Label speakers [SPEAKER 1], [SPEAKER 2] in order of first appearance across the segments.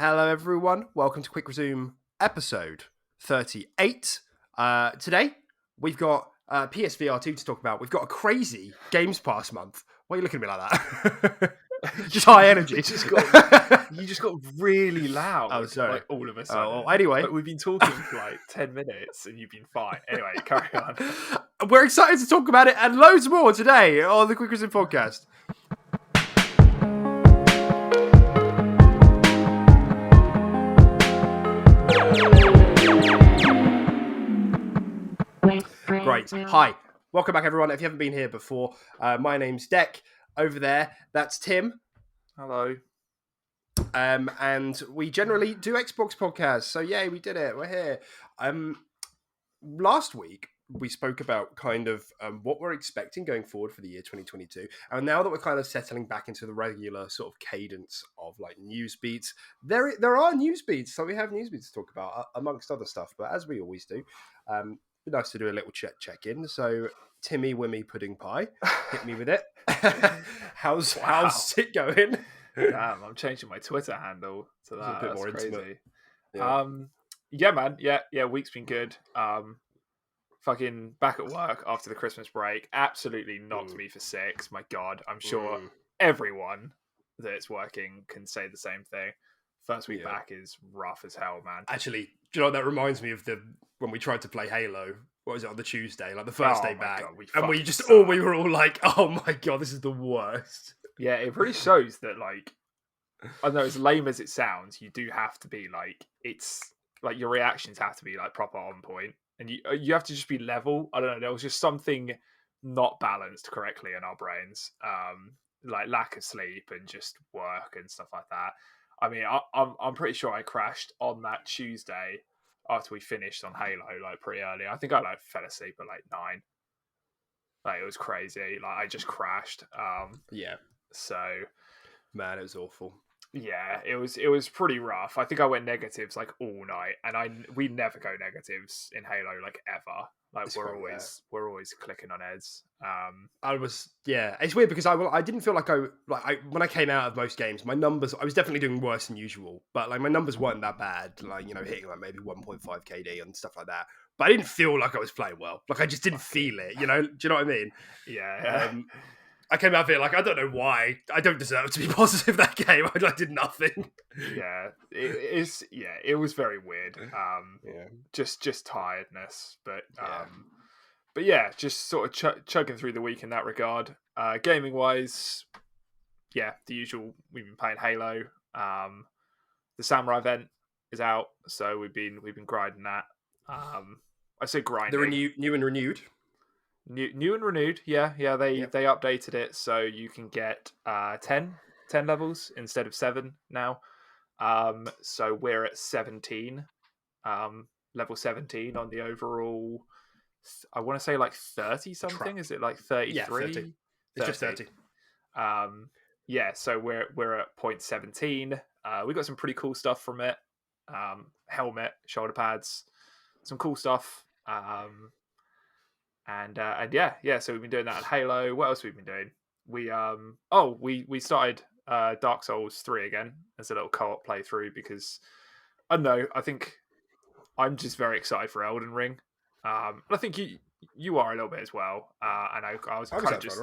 [SPEAKER 1] Hello, everyone. Welcome to Quick Resume episode 38. Today, we've got PSVR2 to talk about. We've got a crazy Games Pass month. Why are you looking at me like that? Just high energy.
[SPEAKER 2] You just got really loud.
[SPEAKER 1] Oh, sorry.
[SPEAKER 2] Like all of a sudden.
[SPEAKER 1] Well, anyway.
[SPEAKER 2] Like, we've been talking for like 10 minutes and you've been fine. Anyway, carry on.
[SPEAKER 1] We're excited to talk about it and loads more today on the Quick Resume podcast. Great. Hi. Welcome back, everyone. If you haven't been here before, my name's Deck. Over there, that's Tim.
[SPEAKER 2] Hello.
[SPEAKER 1] And we generally do Xbox podcasts. So, yay, we did it. We're here. Last week, we spoke about kind of what we're expecting going forward for the year 2022. And now that we're kind of settling back into the regular sort of cadence of like news beats, there are news beats. So we have news beats to talk about amongst other stuff. But as we always do, be nice to do a little check-in. So Timmy Wimmy Pudding Pie, hit me with it. How's it going?
[SPEAKER 2] Damn, I'm changing my Twitter handle to that.
[SPEAKER 1] It's a bit more
[SPEAKER 2] crazy.
[SPEAKER 1] intimate.
[SPEAKER 2] Yeah, man. Yeah, week's been good. Fucking back at work after the Christmas break. Absolutely knocked me for six. My God, I'm sure everyone that's working can say the same thing. First week back is rough as hell, man.
[SPEAKER 1] Actually, do you know what that reminds me of when we tried to play Halo? What was it on the Tuesday? Like the first day back.
[SPEAKER 2] God,
[SPEAKER 1] we were all like, oh my God, this is the worst.
[SPEAKER 2] Yeah, it really shows that, like, I don't know, as lame as it sounds, you do have to be like, it's like your reactions have to be like proper on point, and you have to just be level. I don't know, there was just something not balanced correctly in our brains, like lack of sleep and just work and stuff like that. I mean, I'm pretty sure I crashed on that Tuesday after we finished on Halo, like pretty early. I think I like fell asleep at like 9. Like it was crazy. Like I just crashed.
[SPEAKER 1] Yeah.
[SPEAKER 2] So,
[SPEAKER 1] man, it was awful.
[SPEAKER 2] Yeah, it was pretty rough. I think I went negatives like all night, and we never go negatives in Halo like ever. Like we're always clicking on heads.
[SPEAKER 1] It's weird because I didn't feel like when I came out of most games, my numbers, I was definitely doing worse than usual, but like my numbers weren't that bad. Like, you know, hitting like maybe 1.5 KD and stuff like that. But I didn't feel like I was playing well. Like I just didn't feel it. You know? Do you know what I mean?
[SPEAKER 2] Yeah.
[SPEAKER 1] I came out of it like, I don't know why. I don't deserve to be positive that game. I did nothing.
[SPEAKER 2] Yeah, it was very weird. Just tiredness, but yeah, just sort of chugging through the week in that regard. Gaming wise, yeah, the usual. We've been playing Halo. The Samurai event is out, so we've been grinding that. I say grinding.
[SPEAKER 1] They're new and renewed.
[SPEAKER 2] New and renewed, yeah. They updated it so you can get 10 levels instead of 7 now. So we're at 17, level 17 on the overall. I want to say like 30 something.
[SPEAKER 1] Trap.
[SPEAKER 2] Is it like 33?
[SPEAKER 1] Yeah, 30. It's just 30.
[SPEAKER 2] Yeah. So we're at point 17. We got some pretty cool stuff from it. Helmet, shoulder pads, some cool stuff. And yeah. So we've been doing that in Halo. What else have we been doing? We started Dark Souls 3 again as a little co-op playthrough because I don't know. I think I'm just very excited for Elden Ring. And I think you are a little bit as well. And I was kind of just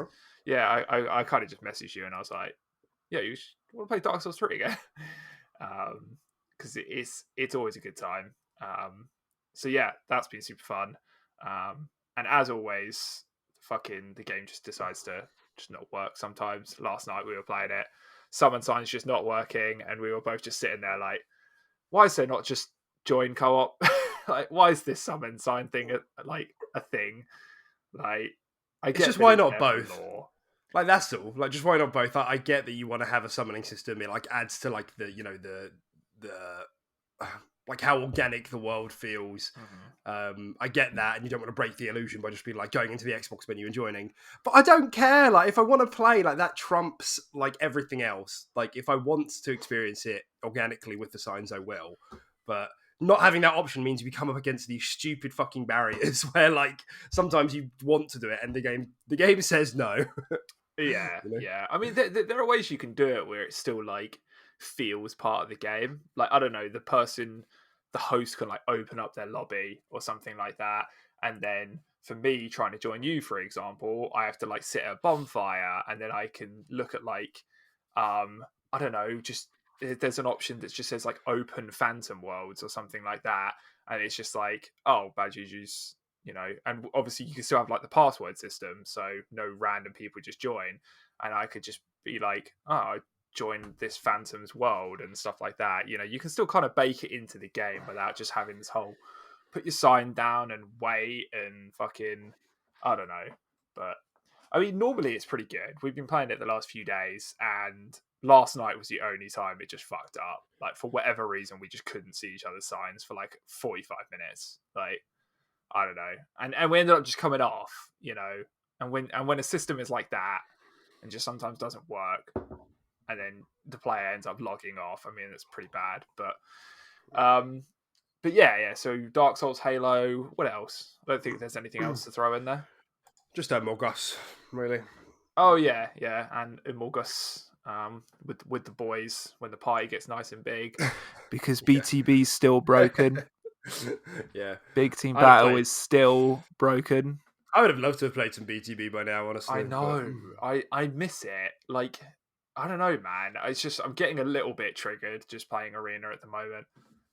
[SPEAKER 2] I kind of just messaged you and I was like, yeah, you want to play Dark Souls 3 again? Because it's always a good time. So yeah, that's been super fun. And as always, the game just decides to just not work sometimes. Last night we were playing it. Summon sign's just not working. And we were both just sitting there like, why is there not just join co-op? Like, why is this summon sign thing like a thing? Like,
[SPEAKER 1] It's just why not both? Like, that's all. Like, just why not both? I get that you want to have a summoning system. It like adds to like the, you know, the like how organic the world feels. I get that, and you don't want to break the illusion by just being like going into the Xbox menu and joining. But I don't care. Like, if I want to play, like that trumps like everything else. Like, if I want to experience it organically with the signs, I will. But not having that option means you come up against these stupid fucking barriers where like sometimes you want to do it and the game says no.
[SPEAKER 2] Yeah,
[SPEAKER 1] You know?
[SPEAKER 2] yeah. I mean, there are ways you can do it where it's still like feels part of the game. Like, I don't know, the host can like open up their lobby or something like that, and then for me trying to join you, for example, I have to like sit at a bonfire, and then I can look at like, I don't know, just there's an option that just says like open phantom worlds or something like that, and it's just like, oh, bad juju's, and obviously you can still have like the password system, so no random people just join, and I could just be like, oh, I join this phantom's world and stuff like that. You can still kind of bake it into the game without just having this whole put your sign down and wait and fucking, I don't know. But I mean, normally it's pretty good. We've been playing it the last few days, and last night was the only time it just fucked up. Like, for whatever reason, we just couldn't see each other's signs for like 45 minutes. Like, I don't know. And we ended up just coming off, and when a system is like that and just sometimes doesn't work, and then the player ends up logging off, I mean, it's pretty bad. But yeah. So Dark Souls, Halo. What else? I don't think there's anything else to throw in there.
[SPEAKER 1] Just Among Us, really.
[SPEAKER 2] Oh yeah, and Immorgus, with the boys when the party gets nice and big, because BTB's still broken.
[SPEAKER 1] Yeah,
[SPEAKER 2] Big Team Battle is still broken.
[SPEAKER 1] I would have loved to have played some BTB by now, honestly.
[SPEAKER 2] I know. I miss it. Like, I don't know, man. It's just I'm getting a little bit triggered just playing Arena at the moment.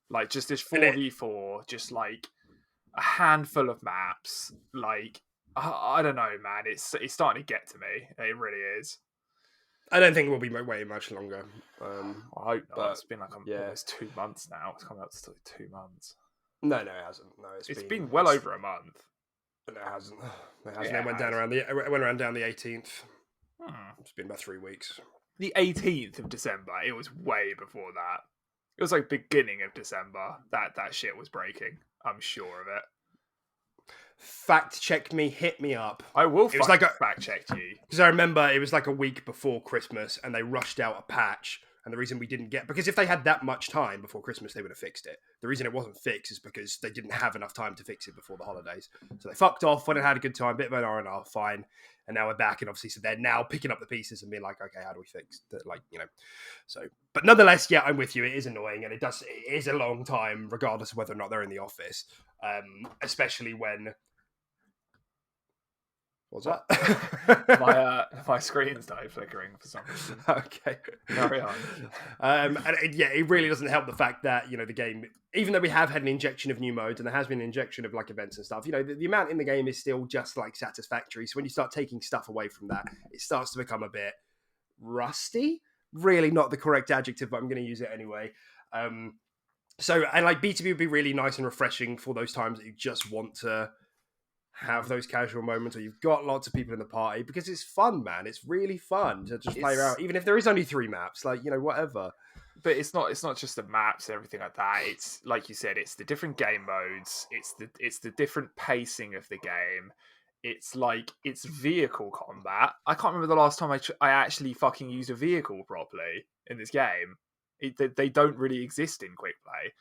[SPEAKER 2] Like, just this 4v4, just like a handful of maps. Like, I don't know, man. It's starting to get to me. It really is.
[SPEAKER 1] I don't think we'll be waiting much longer.
[SPEAKER 2] I hope not. It's been like almost 2 months now. It's coming up to 2 months.
[SPEAKER 1] No, it hasn't. No,
[SPEAKER 2] it's been well over a month.
[SPEAKER 1] No, it hasn't. It hasn't. It went down the 18th. It's been about 3 weeks.
[SPEAKER 2] The 18th of December. It was way before that. It was like beginning of December that shit was breaking. I'm sure of it.
[SPEAKER 1] Fact check me, hit me up.
[SPEAKER 2] I will fact check you.
[SPEAKER 1] Because I remember it was like a week before Christmas and they rushed out a patch. And the reason we didn't because if they had that much time before Christmas, they would have fixed it. The reason it wasn't fixed is because they didn't have enough time to fix it before the holidays. So they fucked off, went and had a good time, bit of an R&R, fine. And now we're back, and obviously, so they're now picking up the pieces and being like, okay, how do we fix that? So, but nonetheless, yeah, I'm with you. It is annoying, and it is a long time, regardless of whether or not they're in the office. Especially when. What's
[SPEAKER 2] that? My screen started flickering for some reason.
[SPEAKER 1] Okay.
[SPEAKER 2] Carry on.
[SPEAKER 1] And it really doesn't help the fact that, the game, even though we have had an injection of new modes and there has been an injection of like events and stuff, the amount in the game is still just like satisfactory. So when you start taking stuff away from that, it starts to become a bit rusty. Really not the correct adjective, but I'm going to use it anyway. So like BTB would be really nice and refreshing for those times that you just want to have those casual moments where you've got lots of people in the party, because it's fun, man. It's really fun to just play around, even if there is only 3 maps, like, whatever.
[SPEAKER 2] But it's not just the maps and everything like that. It's like you said, it's the different game modes. It's the different pacing of the game. It's like, it's vehicle combat. I can't remember the last time I actually fucking used a vehicle properly in this game. They don't really exist in quick play.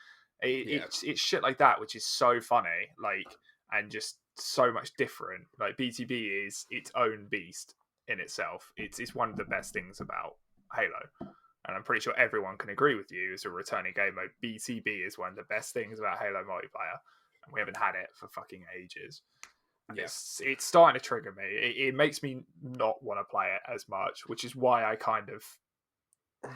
[SPEAKER 2] It's shit like that, which is so funny. Like, and just so much different. Like, BTB is its own beast in itself. It's one of the best things about Halo, and I'm pretty sure everyone can agree with you as a returning game mode. BTB is one of the best things about Halo multiplayer, and we haven't had it for fucking ages. And it's starting to trigger me. It makes me not want to play it as much, which is why I kind of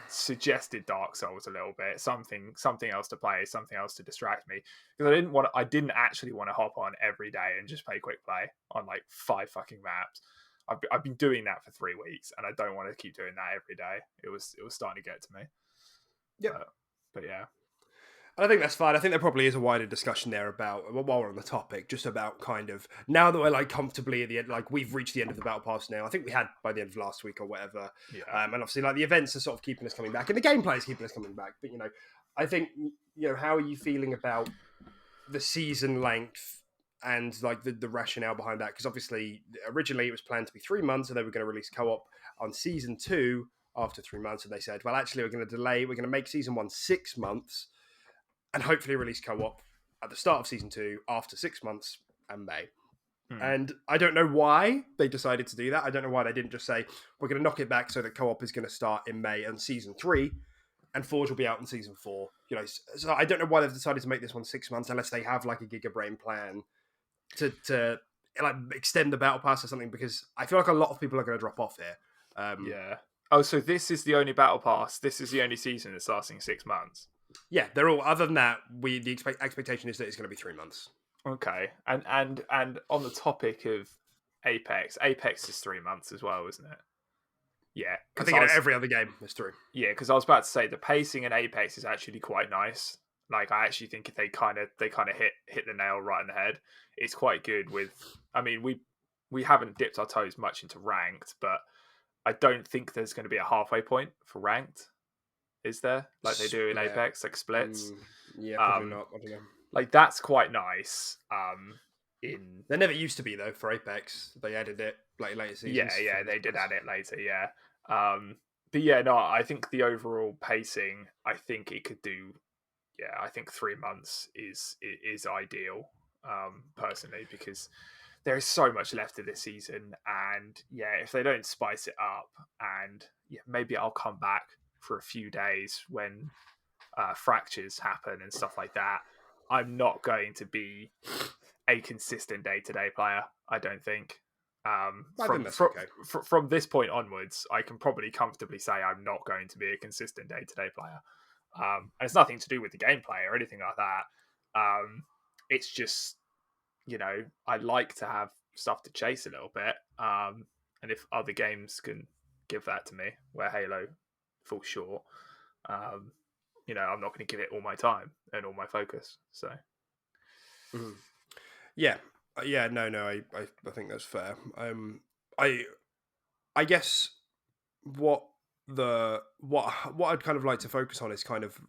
[SPEAKER 2] suggested Dark Souls a little bit, something else to play, something else to distract me, because I didn't actually want to hop on every day and just play quick play on like 5 fucking maps. I've been doing that for 3 weeks, and I don't want to keep doing that every day. It was starting to get to me.
[SPEAKER 1] Yeah,
[SPEAKER 2] but yeah.
[SPEAKER 1] I think that's fine. I think there probably is a wider discussion there about, while we're on the topic, just about kind of, now that we're like comfortably at the end, like we've reached the end of the battle pass now. I think we had by the end of last week or whatever.
[SPEAKER 2] Yeah.
[SPEAKER 1] And obviously like the events are sort of keeping us coming back, and the gameplay is keeping us coming back. But, I think, how are you feeling about the season length and like the rationale behind that? Because obviously originally it was planned to be 3 months, and they were going to release co-op on season 2 after 3 months. And they said, well, actually we're going to make season 1 6 months. And hopefully release co-op at the start of season 2 after 6 months and May. And I don't know why they decided to do that. I don't know why they didn't just say, we're going to knock it back so that co-op is going to start in May and season 3 and Forge will be out in season 4. So I don't know why they've decided to make this one 6 months unless they have like a gigabrain plan to like extend the battle pass or something. Because I feel like a lot of people are going to drop off here.
[SPEAKER 2] Yeah. Oh, so this is the only battle pass. This is the only season that's lasting 6 months.
[SPEAKER 1] Yeah, they're all. Other than that, expectation is that it's going to be 3 months.
[SPEAKER 2] Okay, and on the topic of Apex is 3 months as well, isn't it? Yeah,
[SPEAKER 1] I
[SPEAKER 2] because
[SPEAKER 1] think every other game is 3.
[SPEAKER 2] yeah, because I was about to say the pacing in Apex is actually quite nice. Like I actually think if they kind of hit the nail right in the head, it's quite good. I mean, we haven't dipped our toes much into ranked, but I don't think there's going to be a halfway point for ranked. Is there, like they do in Apex, like splits?
[SPEAKER 1] Yeah, probably not. I don't know.
[SPEAKER 2] Like that's quite nice.
[SPEAKER 1] There never used to be though for Apex. They added it like later seasons.
[SPEAKER 2] Yeah, they did add it later. Yeah, but yeah, no, I think the overall pacing, I think it could do. Yeah, I think 3 months is ideal, personally, because there is so much left of this season, and yeah, if they don't spice it up, and yeah, maybe I'll come back for a few days when fractures happen and stuff like that. I'm not going to be a consistent day-to-day player, I don't think.
[SPEAKER 1] I think that's okay.
[SPEAKER 2] From this point onwards, I can probably comfortably say I'm not going to be a consistent day-to-day player. And it's nothing to do with the gameplay or anything like that. It's just, I like to have stuff to chase a little bit. And if other games can give that to me, where Halo falls short, I'm not going to give it all my time and all my focus. So,
[SPEAKER 1] yeah, no, I think that's fair. I guess what I'd kind of like to focus on is kind of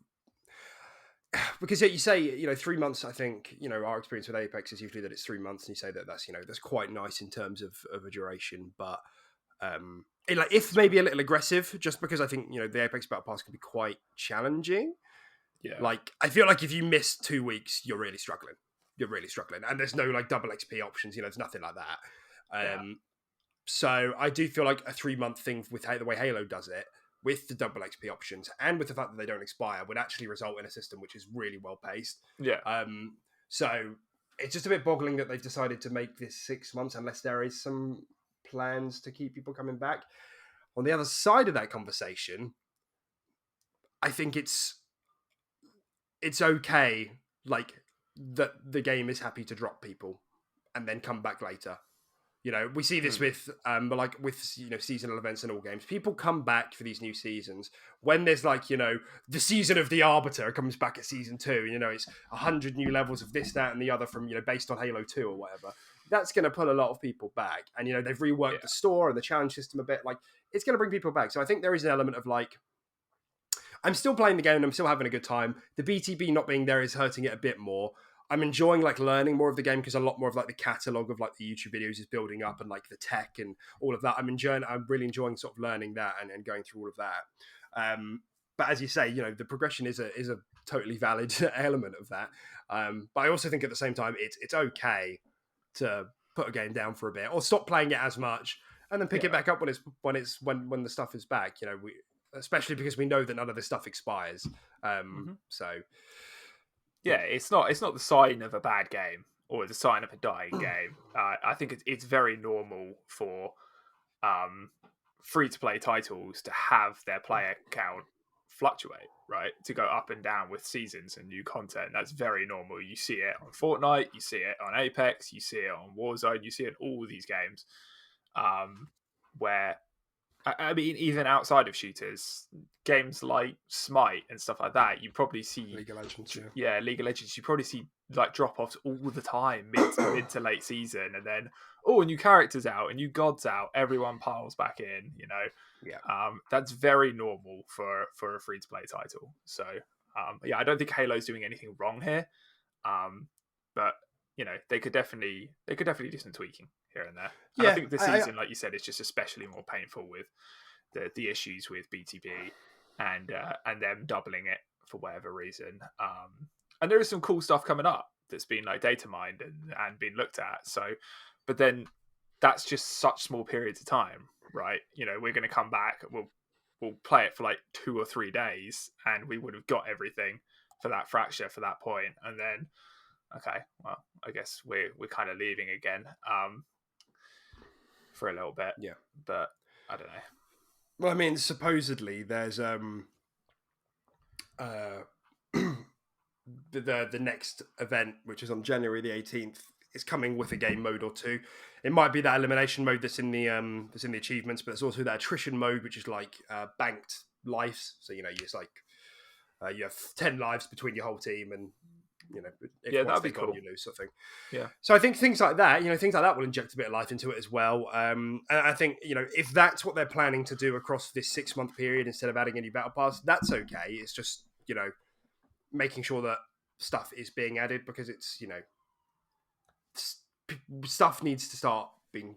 [SPEAKER 1] because you say 3 months. I think our experience with Apex is usually that it's 3 months, and you say that that's quite nice in terms of a duration, but if maybe a little aggressive, just because I think the Apex Battle Pass can be quite challenging.
[SPEAKER 2] yeah,
[SPEAKER 1] Like I feel like if you miss 2 weeks, you're really struggling. And there's no like double XP options. There's nothing like that. So I do feel like a 3-month thing with the way Halo does it, with the double XP options and with the fact that they don't expire, would actually result in a system which is really well paced.
[SPEAKER 2] yeah.
[SPEAKER 1] So it's just a bit boggling that they've decided to make this 6 months unless there is some plans to keep people coming back. On the other side of that conversation, I think it's okay, like that the game is happy to drop people and then come back later. We see this with seasonal events in all games. People come back for these new seasons when there's the season of the Arbiter comes back at season 2. It's 100 new levels of this, that, and the other from based on Halo 2 or whatever. That's going to pull a lot of people back, and they've reworked the store and the challenge system a bit. Like it's going to bring people back. So I think there is an element of I'm still playing the game and I'm still having a good time. The BTB not being there is hurting it a bit more. I'm enjoying learning more of the game because a lot more of the catalog of the YouTube videos is building up and the tech and all of that. I'm really enjoying sort of learning that and going through all of that. But as you say, the progression is a totally valid element of that. But I also think at the same time it's okay to put a game down for a bit or stop playing it as much and then pick it back up when the stuff is back. Especially because we know that none of this stuff expires. So.
[SPEAKER 2] Yeah, it's not the sign of a bad game or the sign of a dying game. I think it's very normal for free-to-play titles to have their player count fluctuate, right? To go up and down with seasons and new content. That's very normal. You see it on Fortnite, you see it on Apex, you see it on Warzone, you see it in all of these games where I mean, even outside of shooters, games like Smite and stuff like that, you probably see
[SPEAKER 1] League of Legends.
[SPEAKER 2] Yeah, League of Legends. You probably see drop offs all the time, mid to late season, and then new characters out, and new gods out. Everyone piles back in. That's very normal for a free to play title. So I don't think Halo's doing anything wrong here, but they could definitely do some tweaking here and there. And I think this season, like you said, is just especially more painful with the issues with BTB and them doubling it for whatever reason. And there is some cool stuff coming up that's been data mined and been looked at. So, but then that's just such small periods of time, right? We're going to come back. we'll play it for like 2 or 3 days, and we would have got everything for that fracture for that point, and then okay, well, I guess we're kind of leaving again for a little bit,
[SPEAKER 1] Yeah.
[SPEAKER 2] but I don't know.
[SPEAKER 1] Well, I mean, supposedly there's uh the next event, which is on January the 18th, is coming with a game mode or two. It might be that elimination mode that's in the achievements, but there's also that attrition mode, which is like banked lives. So it's like you have 10 lives between your whole team, and if
[SPEAKER 2] Yeah,
[SPEAKER 1] once
[SPEAKER 2] that'd be
[SPEAKER 1] they're gone,
[SPEAKER 2] cool.
[SPEAKER 1] you lose, sort of thing.
[SPEAKER 2] Yeah.
[SPEAKER 1] So I think things like that, will inject a bit of life into it as well. And I think, if that's what they're planning to do across this 6-month period instead of adding any battle pass, that's okay. It's just, making sure that stuff is being added, because it's, stuff needs to start being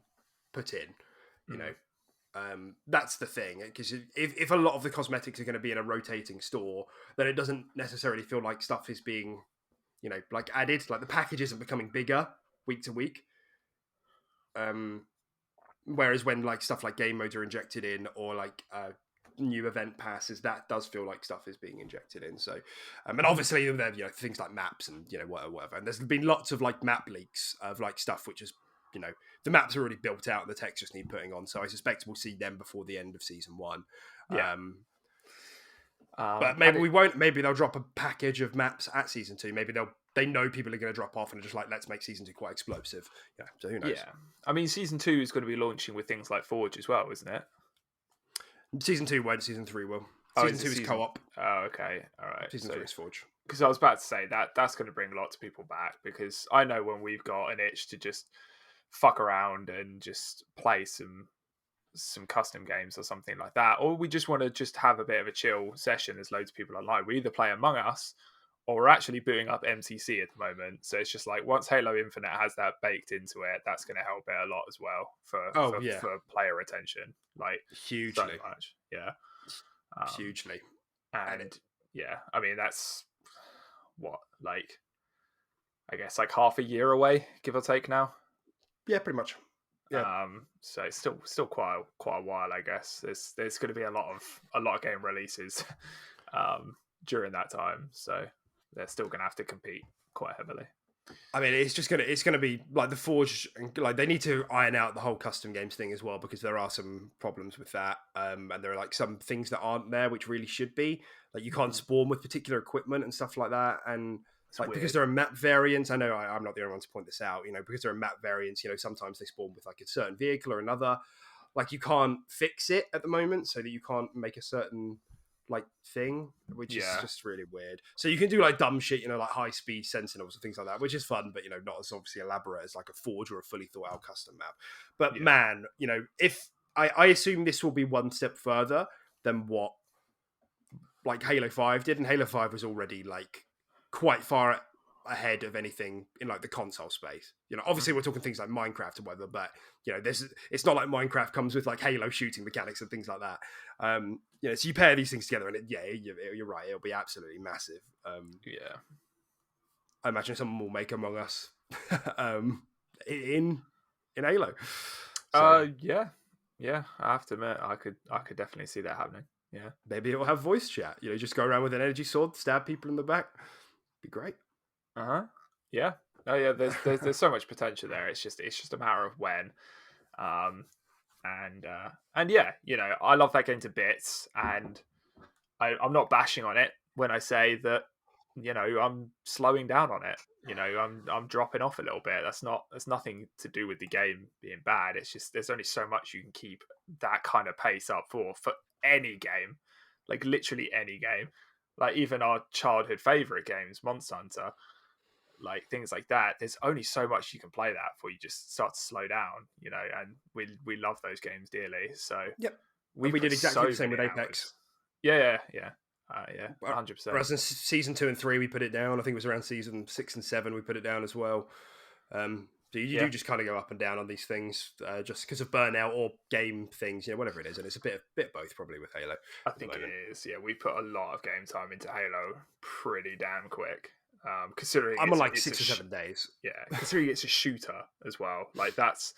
[SPEAKER 1] put in, that's the thing, because if a lot of the cosmetics are going to be in a rotating store, then it doesn't necessarily feel like stuff is being like added, like the package isn't becoming bigger week to week. Whereas when like stuff like game modes are injected in, or like new event passes, that does feel like stuff is being injected in. So, and obviously there things like maps and whatever. And there's been lots of like map leaks of like stuff which is the maps are already built out and the text just need putting on. So I suspect we'll see them before the end of season 1.
[SPEAKER 2] Yeah.
[SPEAKER 1] But maybe we won't. Maybe they'll drop a package of maps at season 2. Maybe they know people are going to drop off and are just like, let's make season 2 quite explosive. Yeah. So who knows?
[SPEAKER 2] Yeah. I mean, season 2 is going to be launching with things like Forge as well, isn't it?
[SPEAKER 1] Season 2 won't. Season 3 will. Season 2 is co-op.
[SPEAKER 2] Oh, okay. All right.
[SPEAKER 1] Season 3 is Forge.
[SPEAKER 2] Because I was about to say that's going to bring lots of people back, because I know when we've got an itch to just fuck around and just play some custom games or something like that, or we just want to just have a bit of a chill session. There's loads of people online. We either play Among Us, or we're actually booting up MCC at the moment. So it's just like, once Halo Infinite has that baked into it, that's going to help it a lot as well for player retention. Like
[SPEAKER 1] hugely,
[SPEAKER 2] so much. Yeah,
[SPEAKER 1] hugely.
[SPEAKER 2] And yeah, I mean that's what, like, I guess like half a year away, give or take now.
[SPEAKER 1] Yeah, pretty much. Yeah.
[SPEAKER 2] So it's still quite a while, I guess. There's going to be a lot of game releases during that time, so they're still going to have to compete quite heavily.
[SPEAKER 1] I mean, it's gonna be like the Forge, like they need to iron out the whole custom games thing as well, because there are some problems with that, and there are like some things that aren't there which really should be. Like you can't spawn with particular equipment and stuff like that, and because there are map variants. I know I'm not the only one to point this out. Because there are map variants. Sometimes they spawn with like a certain vehicle or another. Like you can't fix it at the moment, so that you can't make a certain like thing, which is just really weird. So you can do like dumb shit, like high speed sentinels and things like that, which is fun, but not as obviously elaborate as like a Forge or a fully thought out custom map. But man, if I assume this will be one step further than what like Halo 5 did, and Halo 5 was already like quite far ahead of anything in like the console space. Obviously we're talking things like Minecraft or whatever, but it's not like Minecraft comes with like Halo shooting mechanics and things like that. So you pair these things together, and you're right, it'll be absolutely massive. I imagine someone will make Among Us in Halo.
[SPEAKER 2] So, yeah. I have to admit, I could definitely see that happening. Yeah,
[SPEAKER 1] maybe it'll have voice chat. Just go around with an energy sword, stab people in the back. Be great.
[SPEAKER 2] Yeah. Oh yeah. There's so much potential there. It's just a matter of when. And yeah, I love that game to bits, and I'm not bashing on it when I say that. I'm slowing down on it. I'm dropping off a little bit. That's nothing to do with the game being bad. It's just there's only so much you can keep that kind of pace up for any game, like literally any game, like even our childhood favorite games, Monster Hunter, like things like that. There's only so much you can play that before you just start to slow down, and we love those games dearly. So
[SPEAKER 1] we did exactly the same with Apex.
[SPEAKER 2] Yeah, 100%.
[SPEAKER 1] Whereas in season 2 and 3 we put it down. I think it was around season 6 and 7 we put it down as well. So you do just kind of go up and down on these things, just because of burnout or game things, whatever it is, and it's a bit of both probably with Halo.
[SPEAKER 2] I think it is. Yeah, we put a lot of game time into Halo pretty damn quick. Considering
[SPEAKER 1] I'm on like 6 or 7 days.
[SPEAKER 2] Yeah, considering it's a shooter as well. Like that's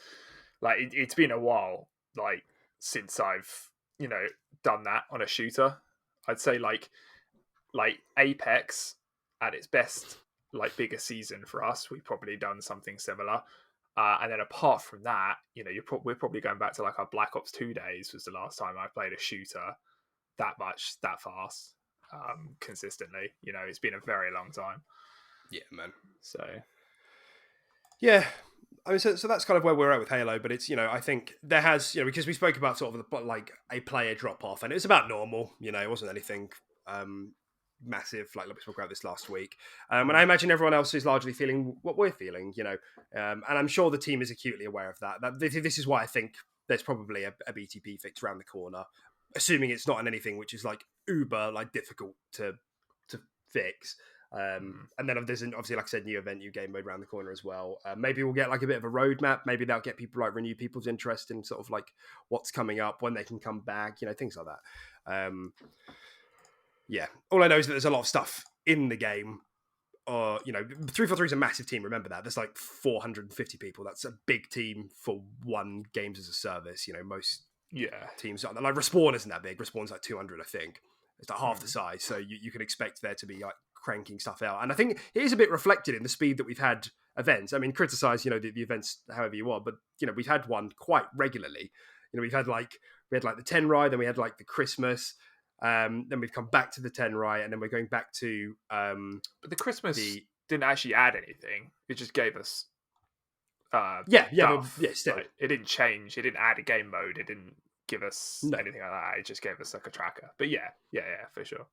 [SPEAKER 2] like it's been a while, like since I've done that on a shooter. I'd say like Apex at its best, like bigger season for us, we've probably done something similar. And then apart from that, we're probably going back to like our Black Ops 2 days was the last time I played a shooter that fast, consistently. It's been a very long time.
[SPEAKER 1] Yeah, man.
[SPEAKER 2] So
[SPEAKER 1] Yeah, I mean, so that's kind of where we're at with Halo, but it's, I think there has, because we spoke about sort of like a player drop off, and it was about normal, it wasn't anything massive like we spoke about this last week. And I imagine everyone else is largely feeling what we're feeling, and I'm sure the team is acutely aware of that. This is why I think there's probably a BTP fix around the corner, assuming it's not in anything which is like uber like difficult to fix. And then there's obviously, like I said, new event, new game mode around the corner as well. Maybe we'll get like a bit of a roadmap. Maybe that'll get people like renew people's interest in sort of like what's coming up, when they can come back, things like that. Yeah, all I know is that there's a lot of stuff in the game. 343 is a massive team. Remember that. There's like 450 people. That's a big team for one games as a service. Most teams like Respawn isn't that big. Respawn's like 200, I think. It's like half the size, so you can expect there to be like cranking stuff out. And I think it is a bit reflected in the speed that we've had events. I mean, criticize the events however you want, but we've had one quite regularly. We had like the 10 ride, then we had like the Christmas, then we've come back to the 10 ride, and then we're going back to
[SPEAKER 2] but the Christmas didn't actually add anything. It just gave us
[SPEAKER 1] stuff.
[SPEAKER 2] But, still. Like, it didn't change. It didn't add a game mode. It didn't give us anything like that. It just gave us like a tracker. But yeah, for sure.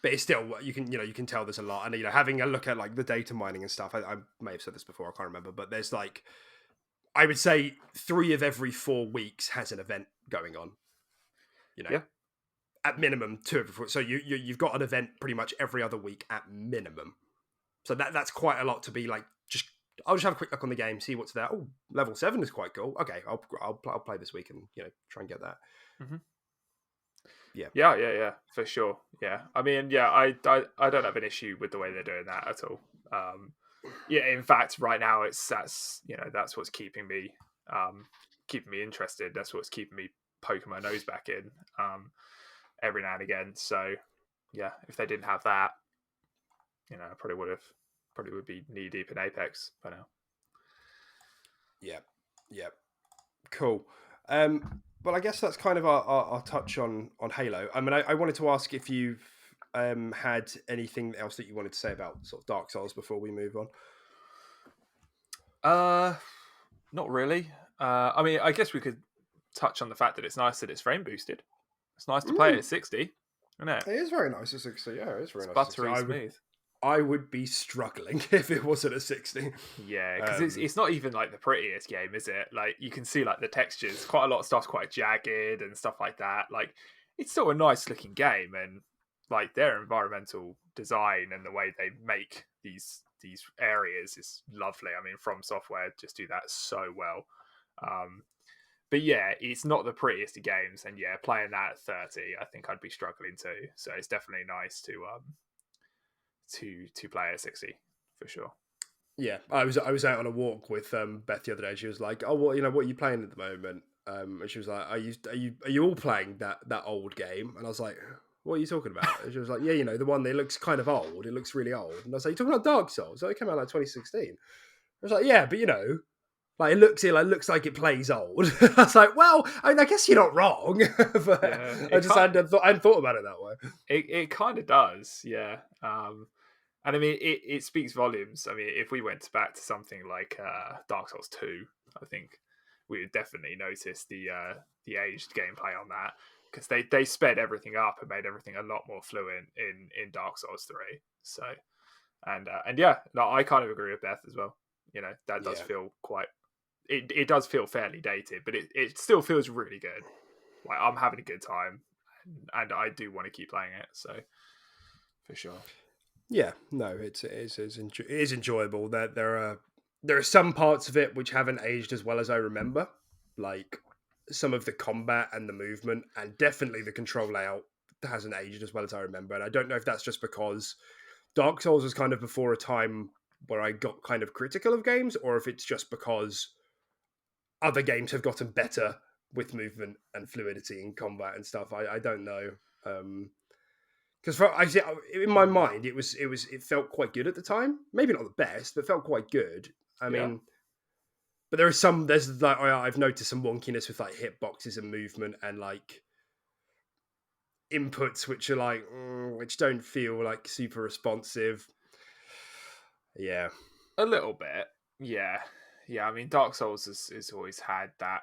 [SPEAKER 1] But it's still, you can tell there's a lot. And having a look at like the data mining and stuff, I may have said this before, I can't remember, but there's like, I would say 3 of every 4 weeks has an event going on. At minimum 2 every 4. So you've got an event pretty much every other week at minimum. So that's quite a lot to be like, I'll just have a quick look on the game, see what's there. Oh, level 7 is quite cool. Okay, I'll play this week and try and get that.
[SPEAKER 2] Mm-hmm.
[SPEAKER 1] Yeah,
[SPEAKER 2] for sure. Yeah, I mean, I don't have an issue with the way they're doing that at all. In fact, right now that's what's keeping me interested. That's what's keeping me poking my nose back in every now and again. So yeah, if they didn't have that, I probably would be knee deep in Apex by now.
[SPEAKER 1] Yeah, cool. Well, I guess that's kind of our touch on Halo. I mean, I wanted to ask if you've had anything else that you wanted to say about sort of Dark Souls before we move
[SPEAKER 2] on. Not really. I mean, I guess we could touch on the fact that it's nice that it's frame boosted. It's nice to play it at 60, isn't it?
[SPEAKER 1] It is very nice at 60. Yeah, it is very nice.
[SPEAKER 2] Buttery smooth.
[SPEAKER 1] I would be struggling if it wasn't at 60.
[SPEAKER 2] Yeah, because it's not even like the prettiest game, is it? Like you can see like the textures, quite a lot of stuff's quite jagged and stuff like that. Like it's still a nice looking game, and like their environmental design and the way they make these areas is lovely. I mean, From Software just do that so well. But yeah, it's not the prettiest of games, and yeah, playing that at 30, I think I'd be struggling too. So it's definitely nice to play at 60 for sure.
[SPEAKER 1] Yeah, I was out on a walk with Beth the other day. She was like, "Oh, well, what are you playing at the moment?" And she was like, "Are you all playing that old game?" And I was like, "What are you talking about?" And she was like, "Yeah, the one that looks kind of old. It looks really old." And I was like, "You're talking about Dark Souls? It came out like 2016." I was like, "Yeah, but like it looks like it plays old." I was like, "Well, I mean, I guess you're not wrong." But yeah, I hadn't thought about it that way.
[SPEAKER 2] It kind of does, yeah. And I mean, it speaks volumes. I mean, if we went back to something like Dark Souls 2, I think we would definitely notice the aged gameplay on that, because they sped everything up and made everything a lot more fluent in Dark Souls 3. So, and yeah, no, I kind of agree with Beth as well. That does feel quite. It does feel fairly dated, but it still feels really good. Like I'm having a good time, and I do want to keep playing it. So, for sure.
[SPEAKER 1] Yeah, no, it is enjoyable. There are some parts of it which haven't aged as well as I remember, like some of the combat and the movement, and definitely the control layout hasn't aged as well as I remember. And I don't know if that's just because Dark Souls was kind of before a time where I got kind of critical of games, or if it's just because other games have gotten better with movement and fluidity in combat and stuff. I don't know. Because in my mind, it felt quite good at the time. Maybe not the best, but felt quite good. I
[SPEAKER 2] Yeah.
[SPEAKER 1] mean, but there's like I've noticed some wonkiness with like hitboxes and movement and like inputs which are like which don't feel like super responsive. Yeah,
[SPEAKER 2] A little bit. Yeah. Yeah, I mean Dark Souls has always had that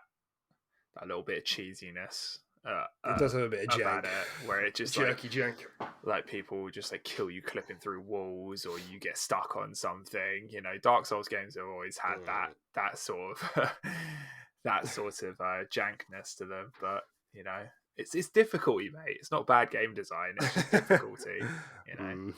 [SPEAKER 2] little bit of cheesiness
[SPEAKER 1] it does have a bit of
[SPEAKER 2] about
[SPEAKER 1] jank,
[SPEAKER 2] it, where it just
[SPEAKER 1] jerky jank.
[SPEAKER 2] like people will just like kill you clipping through walls, or you get stuck on something. You know, Dark Souls games have always had that sort of that sort of jankness to them. But you know, it's difficulty, mate. It's not bad game design. It's just difficulty. You know,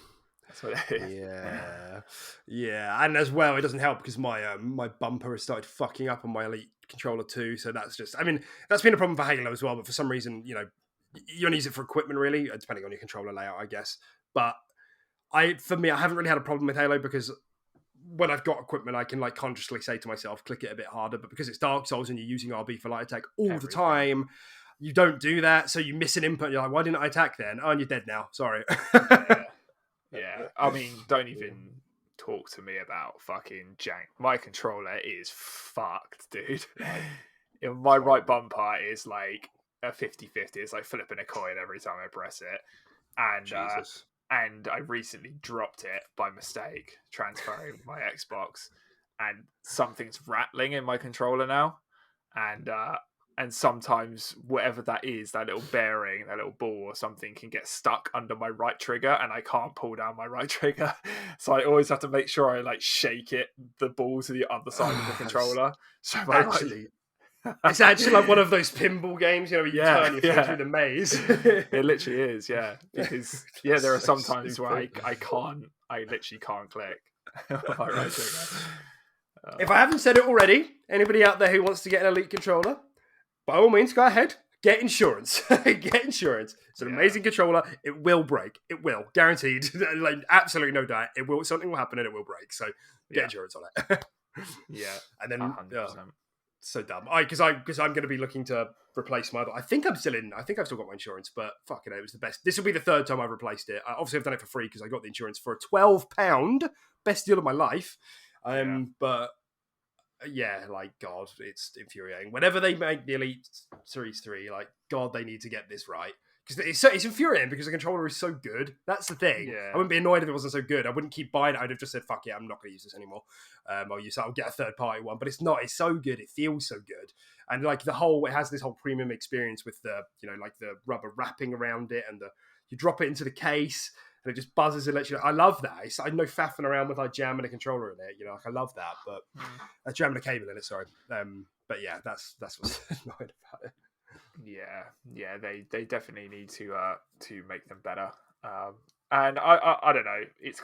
[SPEAKER 2] that's what it is.
[SPEAKER 1] Yeah, and as well, it doesn't help because my bumper has started fucking up on my Elite controller too. So that's just, I mean, that's been a problem for Halo as well. But for some reason, you know, you only use it for equipment really, depending on your controller layout, I guess. But for me, I haven't really had a problem with Halo because when I've got equipment, I can like consciously say to myself, click it a bit harder. But because it's Dark Souls and you're using RB for light attack all the time, you don't do that. So you miss an input. And you're like, why didn't I attack then? Oh, and you're dead now. Sorry.
[SPEAKER 2] Yeah. I mean, don't even talk to me about fucking jank. My controller is fucked, dude. My right bumper is like a 50-50. It's like flipping a coin every time I press it. And
[SPEAKER 1] Jesus.
[SPEAKER 2] And I recently dropped it by mistake, transferring my Xbox, and something's rattling in my controller now. And sometimes whatever that is, that little bearing, that little ball or something, can get stuck under my right trigger, and I can't pull down my right trigger. So I always have to make sure I like shake the ball to the other side of the controller. So
[SPEAKER 1] it's actually like one of those pinball games, you know, where you turn your feet through the maze.
[SPEAKER 2] It literally is, yeah. Because there are some times where I literally can't click my right trigger.
[SPEAKER 1] If I haven't said it already, anybody out there who wants to get an Elite controller, by all means, go ahead. Get insurance. Get insurance. It's an amazing controller. It will break. It will. Guaranteed. Like, absolutely no doubt. It will. Something will happen and it will break. So get insurance on it.
[SPEAKER 2] Yeah.
[SPEAKER 1] And then
[SPEAKER 2] 100%.
[SPEAKER 1] So dumb. Because I'm going to be looking to replace my. I think I've still got my insurance, but fucking it was the best. This will be the third time I've replaced it. Obviously, I've done it for free because I got the insurance for a £12. Best deal of my life. But yeah, like God, it's infuriating. Whenever they make the Elite Series 3, like God, they need to get this right. Because it's infuriating because the controller is so good. That's the thing.
[SPEAKER 2] Yeah.
[SPEAKER 1] I wouldn't be annoyed if it wasn't so good. I wouldn't keep buying it. I'd have just said, fuck yeah, I'm not going to use this anymore. I'll get a third party one. But it's not. It's so good. It feels so good. And like it has this whole premium experience with the, you know, like the rubber wrapping around it and you drop it into the case and it just buzzes and lets you know. I love that. I know faffing around with like jamming a controller in it. You know, like I love that. But jamming a cable in it, sorry. But yeah, that's what's annoying about it.
[SPEAKER 2] Yeah, they definitely need to make them better. And I don't know. It's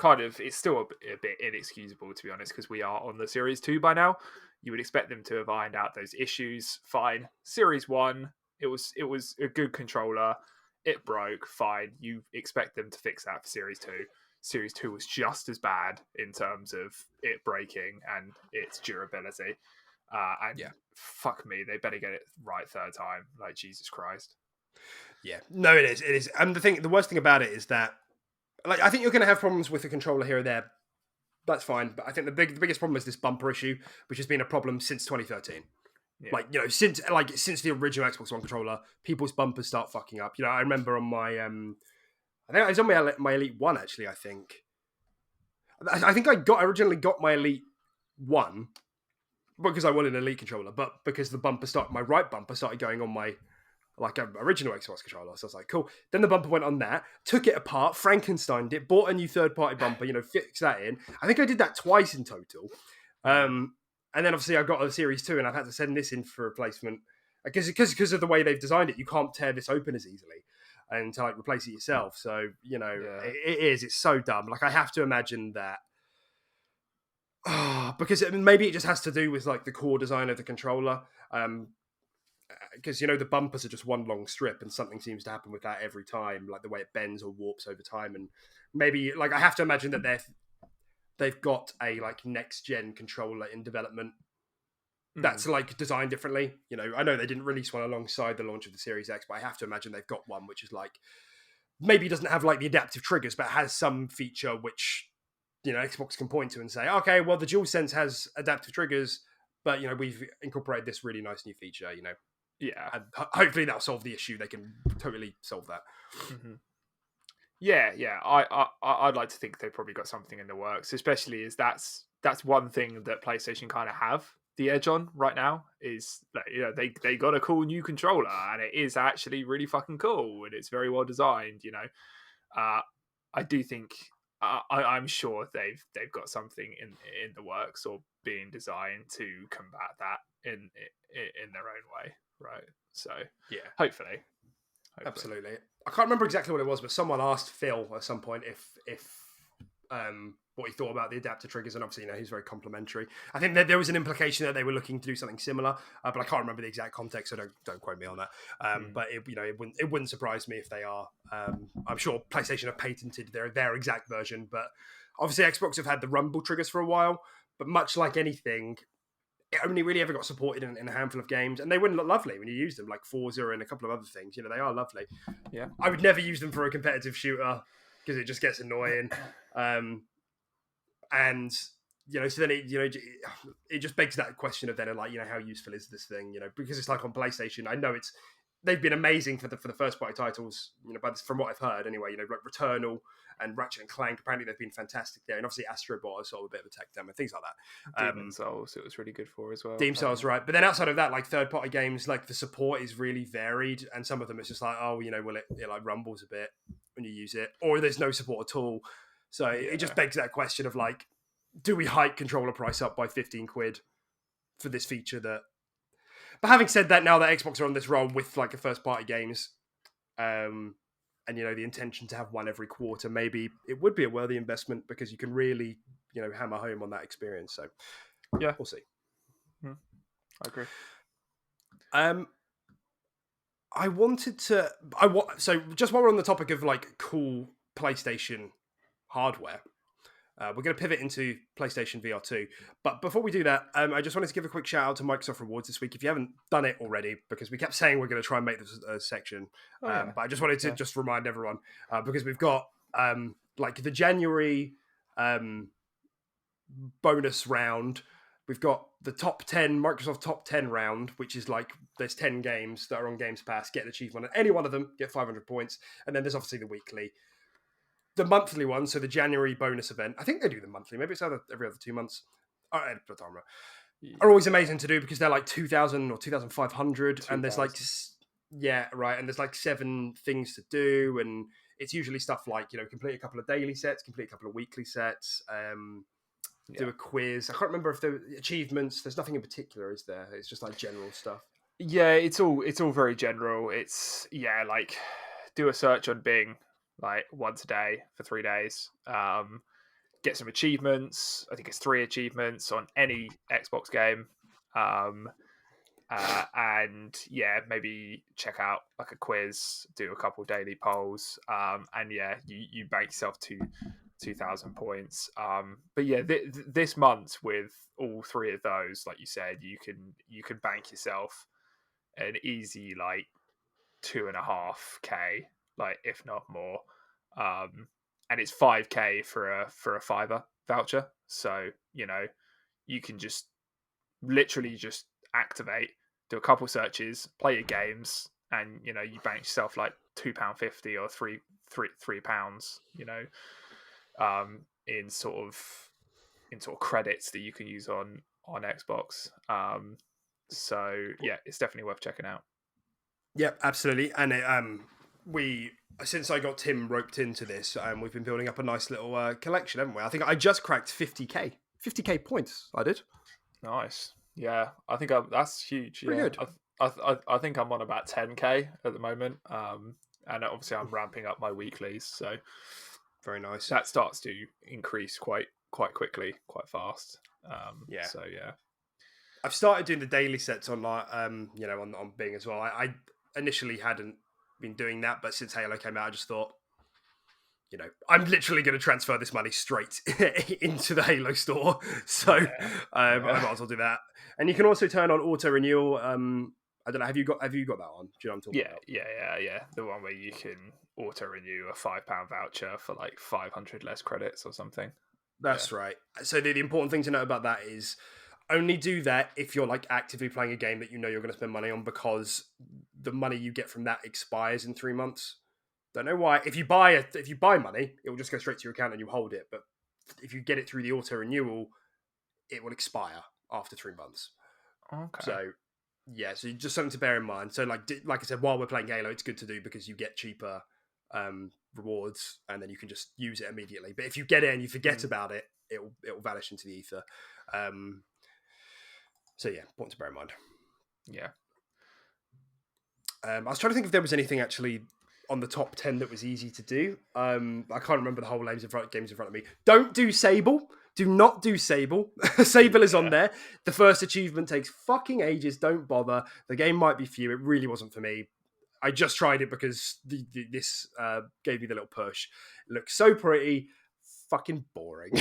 [SPEAKER 2] still a bit inexcusable, to be honest, because we are on the Series 2 by now. You would expect them to have ironed out those issues. Fine. Series 1, it was a good controller. It broke. Fine. You expect them to fix that for Series 2. Series 2 was just as bad in terms of it breaking and its durability. Fuck me, they better get it right third time. Like, Jesus Christ.
[SPEAKER 1] Yeah, no, it is. And the worst thing about it is that, like, I think you're going to have problems with the controller here or there. That's fine, but I think the biggest problem is this bumper issue, which has been a problem since 2013. Yeah. Like, you know, since the original Xbox One controller, people's bumpers start fucking up. You know, I remember on my I think it was on my Elite One actually. I think I originally got my Elite One because I wanted an Elite controller, but because my right bumper started going on my original Xbox controller. So I was like, cool. Then the bumper went on that, took it apart, Frankensteined it, bought a new third-party bumper, you know, fixed that in. I think I did that twice in total. And then obviously I got a Series 2 and I've had to send this in for replacement. Because of the way they've designed it, you can't tear this open as easily and to like replace it yourself. So, you know, it's so dumb. Like I have to imagine that because maybe it just has to do with like the core design of the controller. Because, you know, the bumpers are just one long strip and something seems to happen with that every time, like the way it bends or warps over time. And maybe, like, I have to imagine that they've got a, like, next-gen controller in development
[SPEAKER 2] Mm.
[SPEAKER 1] that's like designed differently. You know, I know they didn't release one alongside the launch of the Series X, but I have to imagine they've got one which is like maybe doesn't have like the adaptive triggers, but has some feature which Xbox can point to and say, okay, well the DualSense has adaptive triggers, but we've incorporated this really nice new feature.
[SPEAKER 2] Yeah.
[SPEAKER 1] And hopefully that'll solve the issue. They can totally solve that.
[SPEAKER 2] Hmm. Yeah, yeah. I'd like to think they've probably got something in the works, especially as that's one thing that PlayStation kind of have the edge on right now is that they got a cool new controller and it is actually really fucking cool and it's very well designed. Uh, I do think I'm sure they've got something in the works or being designed to combat that in their own way, right? So
[SPEAKER 1] Yeah,
[SPEAKER 2] hopefully.
[SPEAKER 1] absolutely. I can't remember exactly what it was, but someone asked Phil at some point if what he thought about the adapter triggers, and obviously he's very complimentary. I think that there was an implication that they were looking to do something similar, but I can't remember the exact context, so don't quote me on that. But it wouldn't surprise me if they are. I'm sure PlayStation have patented their exact version, but obviously Xbox have had the rumble triggers for a while. But much like anything, it only really ever got supported in a handful of games, and they wouldn't look lovely when you use them, like Forza and a couple of other things. They are lovely.
[SPEAKER 2] Yeah.
[SPEAKER 1] I would never use them for a competitive shooter because it just gets annoying. And so then it just begs that question of then like how useful is this thing? Because it's like on PlayStation, I know they've been amazing for the first party titles. But from what I've heard anyway, like Returnal and Ratchet and Clank, apparently they've been fantastic there, and obviously Astro Bot is sort of a bit of a tech demo and things like that.
[SPEAKER 2] Demon Souls, it was really good for as well.
[SPEAKER 1] Demon's Souls, right? But then outside of that, like third party games, like the support is really varied, and some of them it's just like, oh, well, it like rumbles a bit when you use it, or there's no support at all. So it just begs that question of like, do we hike controller price up by 15 quid for this feature that? But having said that, now that Xbox are on this roll with like the first party games, and the intention to have one every quarter, maybe it would be a worthy investment because you can really hammer home on that experience. So
[SPEAKER 2] yeah,
[SPEAKER 1] we'll see.
[SPEAKER 2] I agree.
[SPEAKER 1] I wanted to. So just while we're on the topic of like cool PlayStation hardware, we're going to pivot into PlayStation VR2. But before we do that, I just wanted to give a quick shout out to Microsoft Rewards this week. If you haven't done it already, because we kept saying we're going to try and make this a section, but I just wanted to just remind everyone because we've got like the January bonus round. We've got the top 10, Microsoft top 10 round, which is like there's 10 games that are on Games Pass, get an achievement on any one of them, get 500 points. And then there's obviously the weekly. The monthly one, so the January bonus event, I think they do the monthly, maybe it's every other 2 months. Are always amazing to do because they're like 2,000 or 2,500, and there's like, yeah, right, and there's like 7 things to do, and it's usually stuff like, complete a couple of daily sets, complete a couple of weekly sets, do a quiz. I can't remember if there were achievements. There's nothing in particular, is there? It's just like general stuff.
[SPEAKER 2] Yeah, it's all very general. It's like do a search on Bing like once a day for 3 days. Get some achievements. I think it's 3 achievements on any Xbox game. And maybe check out like a quiz, do a couple daily polls, and you bank yourself to 2,000 points. But this month with all 3 of those, like you said, you can bank yourself an easy like 2.5k, like if not more. And it's 5k for a fiver voucher. So you can just literally just activate, do a couple searches, play your games, and you bank yourself like £2.50 or £3, in sort of credits that you can use on Xbox. So yeah, it's definitely worth checking out.
[SPEAKER 1] Yep, absolutely. And we since I got Tim roped into this, we've been building up a nice little collection, haven't we? I think I just cracked 50k points. I did.
[SPEAKER 2] Nice. Yeah, I think that's huge.
[SPEAKER 1] Pretty good.
[SPEAKER 2] I think I'm on about 10k at the moment. And obviously I'm ramping up my weeklies, so
[SPEAKER 1] very nice.
[SPEAKER 2] That starts to increase quite quickly, quite fast.
[SPEAKER 1] Yeah.
[SPEAKER 2] So yeah,
[SPEAKER 1] I've started doing the daily sets on on Bing as well. I initially hadn't been doing that, but since Halo came out, I just thought I'm literally going to transfer this money straight into the Halo store. So
[SPEAKER 2] Yeah,
[SPEAKER 1] I
[SPEAKER 2] yeah,
[SPEAKER 1] might as well do that. And you can also turn on auto renewal. I don't know. Have you got that on? Do you know what I'm talking about?
[SPEAKER 2] yeah. The one where you can auto renew a £5 voucher for like 500 less credits or something. Yeah.
[SPEAKER 1] That's right. So the important thing to know about that is only do that if you're like actively playing a game that you know you're going to spend money on, because the money you get from that expires in 3 months. Don't know why. If you buy money, it will just go straight to your account and you hold it. But if you get it through the auto renewal, it will expire after 3 months.
[SPEAKER 2] Okay.
[SPEAKER 1] So yeah, so just something to bear in mind. So like I said, while we're playing Halo, it's good to do because you get cheaper rewards and then you can just use it immediately. But if you get it and you forget
[SPEAKER 2] Mm,
[SPEAKER 1] about it, it'll vanish into the ether. Um, so yeah, important to bear in mind.
[SPEAKER 2] yeah.
[SPEAKER 1] I was trying to think if there was anything actually on the top 10 that was easy to do. I can't remember the whole games in front of me. Don't do Sable. Do not do Sable. Sable is on
[SPEAKER 2] Yeah.
[SPEAKER 1] there. The first achievement takes fucking ages. Don't bother. The game might be few. It really wasn't for me. I just tried it because this gave me the little push. It looks so pretty. Fucking boring.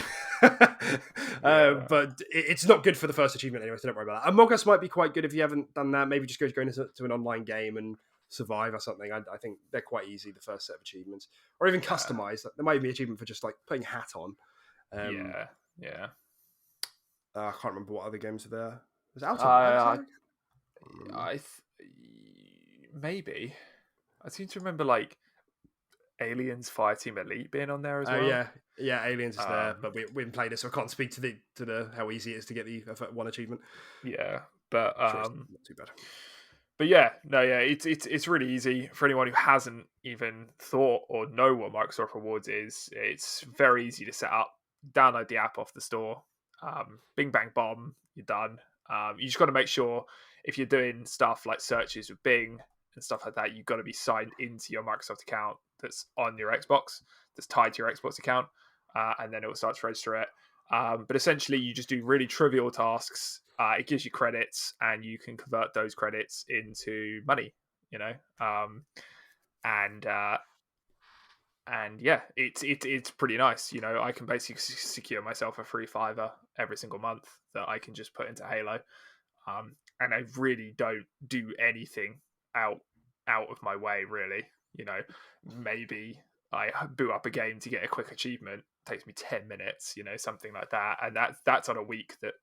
[SPEAKER 2] Yeah.
[SPEAKER 1] But it's not good for the first achievement anyway, so don't worry about that. Among Us might be quite good if you haven't done that. Maybe just go into an online game and survive or something. I think they're quite easy, the first set of achievements. Or even
[SPEAKER 2] Yeah.
[SPEAKER 1] customize. There might be an achievement for just like putting a hat on. Um,
[SPEAKER 2] Yeah. Yeah.
[SPEAKER 1] I can't remember what other games are there. Was Outer Worlds
[SPEAKER 2] I
[SPEAKER 1] there? I can't remember.
[SPEAKER 2] I maybe I seem to remember like Aliens Fireteam Elite being on there as
[SPEAKER 1] Oh
[SPEAKER 2] well.
[SPEAKER 1] yeah, yeah. Aliens is there,
[SPEAKER 2] Um,
[SPEAKER 1] but we haven't played it, so I can't speak to the how easy it is to get the one achievement.
[SPEAKER 2] yeah, but
[SPEAKER 1] I'm sure it's not too bad.
[SPEAKER 2] yeah, no, yeah, it's really easy for anyone who hasn't even thought or know what Microsoft Rewards is. It's very easy to set up. Download the app off the store. Bing bang bomb, you're done. You just got to make sure if you're doing stuff like searches with Bing and stuff like that, you've got to be signed into your Microsoft account that's on your Xbox, that's tied to your Xbox account, and then it will start to register it. But essentially, you just do really trivial tasks. It gives you credits, and you can convert those credits into money. You know, and yeah, it's pretty nice. You know, I can basically secure myself a free fiver every single month that I can just put into Halo, and I really don't do anything out of my way. Really, you know, maybe I boot up a game to get a quick achievement. It takes me 10 minutes, you know, something like that, and that's on a week that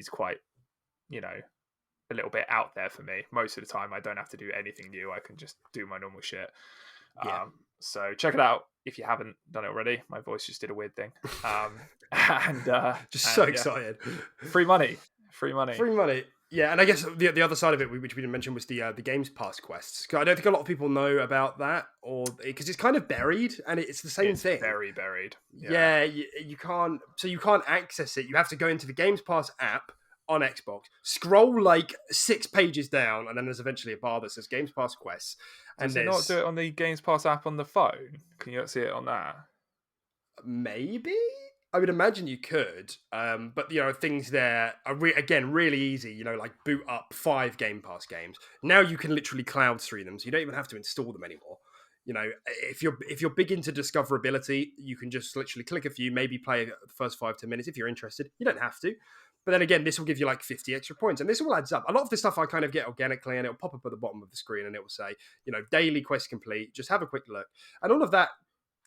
[SPEAKER 2] is quite, you know, a little bit out there for me. Most of the time, I don't have to do anything new. I can just do my normal shit.
[SPEAKER 1] Yeah,
[SPEAKER 2] So check it out if you haven't done it already. My voice just did a weird thing. And
[SPEAKER 1] just so
[SPEAKER 2] and yeah,
[SPEAKER 1] excited.
[SPEAKER 2] free money, free money.
[SPEAKER 1] Free money. Yeah, and I guess the other side of it, which we didn't mention, was the Games Pass quests. 'Cause I don't think a lot of people know about that, or because it's kind of buried, and it's the same
[SPEAKER 2] It's
[SPEAKER 1] thing.
[SPEAKER 2] very buried. Yeah,
[SPEAKER 1] Yeah, you can't. So you can't access it. You have to go into the Games Pass app on Xbox, scroll like 6 pages down, and then there's eventually a bar that says Games Pass quests, and
[SPEAKER 2] does it not do
[SPEAKER 1] there's
[SPEAKER 2] it on the Games Pass app on the phone? Can you not see it on that?
[SPEAKER 1] maybe. I would imagine you could, but things there are again really easy. Like boot up 5 Game Pass games. Now you can literally cloud stream them, so you don't even have to install them anymore. If you're big into discoverability, you can just literally click a few, maybe play the first 5-10 minutes if you're interested. You don't have to, but then again, this will give you like 50 extra points, and this all adds up. A lot of this stuff I kind of get organically, and it'll pop up at the bottom of the screen, and it will say, daily quest complete. Just have a quick look, and all of that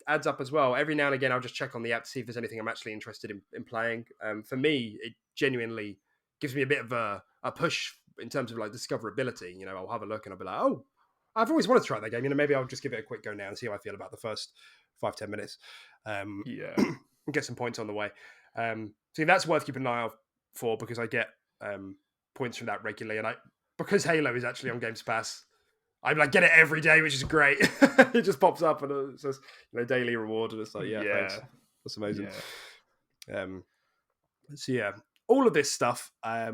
[SPEAKER 1] adds up as well. Every now and again, I'll just check on the app to see if there's anything I'm actually interested in playing. For me, it genuinely gives me a bit of a push in terms of like discoverability. I'll have a look and I'll be like, oh, I've always wanted to try that game. Maybe I'll just give it a quick go now and see how I feel about the first 5-10 minutes. Um,
[SPEAKER 2] Yeah,
[SPEAKER 1] get some points on the way. So that's worth keeping an eye out for, because I get points from that regularly, and because Halo is actually on Games Pass, I like get it every day, which is great. It just pops up and it says daily reward, and it's like, yeah, thanks,
[SPEAKER 2] yeah,
[SPEAKER 1] that's amazing.
[SPEAKER 2] yeah.
[SPEAKER 1] So yeah, all of this stuff for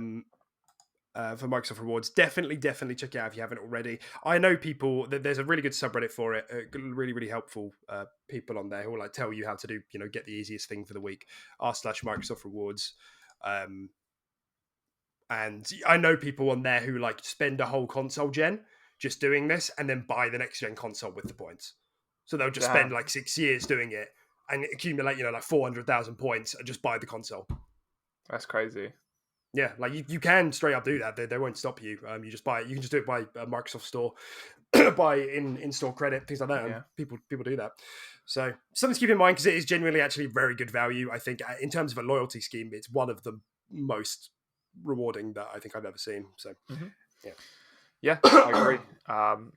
[SPEAKER 1] Microsoft Rewards, definitely check it out if you haven't already. I know people that there's a really good subreddit for it, really helpful people on there who will like tell you how to do, get the easiest thing for the week, r/Microsoft Rewards. And I know people on there who like spend a whole console gen just doing this and then buy the next gen console with the points. So they'll just spend
[SPEAKER 2] Damn.
[SPEAKER 1] like 6 years doing it and accumulate, like 400,000 points and just buy the console.
[SPEAKER 2] That's crazy.
[SPEAKER 1] Yeah, like you can straight up do that. They won't stop you. You just buy it. You can just do it by Microsoft Store, buy in-store credit, things like that. And
[SPEAKER 2] Yeah.
[SPEAKER 1] people do that. So something to keep in mind because it is genuinely actually very good value. I think in terms of a loyalty scheme, it's one of the most rewarding that I think I've ever seen. So
[SPEAKER 2] Hmm.
[SPEAKER 1] yeah.
[SPEAKER 2] Yeah, I agree.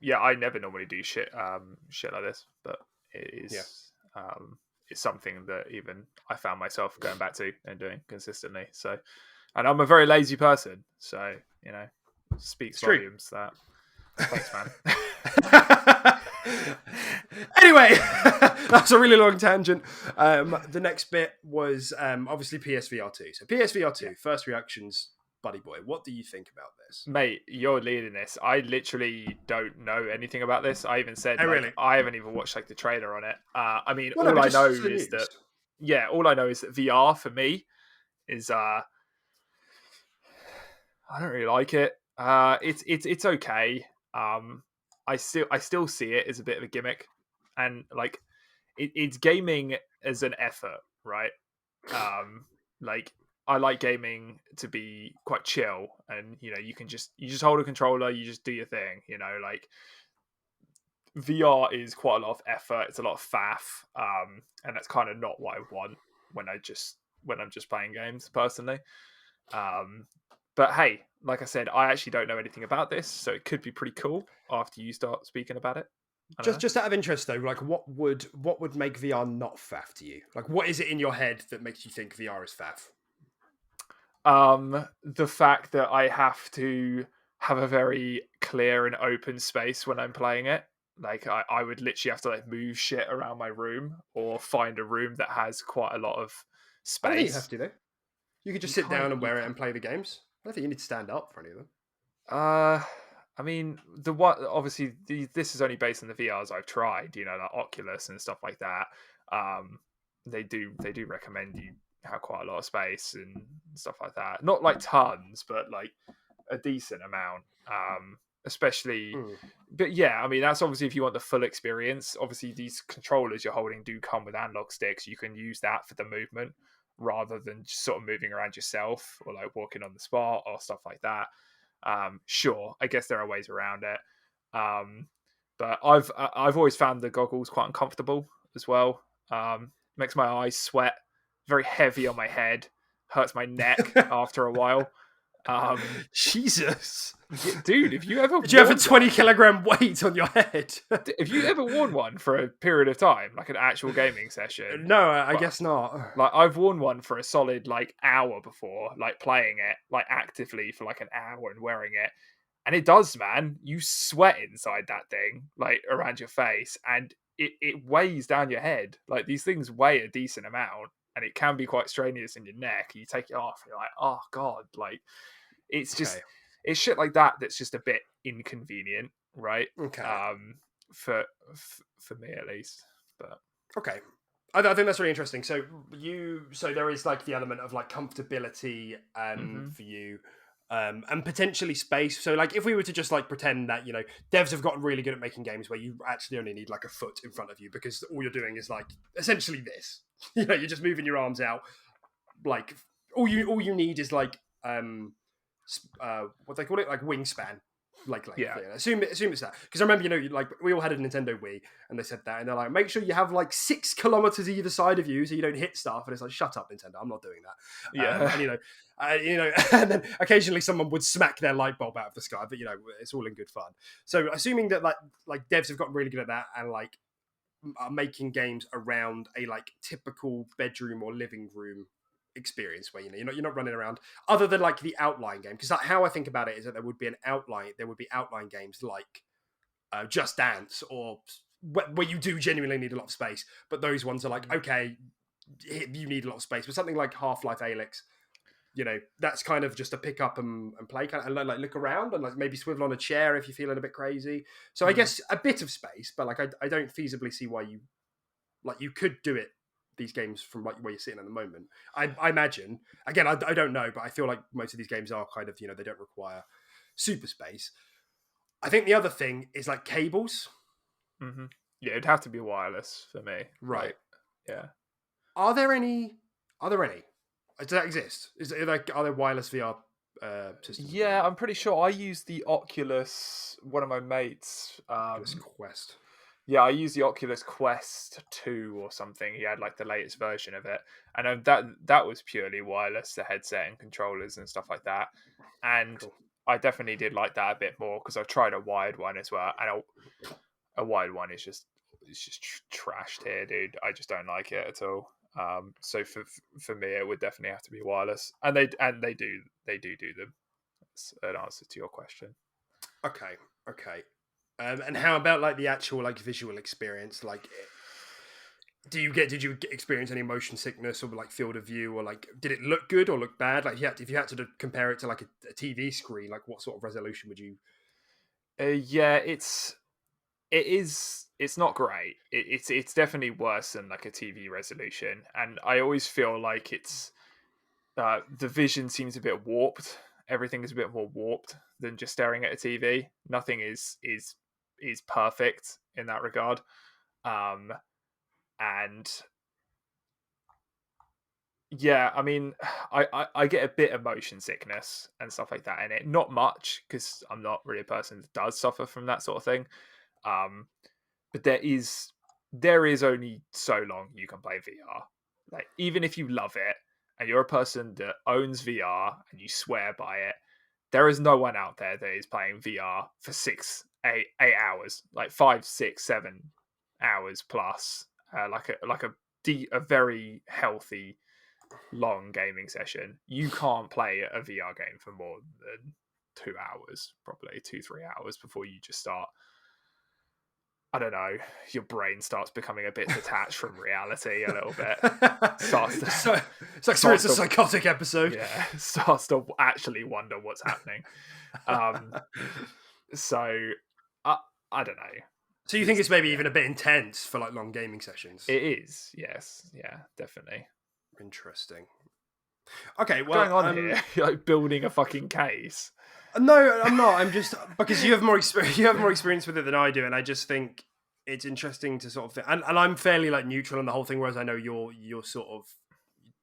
[SPEAKER 2] Yeah, I never normally do shit like this, but it
[SPEAKER 1] Yeah.
[SPEAKER 2] is it's something that even I found myself going back to and doing consistently. So, and I'm a very lazy person, so speaks
[SPEAKER 1] It's true.
[SPEAKER 2] volumes. That thanks, man.
[SPEAKER 1] Anyway, that's a really long tangent. The next bit was obviously PSVR2. So PSVR2, first reactions, buddy boy. What do you think about this?
[SPEAKER 2] Mate, you're leading this. I literally don't know anything about this. I even said
[SPEAKER 1] Oh,
[SPEAKER 2] like
[SPEAKER 1] really?
[SPEAKER 2] I haven't even watched like the trailer on it. I mean,
[SPEAKER 1] Well, no,
[SPEAKER 2] all
[SPEAKER 1] but
[SPEAKER 2] I know
[SPEAKER 1] just the
[SPEAKER 2] is
[SPEAKER 1] news.
[SPEAKER 2] that all I know is that VR for me is I don't really like it. It's okay. I still see it as a bit of a gimmick, and like it's gaming as an effort, right? Like I like gaming to be quite chill, and you just hold a controller, you just do your thing. Like VR is quite a lot of effort. It's a lot of faff, and that's kind of not what I want when I'm just playing games personally. Um, but hey, like I said, I actually don't know anything about this, so it could be pretty cool after you start speaking about it. I don't
[SPEAKER 1] Just out of interest though, like what would make VR not faff to you? Like what is it in your head that makes you think VR is faff?
[SPEAKER 2] know. The fact that I have to have a very clear and open space when I'm playing it. Like I would literally have to like move shit around my room or find a room that has quite a lot of
[SPEAKER 1] I don't think you have
[SPEAKER 2] space.
[SPEAKER 1] to though. You could
[SPEAKER 2] You
[SPEAKER 1] just sit
[SPEAKER 2] can't.
[SPEAKER 1] down and
[SPEAKER 2] You
[SPEAKER 1] wear it
[SPEAKER 2] can't.
[SPEAKER 1] and play the games. I don't think you need to stand up for any of them.
[SPEAKER 2] Uh, I mean, the what obviously this is only based on the VRs I've tried. Like Oculus and stuff like that. Um, they do recommend you have quite a lot of space and stuff like that. Not like tons, but like a decent amount. Especially,
[SPEAKER 1] Mm.
[SPEAKER 2] but yeah, I mean that's obviously if you want the full experience. Obviously, these controllers you're holding do come with analog sticks. You can use that for the movement rather than just sort of moving around yourself or like walking on the spot or stuff like that. Sure, I guess there are ways around it. But I've always found the goggles quite uncomfortable as well. Makes my eyes sweat, very heavy on my head, hurts my neck after a while.
[SPEAKER 1] Jesus.
[SPEAKER 2] Yeah, dude, if you ever
[SPEAKER 1] Did you have a
[SPEAKER 2] worn
[SPEAKER 1] 20
[SPEAKER 2] one,
[SPEAKER 1] kilogram weight on your head?
[SPEAKER 2] if you ever worn one for a period of time, like an actual gaming session,
[SPEAKER 1] No, I
[SPEAKER 2] well,
[SPEAKER 1] guess not.
[SPEAKER 2] like I've worn one for a solid like hour before, like playing it like actively for like an hour and wearing it. And it does, man. You sweat inside that thing, like around your face, and it weighs down your head. Like these things weigh a decent amount, and it can be quite strenuous in your neck. You take it off, and you're like, oh god, like it's just
[SPEAKER 1] Okay.
[SPEAKER 2] it's shit like that that's just a bit inconvenient, right?
[SPEAKER 1] Okay.
[SPEAKER 2] Um, for me at least, but
[SPEAKER 1] Okay. I think that's really interesting. So there is like the element of like comfortability
[SPEAKER 2] mhm.
[SPEAKER 1] for you, and potentially space. So like if we were to just like pretend that devs have gotten really good at making games where you actually only need like a foot in front of you because all you're doing is like essentially this. You're just moving your arms out. Like all you need is like what they call it, like wingspan, like length.
[SPEAKER 2] Yeah,
[SPEAKER 1] Yeah. Assume it's that because I remember like we all had a Nintendo Wii and they said that and they're like make sure you have like 6 kilometers either side of you so you don't hit stuff and it's like shut up Nintendo, I'm not doing that.
[SPEAKER 2] yeah.
[SPEAKER 1] And and then occasionally someone would smack their light bulb out of the sky, but it's all in good fun. So assuming that like devs have gotten really good at that and like are making games around a like typical bedroom or living room experience where you're not running around other than like the outline game because how I think about it is that there would be outline games like Just Dance or where you do genuinely need a lot of space, but those ones are like okay, you need a lot of space. But something like Half-Life Alyx, that's kind of just a pick up and play kind of like look around and like maybe swivel on a chair if you're feeling a bit crazy. So I
[SPEAKER 2] Mm.
[SPEAKER 1] guess a bit of space, but like I don't feasibly see why you could do it these games from like where you're sitting at the moment. I imagine again I don't know, but I feel like most of these games are kind of they don't require super space. I think the other thing is like cables.
[SPEAKER 2] Mhm. Yeah, it'd have to be wireless for me.
[SPEAKER 1] Right.
[SPEAKER 2] Like, yeah.
[SPEAKER 1] Are there any? Are there any? Does that exist? Are there wireless VR systems at the
[SPEAKER 2] Yeah,
[SPEAKER 1] moment?
[SPEAKER 2] I'm pretty sure I used the Oculus. One of my mates.
[SPEAKER 1] Oculus Quest.
[SPEAKER 2] Yeah, I used the Oculus Quest 2 or something. He had like the latest version of it, and that was purely wireless, the headset and controllers and stuff like that. And
[SPEAKER 1] Cool.
[SPEAKER 2] I definitely did like that a bit more because I've tried a wired one as well, and a wired one is just trashed here, dude. I just don't like it at all. So for me, it would definitely have to be wireless, and they do them. That's an answer to your question.
[SPEAKER 1] Okay. Okay. And how about like the actual like visual experience? Like, did you experience any motion sickness or like field of view, or like did it look good or look bad? Like, if you had to compare it to like a TV screen, like what sort of resolution would you?
[SPEAKER 2] Yeah, it's not great. It's definitely worse than like a TV resolution, and I always feel like it's the vision seems a bit warped. Everything is a bit more warped than just staring at a TV. Nothing is perfect in that regard. Um, and yeah, I mean, I get a bit of motion sickness and stuff like that in it. Not much because I'm not really a person that does suffer from that sort of thing. Um, but there is only so long you can play VR. Like even if you love it and you're a person that owns VR and you swear by it, there is no one out there that is playing VR for 8 hours, like 5, 6, 7 hours plus, a very healthy long gaming session. You can't play a VR game for more than 2 hours, probably 2, 3 hours before you just start. I don't know. Your brain starts becoming a bit detached from reality a little bit. Starts to,
[SPEAKER 1] So it's like, sorry, it's
[SPEAKER 2] starts
[SPEAKER 1] a
[SPEAKER 2] to,
[SPEAKER 1] psychotic episode.
[SPEAKER 2] yeah, starts to actually wonder what's happening. Um, so I don't know.
[SPEAKER 1] So you think
[SPEAKER 2] It's
[SPEAKER 1] it's maybe
[SPEAKER 2] yeah,
[SPEAKER 1] even a bit intense for like long gaming sessions?
[SPEAKER 2] it is. Yes, yeah, definitely.
[SPEAKER 1] Interesting. Okay,
[SPEAKER 2] What's going
[SPEAKER 1] well,
[SPEAKER 2] on here? You're like building a fucking case.
[SPEAKER 1] no, I'm not. I'm just because you have more experience. You have more experience with it than I do, and I just think it's interesting to sort of. And I'm fairly like neutral on the whole thing, whereas I know you're sort of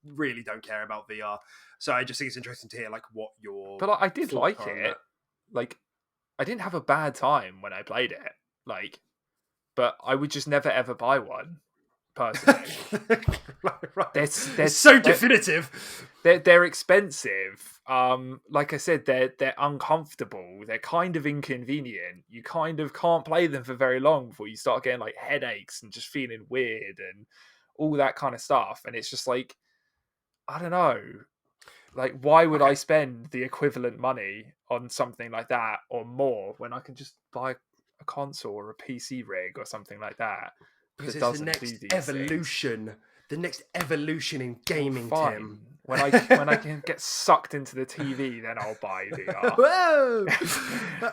[SPEAKER 1] really don't care about VR. So I just think it's interesting to hear like what your
[SPEAKER 2] But like, I did
[SPEAKER 1] thoughts
[SPEAKER 2] like
[SPEAKER 1] are on
[SPEAKER 2] it.
[SPEAKER 1] that.
[SPEAKER 2] Like I didn't have a bad time when I played it. Like, but I would just never ever buy one personally.
[SPEAKER 1] Right. It's
[SPEAKER 2] There's
[SPEAKER 1] so definitive.
[SPEAKER 2] they're expensive. Like I said, they're uncomfortable. They're kind of inconvenient. You kind of can't play them for very long before you start getting like headaches and just feeling weird and all that kind of stuff. And it's just like I don't know. Like, why would I
[SPEAKER 1] Okay.
[SPEAKER 2] spend the equivalent money on something like that or more when I can just buy a console or a PC rig or something like that
[SPEAKER 1] Because
[SPEAKER 2] that
[SPEAKER 1] it's
[SPEAKER 2] doesn't do these things?
[SPEAKER 1] the next evolution in
[SPEAKER 2] Well,
[SPEAKER 1] gaming,
[SPEAKER 2] fine.
[SPEAKER 1] Tim.
[SPEAKER 2] When I can get sucked into the TV, then I'll buy VR.
[SPEAKER 1] Whoa!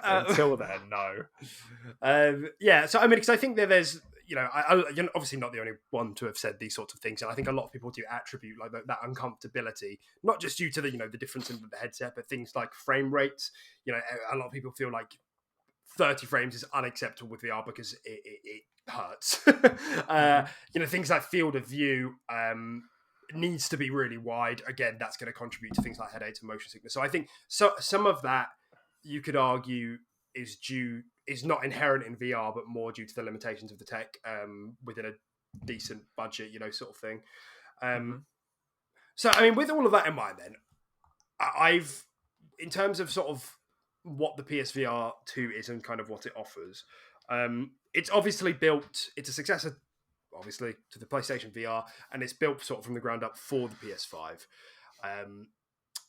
[SPEAKER 2] Until then, no.
[SPEAKER 1] Yeah, so I mean, because I think that there's, you're obviously not the only one to have said these sorts of things, and I think a lot of people do attribute like that uncomfortability, not just due to the difference in the headset, but things like frame rates. A lot of people feel like 30 frames is unacceptable with VR because it hurts.
[SPEAKER 2] Hmm.
[SPEAKER 1] Things like field of view needs to be really wide. Again, that's going to contribute to things like headaches and motion sickness. So I think some of that you could argue is not inherent in VR, but more due to the limitations of the tech within a decent budget, sort of thing.
[SPEAKER 2] Hmm.
[SPEAKER 1] So I mean, with all of that in mind, then I've in terms of sort of what the PSVR2 is and kind of what it offers. It's obviously built. It's a successor, obviously, to the PlayStation VR, and it's built sort of from the ground up for the PS5. Um,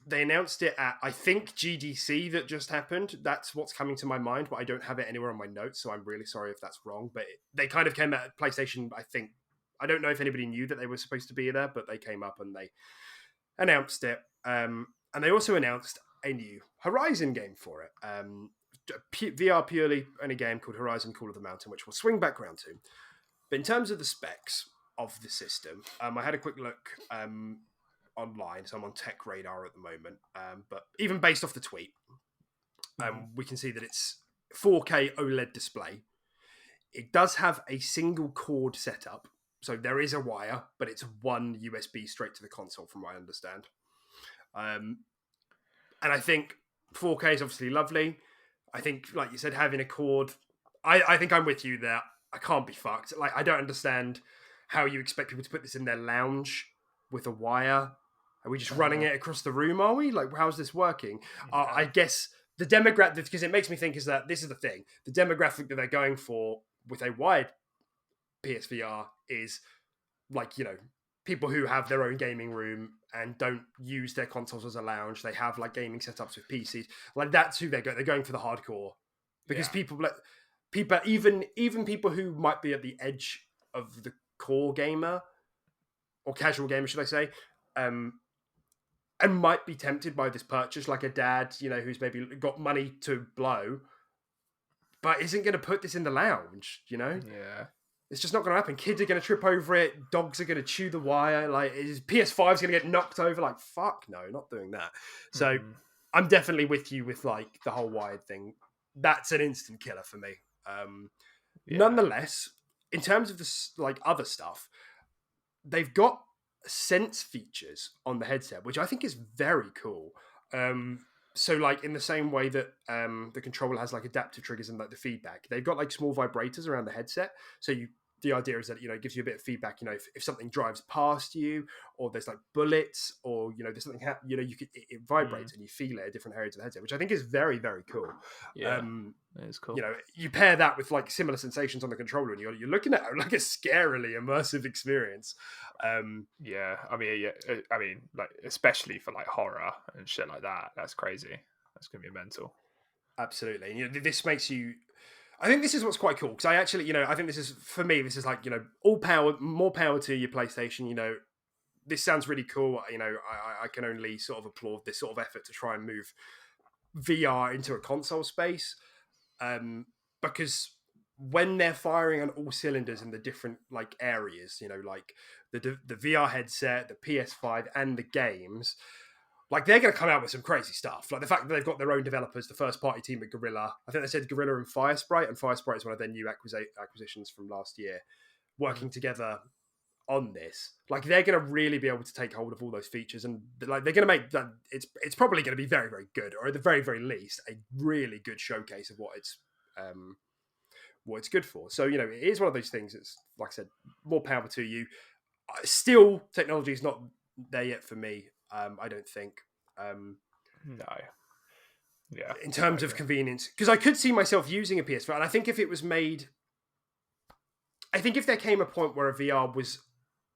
[SPEAKER 1] they announced it at, I think, GDC that just happened. That's what's coming to my mind, but I don't have it anywhere on my notes, so I'm really sorry if that's wrong. But they kind of came at PlayStation, I think. I don't know if anybody knew that they were supposed to be there, but they came up and they announced it. And they also announced a new Horizon game for it. VR purely in a game called Horizon Call of the Mountain, which we'll swing back around to. But in terms of the specs of the system, I had a quick look online, so I'm on Tech Radar at the moment. But even based off the tweet,
[SPEAKER 2] Hmm.
[SPEAKER 1] we can see that it's 4K OLED display. it does have a single cord setup. So there is a wire, but it's one USB straight to the console, from what I understand. Um, and I think 4K is obviously lovely. I think, like you said, having a cord, I think I'm with you there. I can't be fucked. Like, I don't understand how you expect people to put this in their lounge with a wire. Are we just running it across the room? Are we? Like, how's this working? I
[SPEAKER 2] Yeah.
[SPEAKER 1] guess the demographic, because it makes me think, is that this is the thing. The demographic that they're going for with a wired PSVR is like, people who have their own gaming room and don't use their consoles as a lounge. They have like gaming setups with PCs. Like, that's who they're going for the hardcore, because
[SPEAKER 2] Yeah.
[SPEAKER 1] people, even people who might be at the edge of the core gamer or casual gamer, should I say, um, and might be tempted by this purchase, like a dad, who's maybe got money to blow, but isn't going to put this in the lounge.
[SPEAKER 2] Yeah.
[SPEAKER 1] It's just not going to happen. Kids are going to trip over it. Dogs are going to chew the wire. Like, PS5 is going to get knocked over. Like, fuck no, not doing that. So I'm definitely with you with like the whole wired thing. That's an instant killer for me.
[SPEAKER 2] Yeah.
[SPEAKER 1] Nonetheless, in terms of this like other stuff, they've got sense features on the headset, which I think is very cool. So like in the same way that the controller has like adaptive triggers and like the feedback, they've got like small vibrators around the headset. So the idea is that it gives you a bit of feedback. If something drives past you, or there's like bullets, or there's something it vibrates and you feel it at different areas of the headset, which I think is very, very cool.
[SPEAKER 2] Yeah. It's cool.
[SPEAKER 1] You pair that with like similar sensations on the controller, and you're looking at like a scarily immersive experience.
[SPEAKER 2] Yeah, I mean, like especially for like horror and shit like that. That's crazy. That's gonna be mental.
[SPEAKER 1] Absolutely, and this makes you. I think this is what's quite cool, because I actually, I think this is, for me, this is like, all power, more power to your PlayStation. This sounds really cool. I can only sort of applaud this sort of effort to try and move VR into a console space, because when they're firing on all cylinders in the different like areas, like the VR headset, the PS5, and the games, like they're going to come out with some crazy stuff. Like the fact that they've got their own developers, the first party team at Gorilla. I think they said Gorilla and Firesprite, and Firesprite is one of their new acquisitions from last year, working together on this. Like they're going to really be able to take hold of all those features, and like they're going to make that it's probably going to be very, very good, or at the very, very least a really good showcase of what it's good for. So it is one of those things. It's like I said, more power to you. Still, technology is not there yet for me. I don't think.
[SPEAKER 2] No. Yeah.
[SPEAKER 1] In terms of convenience, because I could see myself using a PS4, and I think if it was made, I think if there came a point where a VR was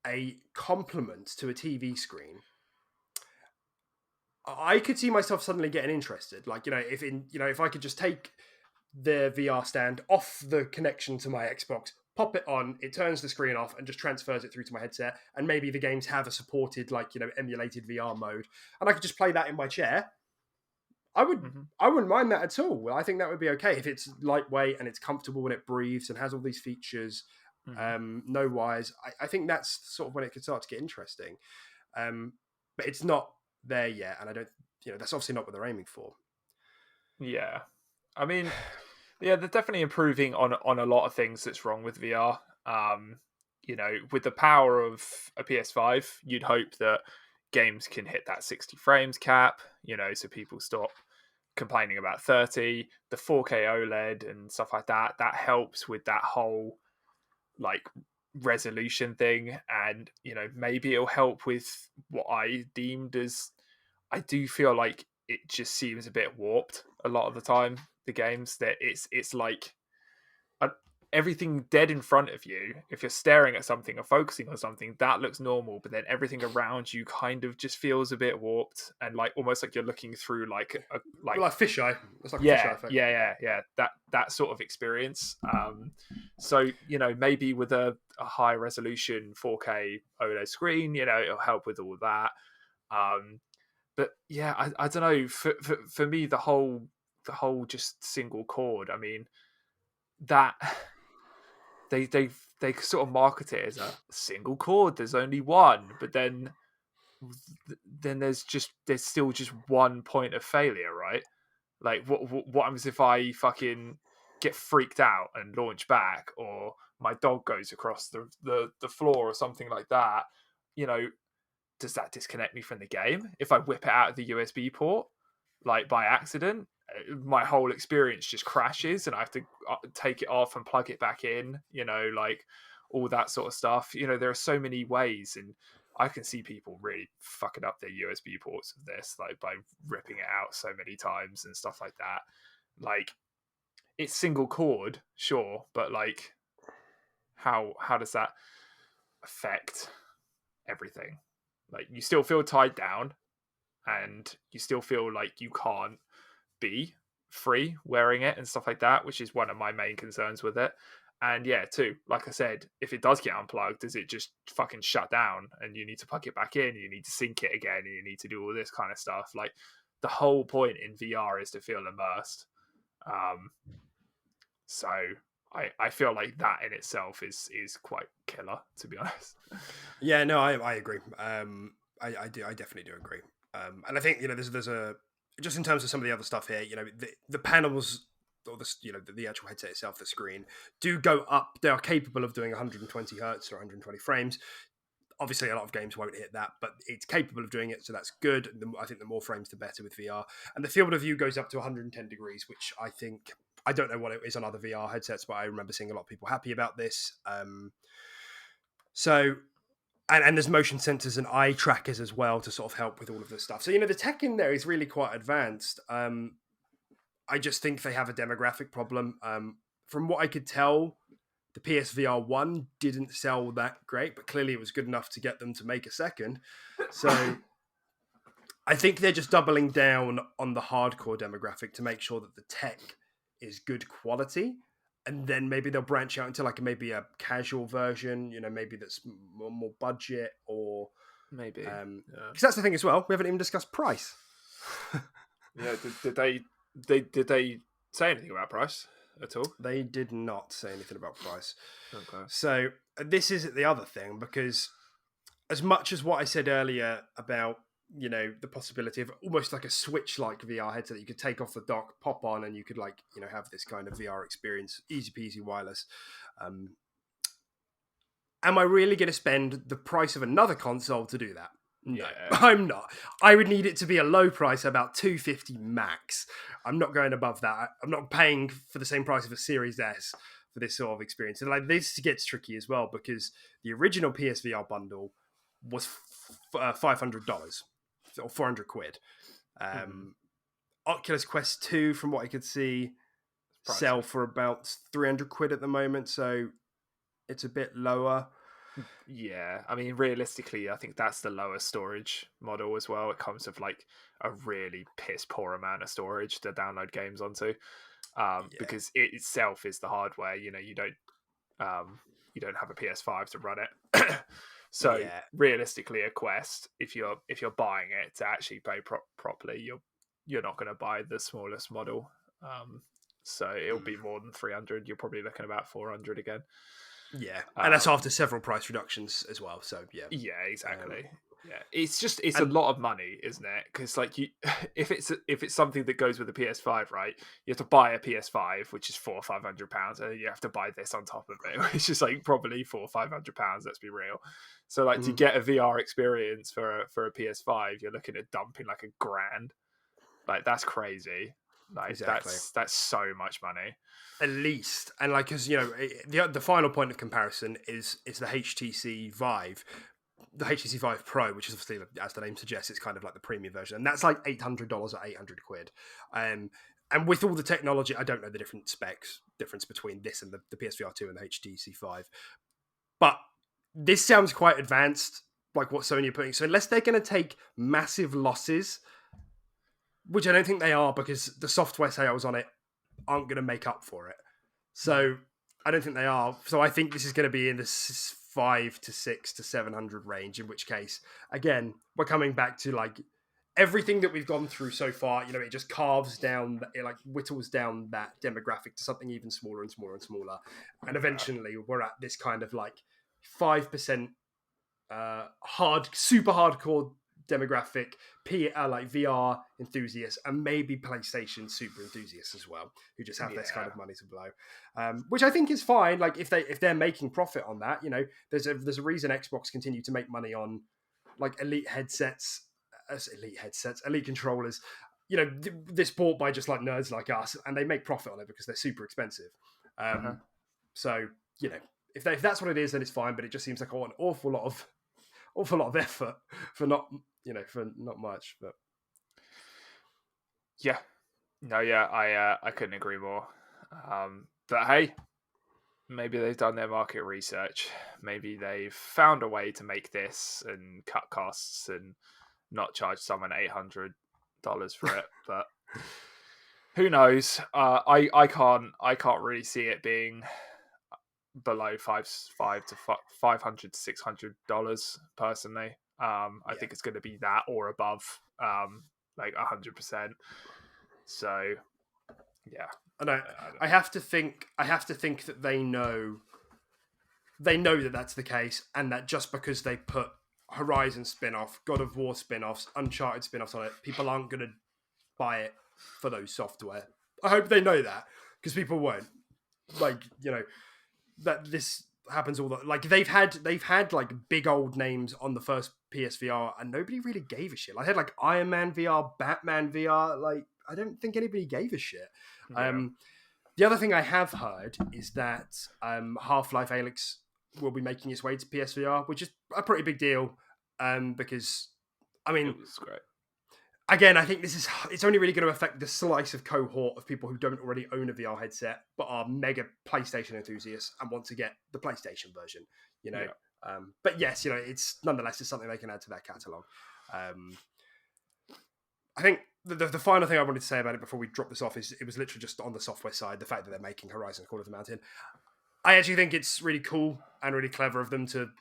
[SPEAKER 1] a complement to a TV screen, I could see myself suddenly getting interested. Like, if I could just take the VR stand off the connection to my Xbox, pop it on, it turns the screen off and just transfers it through to my headset, and maybe the games have a supported like emulated VR mode, and I could just play that in my chair. I wouldn't mind that at all. I think that would be okay if it's lightweight and it's comfortable and it breathes and has all these features. No wires. I think that's sort of when it could start to get interesting. But it's not there yet, and I don't. That's obviously not what they're aiming for.
[SPEAKER 2] Yeah, I mean, yeah, they're definitely improving on a lot of things that's wrong with VR. With the power of a PS5, you'd hope that games can hit that 60 frames cap, so people stop complaining about 30. The 4K OLED and stuff like that helps with that whole like resolution thing, and maybe it'll help with what I deemed as, I do feel like it just seems a bit warped a lot of the time, the games, that it's like everything dead in front of you. If you're staring at something or focusing on something, that looks normal, but then everything around you kind of just feels a bit warped, and like almost like you're looking through like
[SPEAKER 1] like fisheye. It's like a
[SPEAKER 2] yeah,
[SPEAKER 1] fisheye effect.
[SPEAKER 2] yeah, that sort of experience. So maybe with a high resolution 4K OLED screen, it'll help with all that. But yeah, I don't know. For me, the whole just single cord. I mean, that they sort of market it as a single cord. There's only one, but then there's still just one point of failure, right? Like what happens if I fucking get freaked out and launch back, or my dog goes across the floor or something like that, you know, does that disconnect me from the game? If I whip it out of the USB port, like by accident, my whole experience just crashes and I have to take it off and plug it back in, you know, like all that sort of stuff. You know, there are so many ways, and I can see people really fucking up their USB ports of this, like by ripping it out so many times and stuff like that. Like, it's single cord, sure, but like, how does that affect everything? Like, you still feel tied down, and you still feel like you can't be free wearing it and stuff like that, which is one of my main concerns with it. And yeah, too, like I said, if it does get unplugged, does it just fucking shut down and you need to plug it back in, you need to sync it again, and you need to do all this kind of stuff? Like, the whole point in VR is to feel immersed. So I feel like that in itself is quite killer, to be honest.
[SPEAKER 1] Yeah, no, I agree. I definitely do agree. And I think, you know, there's a, just in terms of some of the other stuff here, you know, the panels, or the, you know, the actual headset itself, the screen, do go up. They are capable of doing 120 hertz or 120 frames. Obviously, a lot of games won't hit that, but it's capable of doing it, so that's good. I think the more frames, the better with VR. And the field of view goes up to 110 degrees, which I think, I don't know what it is on other VR headsets, but I remember seeing a lot of people happy about this. So, and there's motion sensors and eye trackers as well to sort of help with all of this stuff. So, you know, the tech in there is really quite advanced. I just think they have a demographic problem. From what I could tell, the PSVR1 didn't sell that great, but clearly it was good enough to get them to make a second. So I think they're just doubling down on the hardcore demographic to make sure that the tech is good quality. And then maybe they'll branch out into like maybe a casual version, you know, maybe that's more budget, or
[SPEAKER 2] Maybe.
[SPEAKER 1] because that's the thing as well. We haven't even discussed price.
[SPEAKER 2] Yeah, did they say anything about price at all?
[SPEAKER 1] They did not say anything about price.
[SPEAKER 2] Okay.
[SPEAKER 1] So this is the other thing, because as much as what I said earlier about, you know, the possibility of almost like a Switch-like VR headset that you could take off the dock, pop on, and you could, like, you know, have this kind of VR experience, easy peasy wireless. Am I really going to spend the price of another console to do that? No,
[SPEAKER 2] Yeah.
[SPEAKER 1] I'm not. I would need it to be a low price, about $250 max. I'm not going above that. I'm not paying for the same price of a Series S for this sort of experience. And like, this gets tricky as well, because the original PSVR bundle was $500 or 400 quid. Oculus Quest 2, from what I could see, sell for about 300 quid at the moment. So it's a bit lower.
[SPEAKER 2] Yeah, I mean, realistically, I think that's the lowest storage model as well. It comes with like a really piss poor amount of storage to download games onto, because it itself is the hardware. You know, you don't have a PS5 to run it. So realistically, a Quest, if you're buying it to actually pay properly, you're not going to buy the smallest model. So it'll be more than 300. You're probably looking about 400 again.
[SPEAKER 1] Yeah, and that's after several price reductions as well. So yeah,
[SPEAKER 2] exactly. Yeah, it's a lot of money, isn't it? Because like, you, if it's something that goes with a PS5, right? You have to buy a PS5, which is £400 or £500, and then you have to buy this on top of it, which is like probably £400 or £500. Let's be real. So like, to get a VR experience for a PS5, you're looking at dumping like $1,000. Like, that's crazy. Like,
[SPEAKER 1] exactly.
[SPEAKER 2] That's so much money.
[SPEAKER 1] At least. And like, because, you know, the final point of comparison is the HTC Vive. The HTC Vive Pro, which is obviously, as the name suggests, it's kind of like the premium version, and that's like $800 or 800 quid. And with all the technology, I don't know the difference between this and the PSVR2 and the HTC Vive, but this sounds quite advanced, like what Sony are putting. So unless they're going to take massive losses, which I don't think they are, because the software sales on it aren't going to make up for it. So I don't think they are. So I think this is going to be in the 5 to 6 to 700 range, in which case, again, we're coming back to like everything that we've gone through so far. You know, it just carves down, it like whittles down that demographic to something even smaller and smaller and smaller. And eventually we're at this kind of like 5% super hardcore demographic, like VR enthusiasts, and maybe PlayStation super enthusiasts as well, who just have this kind of money to blow, which I think is fine. Like if they're making profit on that, there's a reason Xbox continue to make money on like elite controllers. This bought by just like nerds like us, and they make profit on it because they're super expensive. So if that's what it is, then it's fine. But it just seems like an awful lot of effort for not much. But
[SPEAKER 2] yeah, no, yeah, I couldn't agree more. But hey, maybe they've done their market research. Maybe they've found a way to make this and cut costs and not charge someone $800 for it. But who knows? I can't really see it being below $500 to $600 personally. I think it's going to be that or above, like 100%. So yeah,
[SPEAKER 1] I have to think that they know that that's the case, and that just because they put Horizon spin-off, God of War spin-offs, Uncharted spin-offs on it, people aren't going to buy it for those software. I hope they know that, because people won't. Like, that this happens all the like they've had like big old names on the first PSVR, and nobody really gave a shit. Like, I had like Iron Man VR, Batman VR. Like, I don't think anybody gave a shit.
[SPEAKER 2] Yeah.
[SPEAKER 1] The other thing I have heard is that Half-Life Alyx will be making its way to PSVR, which is a pretty big deal. Because I mean,
[SPEAKER 2] it was great.
[SPEAKER 1] Again, I think it's only really going to affect the slice of cohort of people who don't already own a VR headset, but are mega PlayStation enthusiasts and want to get the PlayStation version,
[SPEAKER 2] Yeah.
[SPEAKER 1] But yes, it's nonetheless, it's something they can add to their catalog. I think the final thing I wanted to say about it before we drop this off is it was literally just on the software side, the fact that they're making Horizon Call of the Mountain. I actually think it's really cool and really clever of them to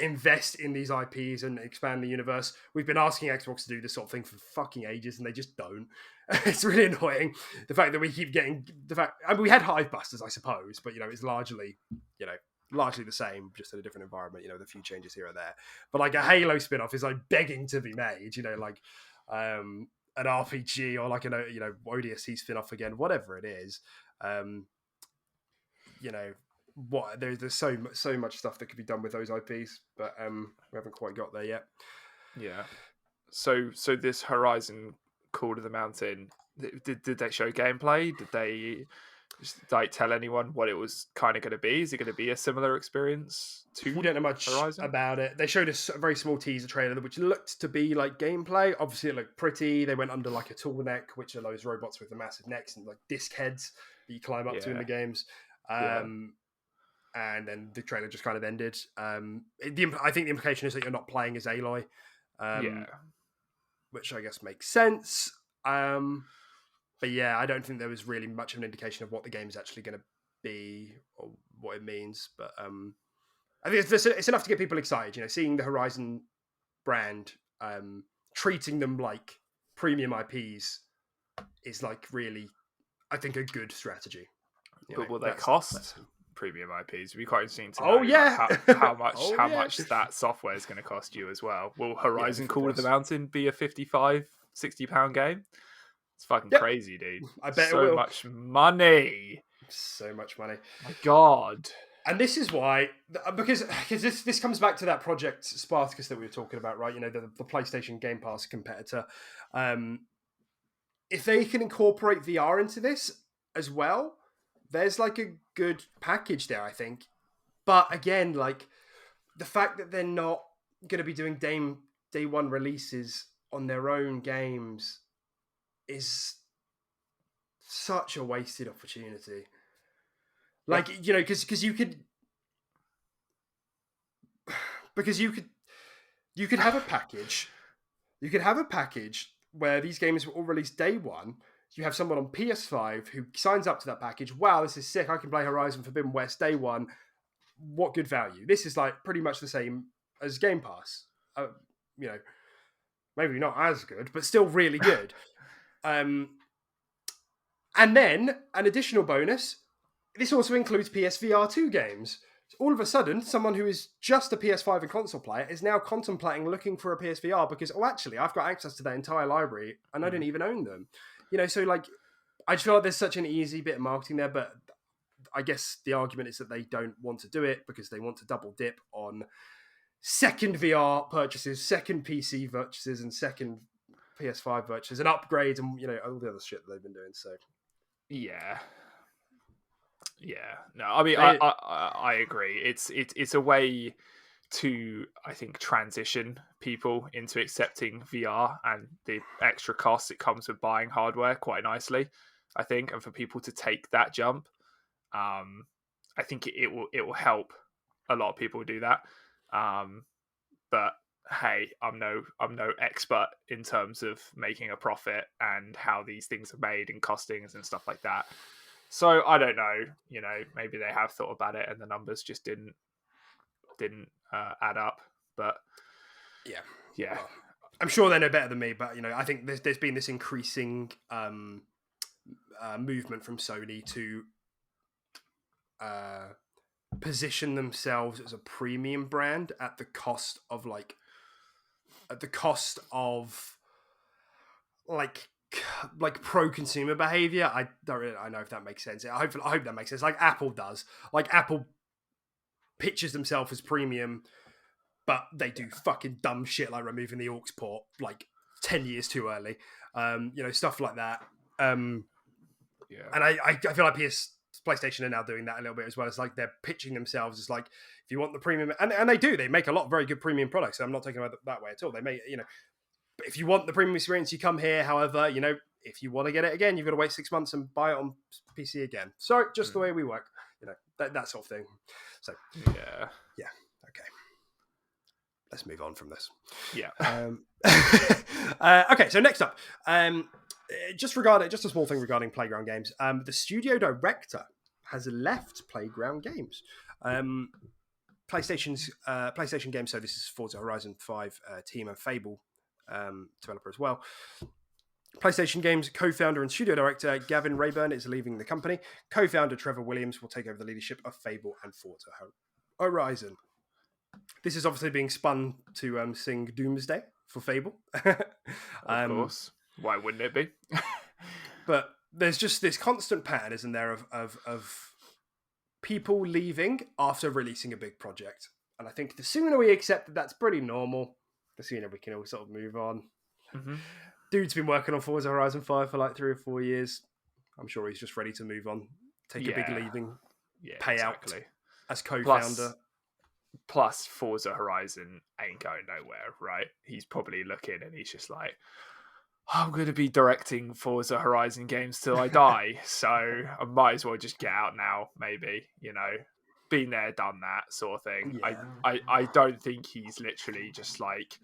[SPEAKER 1] invest in these IPs and expand the universe. We've been asking Xbox to do this sort of thing for fucking ages, and they just don't. It's really annoying. The fact that we keep getting we had Hive Busters, I suppose, but it's largely the same, just in a different environment. With a few changes here and there. But like a Halo spin-off is like begging to be made. Like an RPG or like an ODST spin-off again, whatever it is. There's so much stuff that could be done with those IPs, but we haven't quite got there yet.
[SPEAKER 2] Yeah. So this Horizon Call to the Mountain, did they show gameplay? Did they like tell anyone what it was kind of going to be? Is it going to be a similar experience to
[SPEAKER 1] We don't know much
[SPEAKER 2] Horizon?
[SPEAKER 1] about it. They showed us a very small teaser trailer, which looked to be like gameplay. Obviously, it looked pretty. They went under like a tall neck, which are those robots with the massive necks and like disc heads that you climb up to in the games. And then the trailer just kind of ended. I think the implication is that you're not playing as Aloy, which I guess makes sense. But yeah, I don't think there was really much of an indication of what the game is actually going to be or what it means. But I think it's enough to get people excited. Seeing the Horizon brand, treating them like premium IPs is like really, I think, a good strategy.
[SPEAKER 2] But will they cost premium IPs? It'd be quite interesting to know.
[SPEAKER 1] Oh yeah,
[SPEAKER 2] how much that software is going to cost you as well. Will Horizon Call of the Mountain be a £55-60 game? It's fucking crazy, dude.
[SPEAKER 1] I bet
[SPEAKER 2] so
[SPEAKER 1] it will.
[SPEAKER 2] Much money.
[SPEAKER 1] So much money.
[SPEAKER 2] My God.
[SPEAKER 1] And this is why, because this comes back to that Project Spartacus that we were talking about, right? The PlayStation Game Pass competitor. If they can incorporate VR into this as well, there's like a good package there, I think. But again, like the fact that they're not going to be doing day one releases on their own games is such a wasted opportunity. Like, because you could have a package. You could have a package where these games were all released day one. You have someone on PS5 who signs up to that package. Wow, this is sick. I can play Horizon Forbidden West day one. What good value. This is like pretty much the same as Game Pass. Maybe not as good, but still really good. And then an additional bonus, this also includes PSVR2 games. all of a sudden, someone who is just a PS5 and console player is now contemplating looking for a PSVR because, oh, actually, I've got access to their entire library and I don't even own them. So like, I just feel like there's such an easy bit of marketing there, but I guess the argument is that they don't want to do it because they want to double dip on second VR purchases, second PC purchases, and second PS5 purchases, and upgrades, and all the other shit that they've been doing. So
[SPEAKER 2] yeah. No, I mean, I agree. It's a way to, I think, transition people into accepting VR and the extra costs it comes with buying hardware quite nicely, I think, and for people to take that jump. I think it will help a lot of people do that. But hey, I'm no expert in terms of making a profit and how these things are made and costings and stuff like that. So I don't know. Maybe they have thought about it and the numbers just didn't add up. But
[SPEAKER 1] yeah.
[SPEAKER 2] Well,
[SPEAKER 1] I'm sure they know better than me. But I think there's been this increasing movement from Sony to position themselves as a premium brand at the cost of like pro consumer behavior. I don't really know if that makes sense. I hope that makes sense. Like Apple does. Like Apple pitches themselves as premium, but they do fucking dumb shit like removing the aux port like 10 years too early. Stuff like that. And I feel like PlayStation are now doing that a little bit as well. It's like they're pitching themselves as like, if you want the premium, and they do, they make a lot of very good premium products. So I'm not taking about it that way at all. They make, but if you want the premium experience, you come here. However, if you want to get it again, you've got to wait 6 months and buy it on PC again. So just the way we work, that sort of thing. So
[SPEAKER 2] yeah.
[SPEAKER 1] Okay. Let's move on from this.
[SPEAKER 2] Yeah.
[SPEAKER 1] Okay. So next up, just a small thing regarding Playground Games. The studio director has left Playground Games. PlayStation Game Services Forza Horizon 5 team and Fable developer as well. PlayStation Games co-founder and studio director Gavin Rayburn is leaving the company. Co-founder Trevor Williams will take over the leadership of Fable and Forza Horizon. This is obviously being spun to sing Doomsday for Fable.
[SPEAKER 2] Of course. Why wouldn't it be?
[SPEAKER 1] But there's just this constant pattern, isn't there, of people leaving after releasing a big project. And I think the sooner we accept that that's pretty normal, the sooner we can all sort of move on.
[SPEAKER 2] Mm-hmm.
[SPEAKER 1] Dude's been working on Forza Horizon 5 for like 3 or 4 years. I'm sure he's just ready to move on, take a big leaving payout as co-founder.
[SPEAKER 2] Plus, Forza Horizon ain't going nowhere, right? He's probably looking and he's just like, I'm going to be directing Forza Horizon games till I die, so I might as well just get out now, maybe, been there, done that sort of thing. Yeah. I don't think he's literally just like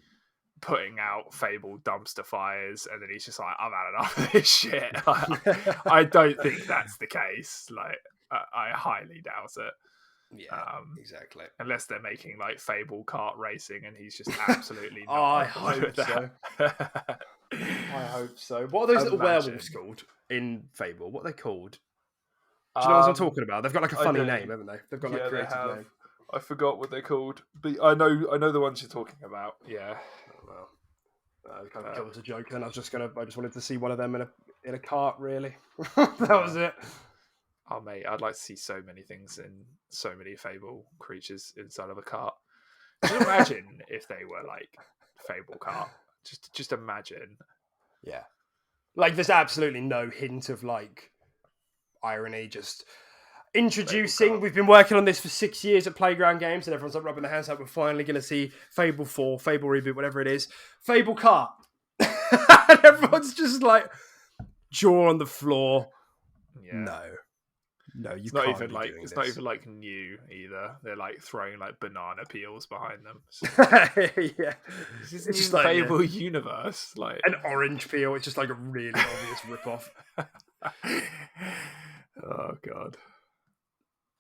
[SPEAKER 2] putting out Fable dumpster fires and then he's just like, I've had enough of this shit. I don't think that's the case. Like, I highly doubt it.
[SPEAKER 1] Yeah, exactly.
[SPEAKER 2] Unless they're making like Fable kart racing and he's just absolutely not.
[SPEAKER 1] I hope so. I hope so. What are those little werewolves called in Fable? What are they called? Do you know what I'm talking about? They've got like a funny name, haven't they? They've got like a creative name.
[SPEAKER 2] I forgot what they're called, but I know the ones you're talking about. Yeah.
[SPEAKER 1] Oh, well, I kind of killed as a joke, and I just wanted to see one of them in a cart. Really, that was it.
[SPEAKER 2] Oh mate, I'd like to see so many things in so many Fable creatures inside of a cart. Can you imagine if they were like Fable cart? Just imagine.
[SPEAKER 1] Yeah, like there's absolutely no hint of like irony. Just introducing. We've been working on this for 6 years at Playground Games, and everyone's like rubbing their hands like we're finally going to see Fable 4, Fable reboot, whatever it is. Fable cart, and everyone's just like jaw on the floor.
[SPEAKER 2] Yeah.
[SPEAKER 1] No, you
[SPEAKER 2] it's
[SPEAKER 1] can't.
[SPEAKER 2] Not even like it's this. Not even like new either. They're like throwing like banana peels behind them.
[SPEAKER 1] Yeah,
[SPEAKER 2] it's just like Fable universe, like
[SPEAKER 1] an orange peel. It's just like a really obvious ripoff.
[SPEAKER 2] Oh god.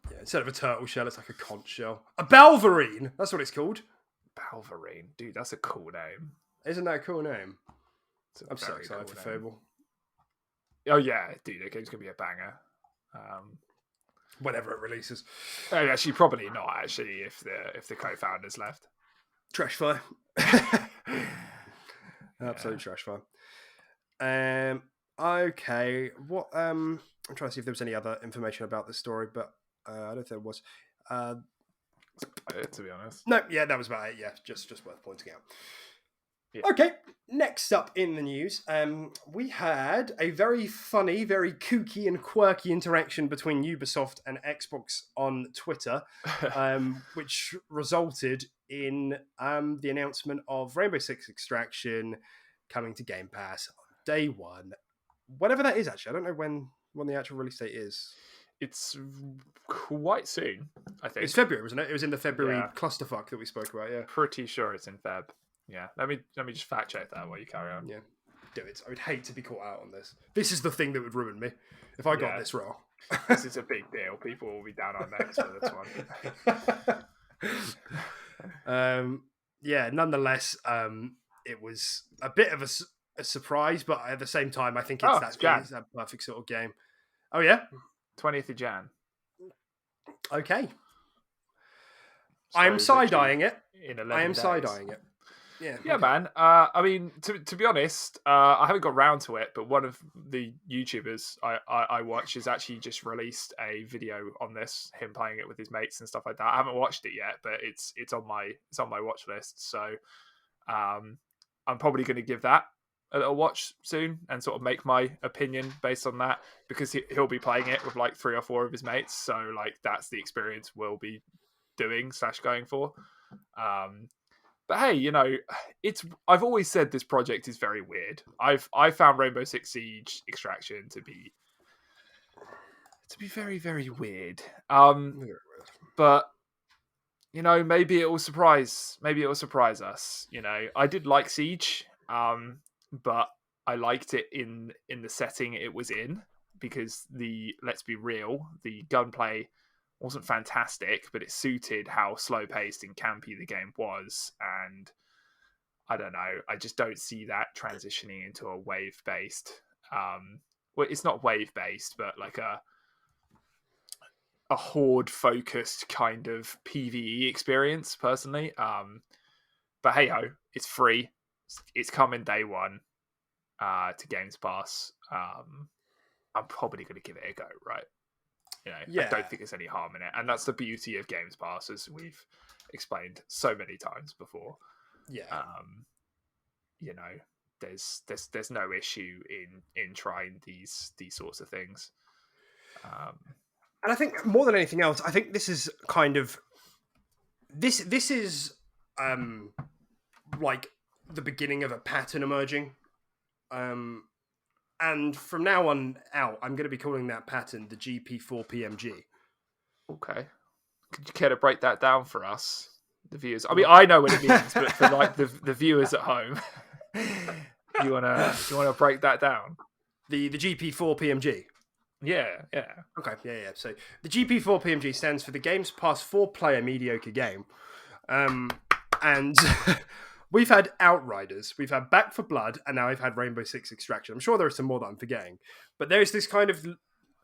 [SPEAKER 1] Yeah, instead of a turtle shell, it's like a conch shell. A Balverine. That's what it's called.
[SPEAKER 2] Balverine, dude. That's a cool name.
[SPEAKER 1] Isn't that a cool name? I'm so excited for Fable.
[SPEAKER 2] Oh yeah, dude. That game's gonna be a banger.
[SPEAKER 1] whenever it releases.
[SPEAKER 2] Actually, probably not. Actually, if the co-founders left.
[SPEAKER 1] Trash fire.
[SPEAKER 2] Yeah.
[SPEAKER 1] Absolute trash fire. Okay. What? I'm trying to see if there was any other information about this story, but I don't think there was.
[SPEAKER 2] To be honest.
[SPEAKER 1] No, yeah, that was about it. Yeah, just worth pointing out.
[SPEAKER 2] Yeah.
[SPEAKER 1] Okay, next up in the news, we had a very funny, very kooky and quirky interaction between Ubisoft and Xbox on Twitter, which resulted in the announcement of Rainbow Six Extraction coming to Game Pass on day one. Whatever that is, actually. I don't know when the actual release date is.
[SPEAKER 2] It's quite soon, I think.
[SPEAKER 1] It's February, wasn't it? It was in the February
[SPEAKER 2] Yeah.
[SPEAKER 1] clusterfuck that we spoke about, yeah.
[SPEAKER 2] Pretty sure it's in Feb. Yeah. Let me just fact check that while you carry on.
[SPEAKER 1] Yeah. Do it. I would hate to be caught out on this. This is the thing that would ruin me if I got this wrong.
[SPEAKER 2] This is a big deal. People will be down our necks for this one.
[SPEAKER 1] Yeah, nonetheless, it was a bit of a surprise, but at the same time, I think it's that perfect sort of game. Oh, yeah?
[SPEAKER 2] 20th of Jan.
[SPEAKER 1] Okay.
[SPEAKER 2] So
[SPEAKER 1] I'm side-eyeing it.
[SPEAKER 2] In 11
[SPEAKER 1] I am
[SPEAKER 2] days.
[SPEAKER 1] side-eyeing it. Yeah,
[SPEAKER 2] okay. Man. I mean, to be honest, I haven't got round to it, but one of the YouTubers I watch has actually just released a video on this, him playing it with his mates and stuff like that. I haven't watched it yet, but it's on my watch list. So, I'm probably going to give that a little watch soon and sort of make my opinion based on that, because he'll be playing it with like 3 or 4 of his mates. So like that's the experience we'll be doing / going for. But hey, I've always said this project is very weird. I found Rainbow Six Siege Extraction to be very, very weird. But maybe it will surprise us. I did like Siege, but I liked it in the setting it was in, because let's be real, the gunplay wasn't fantastic, but it suited how slow paced and campy the game was. And I don't know, I just don't see that transitioning into a wave based. Well, it's not wave based, but like a horde focused kind of PvE experience personally. But hey ho, it's free. It's coming day one to Games Pass. I'm probably going to give it a go, right? I don't think there's any harm in it, and that's the beauty of Games Pass, as we've explained so many times before.
[SPEAKER 1] Yeah.
[SPEAKER 2] There's no issue in trying these sorts of things.
[SPEAKER 1] And I think more than anything else, I think this is kind of this is like the beginning of a pattern emerging. And from now on out, I'm going to be calling that pattern the GP4 PMG. Okay.
[SPEAKER 2] Could you care to break that down for us, the viewers? I mean, I know what it means, but for like the viewers at home, you wanna break that down?
[SPEAKER 1] The GP4 PMG.
[SPEAKER 2] Yeah.
[SPEAKER 1] Okay, yeah. So the GP4 PMG stands for the Games Pass 4-player mediocre game, and we've had Outriders, we've had Back 4 Blood, and now we've had Rainbow Six Extraction. I'm sure there are some more that I'm forgetting, but there's this kind of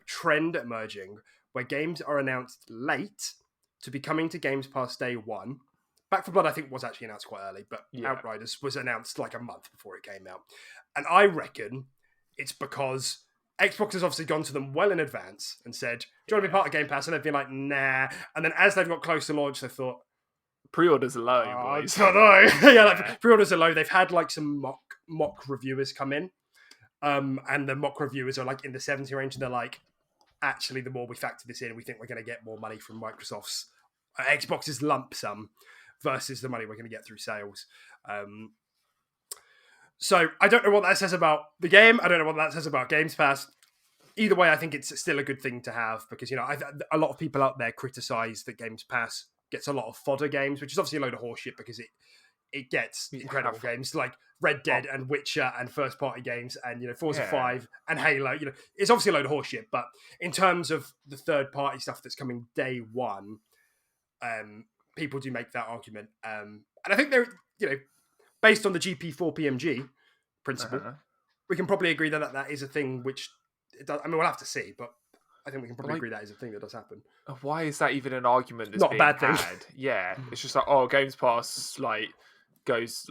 [SPEAKER 1] trend emerging where games are announced late to be coming to Games Pass day one. Back 4 Blood, I think, was actually announced quite early, but Outriders was announced like a month before it came out. And I reckon it's because Xbox has obviously gone to them well in advance and said, do you want to be part of Game Pass? And they've been like, nah. And then as they've got close to launch, they thought,
[SPEAKER 2] pre-orders are low, boys.
[SPEAKER 1] I don't know. Like, pre-orders are low. They've had like some mock reviewers come in. And the mock reviewers are like in the 70 range, and they're like, actually, the more we factor this in, we think we're going to get more money from Microsoft's Xbox's lump sum versus the money we're going to get through sales. So I don't know what that says about the game. I don't know what that says about Games Pass. Either way, I think it's still a good thing to have, because a lot of people out there criticize that Games Pass gets a lot of fodder games, which is obviously a load of horseshit, because it gets incredible games like Red Dead and Witcher and first party games and Forza 5 and Halo. It's obviously a load of horseshit, but in terms of the third party stuff that's coming day one, people do make that argument, and I think they're based on the GP4 PMG principle, we can probably agree that is a thing which it does. I mean, we'll have to see, but I think we can
[SPEAKER 2] But
[SPEAKER 1] probably agree that is a thing that does happen.
[SPEAKER 2] why is that even an argument that's
[SPEAKER 1] Not a
[SPEAKER 2] being
[SPEAKER 1] bad thing.
[SPEAKER 2] had? Yeah, it's just like, oh, Games Pass goes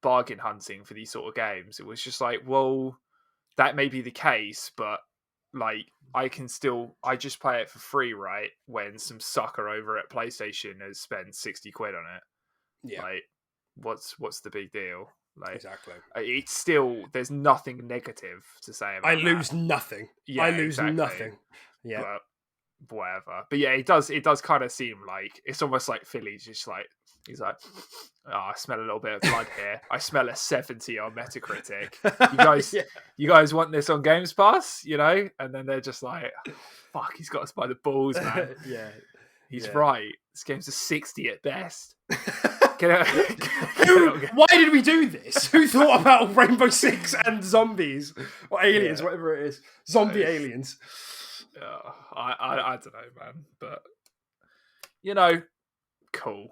[SPEAKER 2] bargain hunting for these sort of games. It was just like, well, that may be the case, but like I just play it for free, right? When some sucker over at PlayStation has spent 60 quid on it.
[SPEAKER 1] Yeah,
[SPEAKER 2] Like, what's the big deal? Like,
[SPEAKER 1] exactly.
[SPEAKER 2] it's still, there's nothing negative to say
[SPEAKER 1] I
[SPEAKER 2] about that.
[SPEAKER 1] lose nothing. I
[SPEAKER 2] Yeah,
[SPEAKER 1] lose
[SPEAKER 2] exactly.
[SPEAKER 1] nothing. Yeah.
[SPEAKER 2] But whatever. But yeah, it does kind of seem like it's almost like Philly's just like, he's like, oh, I smell a little bit of blood here. I smell a 70 on Metacritic. You guys,
[SPEAKER 1] Yeah.
[SPEAKER 2] you guys want this on Games Pass, you know? And then they're just like, fuck, he's got us by the balls, man.
[SPEAKER 1] Yeah.
[SPEAKER 2] He's
[SPEAKER 1] Yeah.
[SPEAKER 2] right. This game's a 60 at best.
[SPEAKER 1] Why did we do this? Who thought about Rainbow Six and zombies or aliens,
[SPEAKER 2] Yeah.
[SPEAKER 1] whatever it is? Zombie aliens.
[SPEAKER 2] I don't know, man. But you know, cool,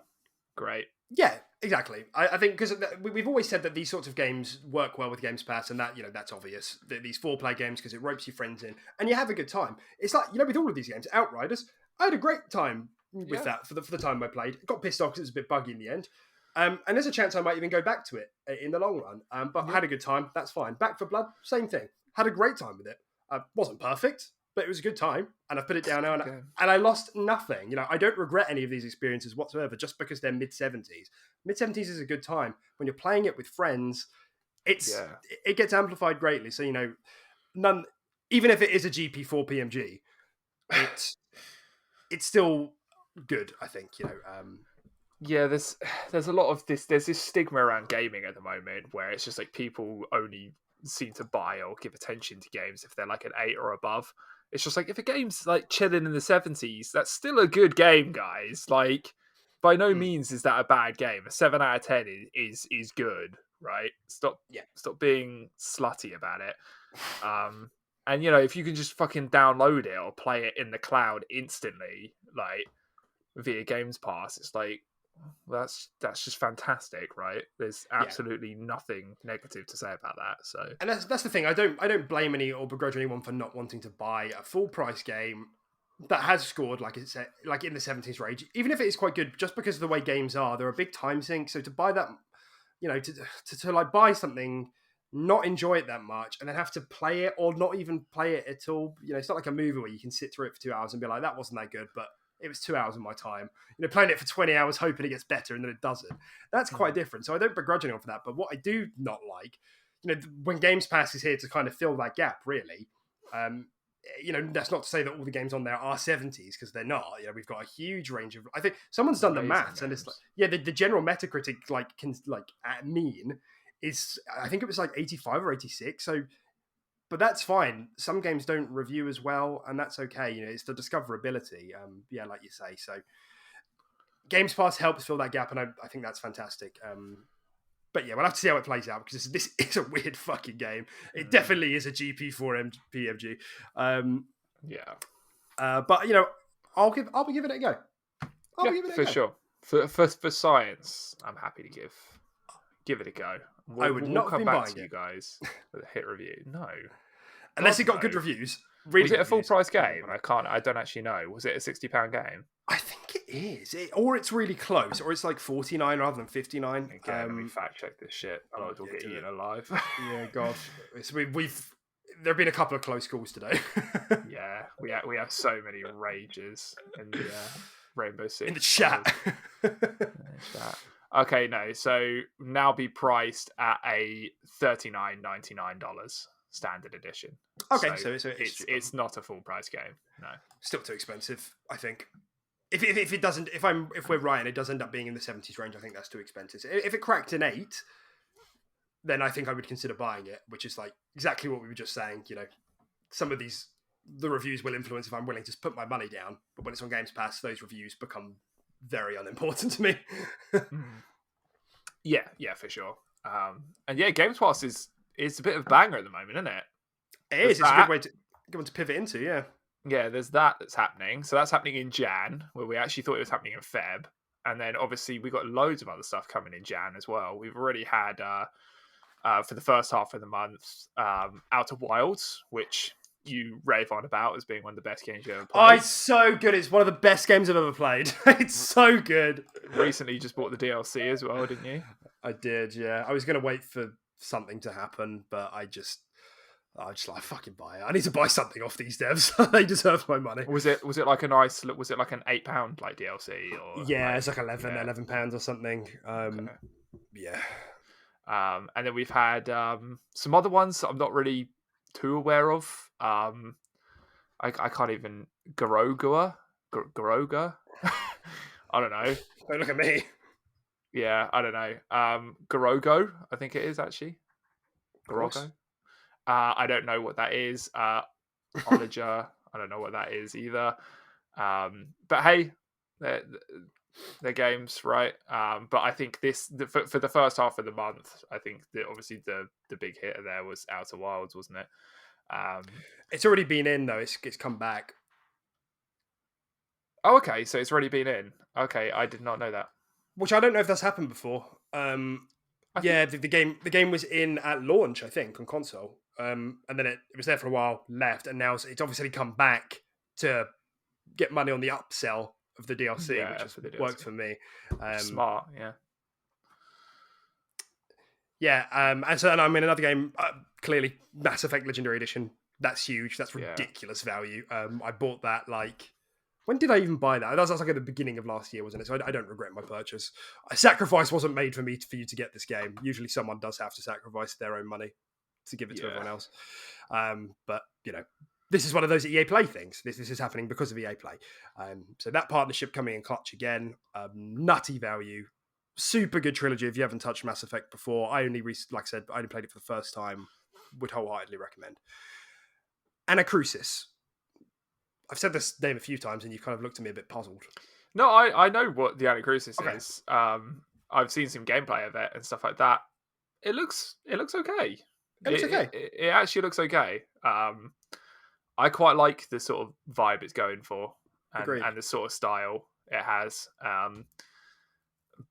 [SPEAKER 2] great.
[SPEAKER 1] Yeah, exactly. I think because we've always said that these sorts of games work well with Games Pass, and that that's obvious. These 4-player games because it ropes your friends in, and you have a good time. It's like with all of these games, Outriders, I had a great time with that for the time I played. Got pissed off because it was a bit buggy in the end. And there's a chance I might even go back to it in the long run. But I had a good time. That's fine. Back for Blood, same thing. Had a great time with it. Wasn't perfect, but it was a good time. And I've put it down now, and I lost nothing. I don't regret any of these experiences whatsoever, just because they're mid-70s. Mid-70s is a good time. When you're playing it with friends, it gets amplified greatly. So, none, even if it is a GP4 PMG, it's still good, I think.
[SPEAKER 2] Yeah, there's a lot of this. There's this stigma around gaming at the moment where it's just like people only seem to buy or give attention to games if they're like an 8 or above. It's just like, if a game's like chilling in the 70s, that's still a good game, guys. Like, by no means is that a bad game. A 7 out of 10 is good, right? Stop being slutty about it. And if you can just fucking download it or play it in the cloud instantly, like via Games Pass, it's like, that's just fantastic, right? There's absolutely nothing negative to say about that. So,
[SPEAKER 1] and that's the thing. I don't blame any or begrudge anyone for not wanting to buy a full price game that has scored like it's like in the 70s range, even if it is quite good. Just because of the way games are, they're a big time sink. So to buy that, to like buy something, not enjoy it that much, and then have to play it or not even play it at all. It's not like a movie where you can sit through it for 2 hours and be like, that wasn't that good, but it was 2 hours of my time. Playing it for 20 hours, hoping it gets better, and then it doesn't. That's quite different. So I don't begrudge anyone for that. But what I do not like, when Games Pass is here to kind of fill that gap, really, that's not to say that all the games on there are 70s, because they're not. We've got a huge range of. I think someone's done the maths, and it's like, the general Metacritic mean is, I think it was like 85 or 86. So. But that's fine. Some games don't review as well, and that's okay. It's the discoverability. Like you say. So Games Pass helps fill that gap, and I think that's fantastic. But yeah, we'll have to see how it plays out, because this is a weird fucking game. It definitely is a GP4 PMG. But I'll be giving it a go. I'll be giving it a go.
[SPEAKER 2] For sure. For science, I'm happy to give it a go.
[SPEAKER 1] We'll not come back to
[SPEAKER 2] you guys with a hit review. No,
[SPEAKER 1] unless it got good reviews. Really,
[SPEAKER 2] was it a full price game? I don't actually know. Was it a £60 game?
[SPEAKER 1] I think it is, or it's really close, or it's like 49 rather than 59.
[SPEAKER 2] Again, let me fact check this shit. Otherwise, we'll get eaten alive.
[SPEAKER 1] Yeah, God, we've there have been a couple of close calls today.
[SPEAKER 2] Yeah, we have so many rages in the Rainbow Six
[SPEAKER 1] in the chat.
[SPEAKER 2] Okay, no. So now be priced at a $39.99 standard edition.
[SPEAKER 1] Okay,
[SPEAKER 2] so
[SPEAKER 1] it's
[SPEAKER 2] not a full price game. No,
[SPEAKER 1] still too expensive, I think. If it doesn't, if we're right and it does end up being in the 70s range, I think that's too expensive. If it cracked an 8, then I think I would consider buying it, which is like exactly what we were just saying. Some of the reviews will influence if I'm willing to put my money down, but when it's on Games Pass, those reviews become very unimportant to me.
[SPEAKER 2] Yeah, for sure. And yeah, Games Pass is a bit of a banger at the moment, isn't it?
[SPEAKER 1] It is. It's a good one to pivot into, yeah.
[SPEAKER 2] Yeah, there's that's happening. So that's happening in Jan, where we actually thought it was happening in Feb. And then obviously we got loads of other stuff coming in Jan as well. We've already had, for the first half of the month, Outer Wilds, which you rave on about as being one of the best games you ever
[SPEAKER 1] Oh,
[SPEAKER 2] played.
[SPEAKER 1] it's so good. It's one of the best games I've ever played. It's so good.
[SPEAKER 2] Recently, you just bought the DLC as well, didn't you?
[SPEAKER 1] I did, yeah. I was going to wait for something to happen, but I just like, fucking buy it. I need to buy something off these devs. They deserve my money.
[SPEAKER 2] Was it like a nice? Was it like an £8 like DLC or
[SPEAKER 1] Yeah,
[SPEAKER 2] like
[SPEAKER 1] it's like 11,
[SPEAKER 2] yeah?
[SPEAKER 1] £11 or something.
[SPEAKER 2] Okay.
[SPEAKER 1] Yeah.
[SPEAKER 2] And then we've had some other ones that I'm not really too aware of. I can't even Garoga. I don't know.
[SPEAKER 1] Don't look at me.
[SPEAKER 2] Yeah, I don't know. Garogo, I think it is actually.
[SPEAKER 1] Gross.
[SPEAKER 2] Garogo. I don't know what that is. Onager, I don't know what that is either. But hey, they're games, right? But I think for the first half of the month, I think that obviously the big hitter there was Outer Wilds, wasn't it?
[SPEAKER 1] It's already been in though. It's come back.
[SPEAKER 2] Oh, okay. So it's already been in. Okay, I did not know that.
[SPEAKER 1] Which I don't know if that's happened before.
[SPEAKER 2] I
[SPEAKER 1] The game was in at launch, I think, on console. And then it was there for a while, left, and now it's obviously come back to get money on the upsell of the DLC,
[SPEAKER 2] Yeah,
[SPEAKER 1] which has
[SPEAKER 2] for the DLC.
[SPEAKER 1] worked for me.
[SPEAKER 2] Smart, yeah.
[SPEAKER 1] Yeah, and I mean another game, clearly Mass Effect Legendary Edition. That's huge. That's ridiculous value. I bought that like, when did I even buy that? That was like at the beginning of last year, wasn't it? So I don't regret my purchase. A sacrifice wasn't made for you to get this game. Usually, someone does have to sacrifice their own money to give it to everyone else. But you know, this is one of those EA Play things. This is happening because of EA Play. So that partnership coming in clutch again. Nutty value. Super good trilogy. If you haven't touched Mass Effect before, I only played it for the first time. Would wholeheartedly recommend. Anacrusis. I've said this name a few times, and you've kind of looked at me a bit puzzled.
[SPEAKER 2] No, I know what the Anacrusis
[SPEAKER 1] Okay.
[SPEAKER 2] is. I've seen some gameplay of it and stuff like that. It looks okay.
[SPEAKER 1] It looks okay.
[SPEAKER 2] It actually looks okay. I quite like the sort of vibe it's going for, and the sort of style it has.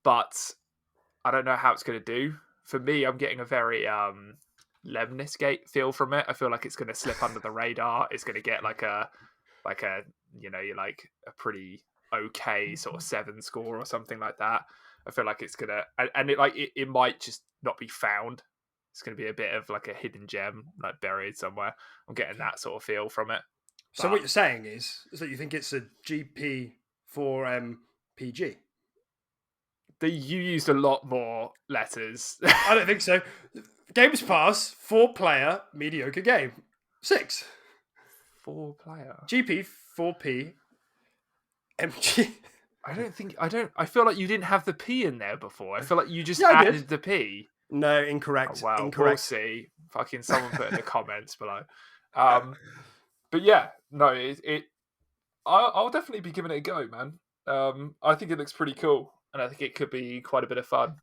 [SPEAKER 2] But I don't know how it's going to do. For me, I'm getting a very Lemnis Gate feel from it. I feel like it's going to slip under the radar. It's going to get like a you're like a pretty okay sort of 7 score or something like that. I feel like it's gonna and it might just not be found. It's gonna be a bit of like a hidden gem, like buried somewhere. I'm getting that sort of feel from it.
[SPEAKER 1] So what you're saying is that you think it's a GP for PG?
[SPEAKER 2] You used a lot more letters.
[SPEAKER 1] I don't think so. Games Pass, 4-player, mediocre game. 6.
[SPEAKER 2] 4-player.
[SPEAKER 1] GP, 4P, MG.
[SPEAKER 2] I feel like you didn't have the P in there before. I feel like you just added the P.
[SPEAKER 1] No, incorrect.
[SPEAKER 2] Oh, well,
[SPEAKER 1] incorrect.
[SPEAKER 2] We'll see. Fucking someone put in the comments below. But yeah, no, I'll definitely be giving it a go, man. I think it looks pretty cool, and I think it could be quite a bit of fun.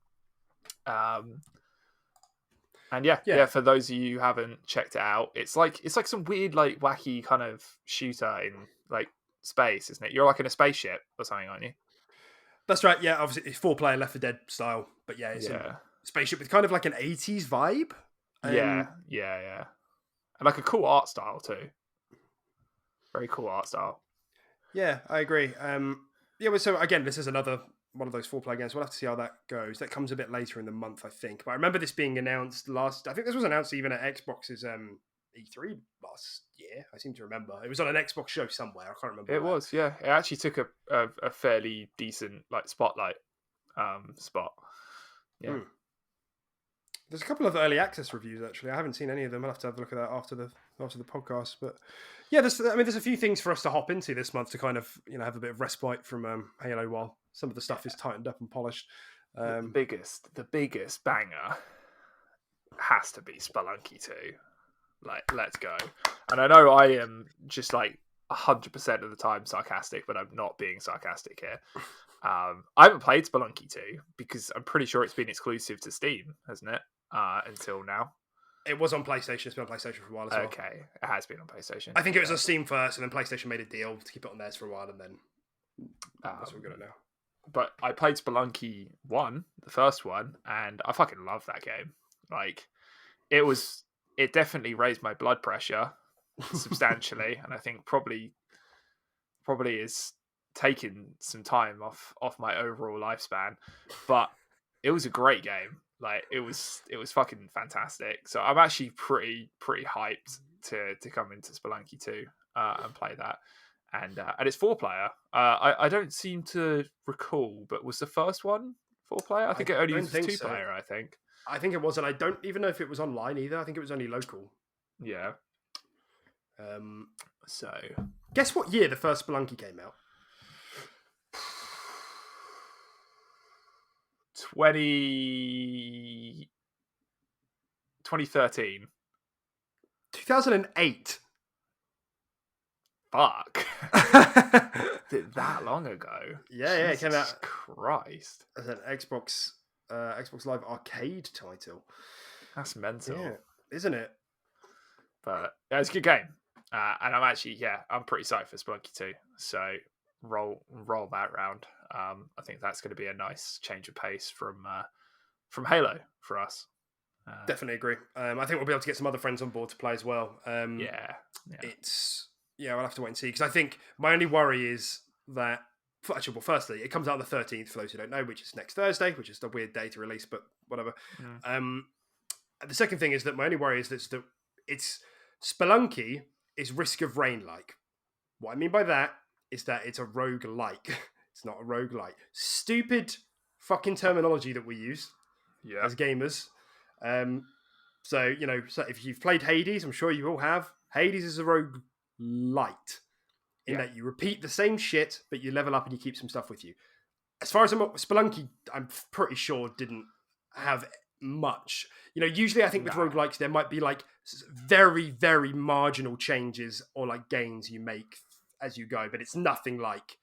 [SPEAKER 2] And yeah, for those of you who haven't checked it out, it's like some weird, like wacky kind of shooter in like space, isn't it? You're like in a spaceship or something, aren't you?
[SPEAKER 1] That's right. Yeah, obviously it's 4-player Left 4 Dead style, but yeah, it's a spaceship with kind of like an 80s vibe.
[SPEAKER 2] Yeah, and like a cool art style too. Very cool art style.
[SPEAKER 1] Yeah, I agree. Well, so again, this is another one of those 4-player games. We'll have to see how that goes. That comes a bit later in the month, I think. But I remember this being announced I think this was announced even at Xbox's E3 last year. I seem to remember. It was on an Xbox show somewhere. I can't remember.
[SPEAKER 2] It was, yeah. It actually took a fairly decent like spotlight spot. Yeah.
[SPEAKER 1] There's a couple of early access reviews actually. I haven't seen any of them. I'll have to have a look at that after the podcast. But yeah, there's a few things for us to hop into this month to kind of have a bit of respite from Halo while some of the stuff is tightened up and polished.
[SPEAKER 2] The biggest banger has to be Spelunky 2. Like, let's go. And I know I am just like 100% of the time sarcastic, but I'm not being sarcastic here. I haven't played Spelunky 2 because I'm pretty sure it's been exclusive to Steam, hasn't it? Until now.
[SPEAKER 1] It was on PlayStation. It's been on PlayStation for a while as well.
[SPEAKER 2] Okay, it has been on PlayStation.
[SPEAKER 1] I think it was on Steam first, and then PlayStation made a deal to keep it on theirs for a while, and then that's what we're gonna know.
[SPEAKER 2] But I played Spelunky 1, the first one, and I fucking love that game. Like, it definitely raised my blood pressure substantially, and I think probably is taking some time off my overall lifespan. But it was a great game. Like it was fucking fantastic. So I'm actually pretty hyped to come into Spelunky 2 and play that. And it's 4-player. I don't seem to recall, but was the first one 4-player? I
[SPEAKER 1] I
[SPEAKER 2] think it only
[SPEAKER 1] don't
[SPEAKER 2] uses
[SPEAKER 1] think so.
[SPEAKER 2] 2-player. I think.
[SPEAKER 1] I think it was, and I don't even know if it was online either. I think it was only local.
[SPEAKER 2] Yeah.
[SPEAKER 1] Um,
[SPEAKER 2] So
[SPEAKER 1] guess what year the first Spelunky came out?
[SPEAKER 2] 2013.
[SPEAKER 1] 2008.
[SPEAKER 2] Fuck.
[SPEAKER 1] Yeah,
[SPEAKER 2] That long ago?
[SPEAKER 1] it came
[SPEAKER 2] Jesus
[SPEAKER 1] out
[SPEAKER 2] Christ.
[SPEAKER 1] as an Xbox Live Arcade title.
[SPEAKER 2] That's mental.
[SPEAKER 1] Yeah, isn't it?
[SPEAKER 2] But yeah, it's a good game. And I'm pretty psyched for Spelunky 2. So roll that round. I think that's going to be a nice change of pace from Halo for us.
[SPEAKER 1] Definitely agree. I think we'll be able to get some other friends on board to play as well.
[SPEAKER 2] Yeah.
[SPEAKER 1] We'll have to wait and see, because I think my only worry is that firstly, it comes out on the 13th for those who don't know, which is next Thursday, which is a weird day to release, but whatever.
[SPEAKER 2] Mm.
[SPEAKER 1] The second thing is that my only worry is that it's Spelunky is Risk of Rain like. What I mean by that is that it's a roguelike. It's not a roguelite. Stupid fucking terminology that we use as gamers. So if you've played Hades, I'm sure you all have. Hades is a roguelite in that you repeat the same shit, but you level up and you keep some stuff with you. As far as Spelunky, I'm pretty sure didn't have much. Usually I think with roguelikes, there might be like very, very marginal changes or like gains you make as you go, but it's nothing like,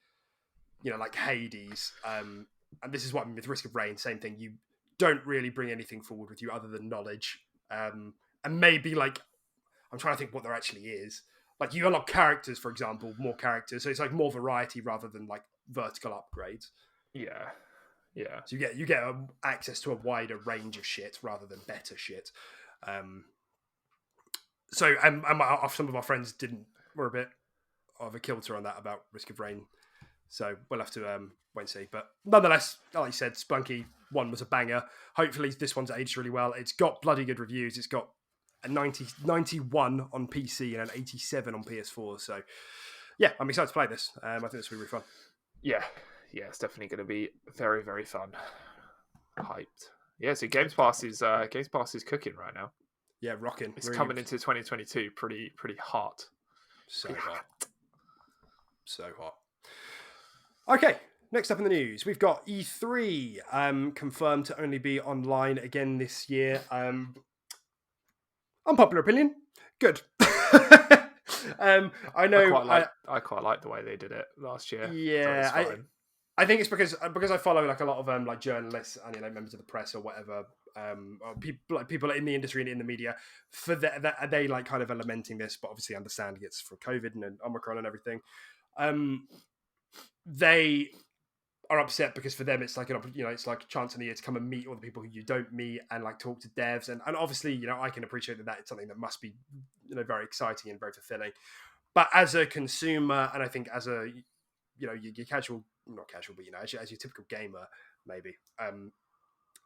[SPEAKER 1] like Hades. And this is what I mean with Risk of Rain, same thing. You don't really bring anything forward with you other than knowledge. And maybe like, I'm trying to think what there actually is. Like you unlock characters, for example, more characters. So it's like more variety rather than like vertical upgrades.
[SPEAKER 2] Yeah.
[SPEAKER 1] So you get access to a wider range of shit rather than better shit. So some of our friends were a bit of a kilter on that about Risk of Rain. So we'll have to wait and see. But nonetheless, like you said, Spelunky 1 was a banger. Hopefully this one's aged really well. It's got bloody good reviews. It's got a 91 on PC and an 87 on PS4. So yeah, I'm excited to play this. I think this will be really fun.
[SPEAKER 2] Yeah, it's definitely going to be very, very fun. Hyped. Yeah, so Games Pass is cooking right now.
[SPEAKER 1] Yeah, rocking.
[SPEAKER 2] It's really coming into 2022 pretty hot.
[SPEAKER 1] So hot. Okay, next up in the news, we've got E3 confirmed to only be online again this year. Unpopular opinion, good. I know.
[SPEAKER 2] I quite like the way they did it last year.
[SPEAKER 1] Yeah, I think it's because I follow like a lot of like journalists and members of the press or whatever, or people in the industry and in the media. For that they like kind of are lamenting this, but obviously understand it's for COVID and Omicron and everything. They are upset because for them it's like it's like a chance in the year to come and meet all the people who you don't meet and like talk to devs and obviously I can appreciate that it's something that must be very exciting and very fulfilling, but as a consumer and I think as a your casual, not casual, but as your typical gamer maybe,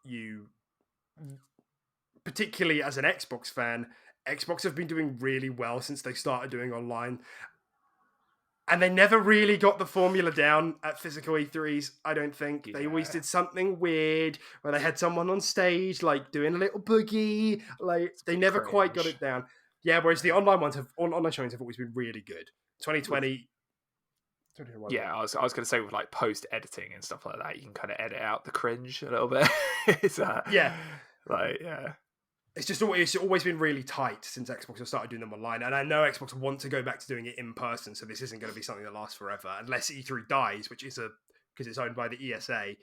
[SPEAKER 1] you particularly as an Xbox fan, Xbox have been doing really well since they started doing online. And they never really got the formula down at physical E3s, I don't think. Yeah. They always did something weird where they had someone on stage, like, doing a little boogie. Like, they never quite got it down. Yeah, whereas the online showings have always been really good. 2020...
[SPEAKER 2] Yeah, I was going to say with, like, post-editing and stuff like that, you can kind of edit out the cringe a little bit.
[SPEAKER 1] Yeah.
[SPEAKER 2] Like, yeah.
[SPEAKER 1] It's always been really tight since Xbox have started doing them online. And I know Xbox want to go back to doing it in person, so this isn't going to be something that lasts forever, unless E3 dies, which is because it's owned by the ESA,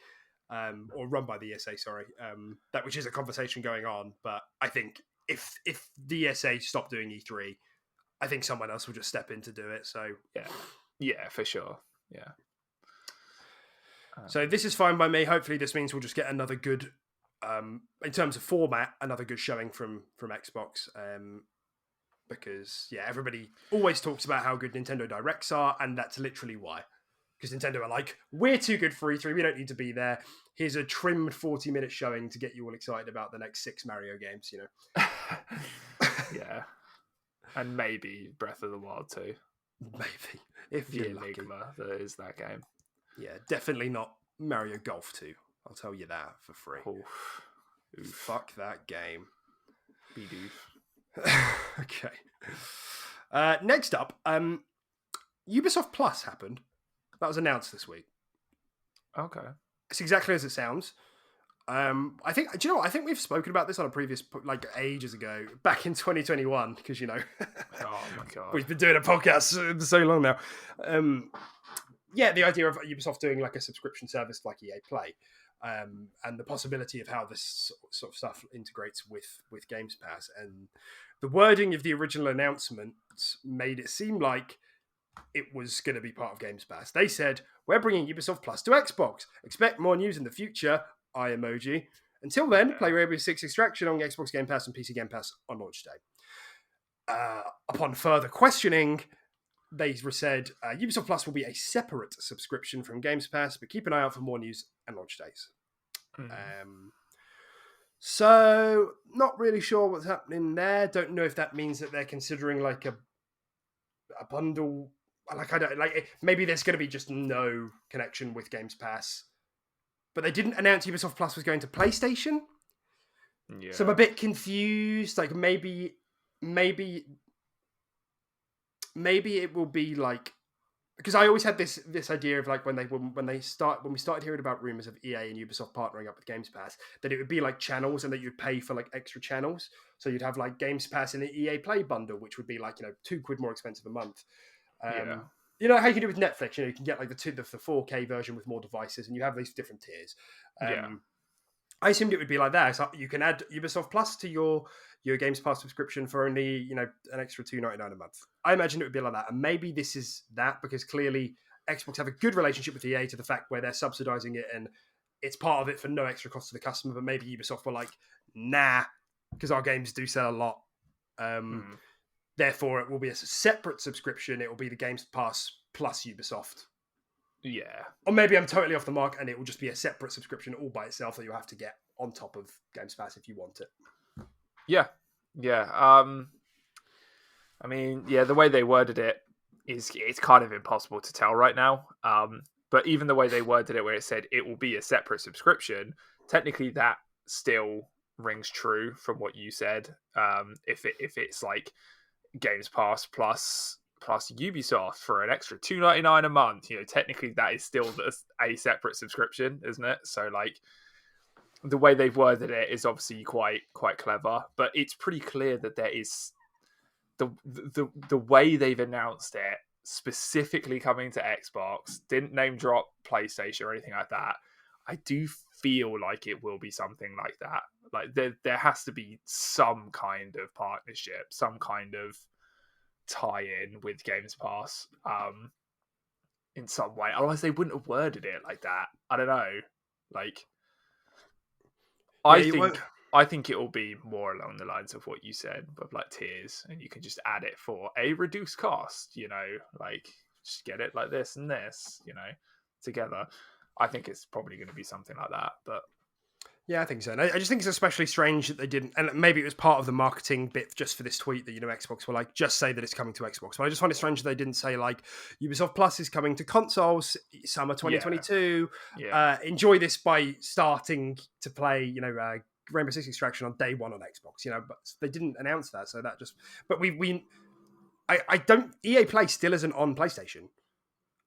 [SPEAKER 1] or run by the ESA, sorry. Which is a conversation going on. But I think if the ESA stop doing E3, I think someone else will just step in to do it. So
[SPEAKER 2] yeah, for sure. Yeah.
[SPEAKER 1] So this is fine by me. Hopefully this means we'll just get another good, in terms of format, another good showing from Xbox. because everybody always talks about how good Nintendo Directs are, and that's literally why. Because Nintendo are like, we're too good for E3, we don't need to be there. Here's a trimmed 40-minute showing to get you all excited about the next 6 Mario games,
[SPEAKER 2] Yeah. And maybe Breath of the Wild too.
[SPEAKER 1] Maybe. If
[SPEAKER 2] The
[SPEAKER 1] you're lucky.
[SPEAKER 2] enigma that is that game.
[SPEAKER 1] Yeah, definitely not Mario Golf 2. I'll tell you that for free.
[SPEAKER 2] Oof.
[SPEAKER 1] Fuck that game.
[SPEAKER 2] Be doof.
[SPEAKER 1] Okay. Next up, Ubisoft Plus happened. That was announced this week.
[SPEAKER 2] Okay.
[SPEAKER 1] It's exactly as it sounds. I think. Do you know what? I think we've spoken about this on a previous, ages ago, back in 2021, because
[SPEAKER 2] Oh my god,
[SPEAKER 1] we've been doing a podcast so long now. The idea of Ubisoft doing like a subscription service like EA Play, and the possibility of how this sort of stuff integrates with Games Pass, and the wording of the original announcement made it seem like it was going to be part of Games Pass. They said, we're bringing Ubisoft Plus to Xbox. Expect more news in the future. Eye emoji. Until then, play Rainbow Six Extraction on Xbox Game Pass and PC Game Pass on launch day. Upon further questioning, they said Ubisoft Plus will be a separate subscription from Games Pass, but keep an eye out for more news and launch days. So, not really sure what's happening there. Don't know if that means that they're considering like a bundle. Maybe there's going to be just no connection with Games Pass, but they didn't announce Ubisoft Plus was going to PlayStation.
[SPEAKER 2] Yeah.
[SPEAKER 1] So I'm a bit confused. Like maybe it will be like, because I always had this idea of like when we started hearing about rumors of EA and Ubisoft partnering up with Games Pass, that it would be like channels and that you'd pay for like extra channels. So you'd have like Games Pass and an EA Play bundle, which would be like £2 more expensive a month. You know how you can do with Netflix. You can get like the 4K version with more devices, and you have these different tiers. I assumed it would be like that. So you can add Ubisoft Plus to your Games Pass subscription for only an extra $2.99 a month. I imagine it would be like that, and maybe this is that because clearly Xbox have a good relationship with EA to the fact where they're subsidizing it and it's part of it for no extra cost to the customer. But maybe Ubisoft were like, nah, because our games do sell a lot. Therefore, it will be a separate subscription. It will be the Games Pass plus Ubisoft.
[SPEAKER 2] Yeah.
[SPEAKER 1] Or maybe I'm totally off the mark and it will just be a separate subscription all by itself that you'll have to get on top of Games Pass if you want it.
[SPEAKER 2] Yeah. The way they worded it it's kind of impossible to tell right now. But even the way they worded it where it said it will be a separate subscription, technically that still rings true from what you said. If it's like Games Pass plus Ubisoft for an extra $2.99 a month, technically that is still a separate subscription, isn't it? So like the way they've worded it is obviously quite clever, but it's pretty clear that there is the way they've announced it specifically coming to Xbox, didn't name drop PlayStation or anything like that. I do feel like it will be something like that. Like there has to be some kind of partnership, some kind of tie-in with Games Pass in some way. Otherwise they wouldn't have worded it like that. I don't know. Like I think it will be more along the lines of what you said, with like tiers, and you can just add it for a reduced cost, like just get it like this and this, together. I think it's probably going to be something like that, but
[SPEAKER 1] yeah, I think so. And I just think it's especially strange that they didn't, and maybe it was part of the marketing bit just for this tweet that, Xbox were like, just say that it's coming to Xbox. But I just find it strange that they didn't say like, Ubisoft Plus is coming to consoles summer 2022.
[SPEAKER 2] Yeah.
[SPEAKER 1] Enjoy this by starting to play, Rainbow Six Extraction on day one on Xbox, but they didn't announce that. So that just, but I don't, EA Play still isn't on PlayStation.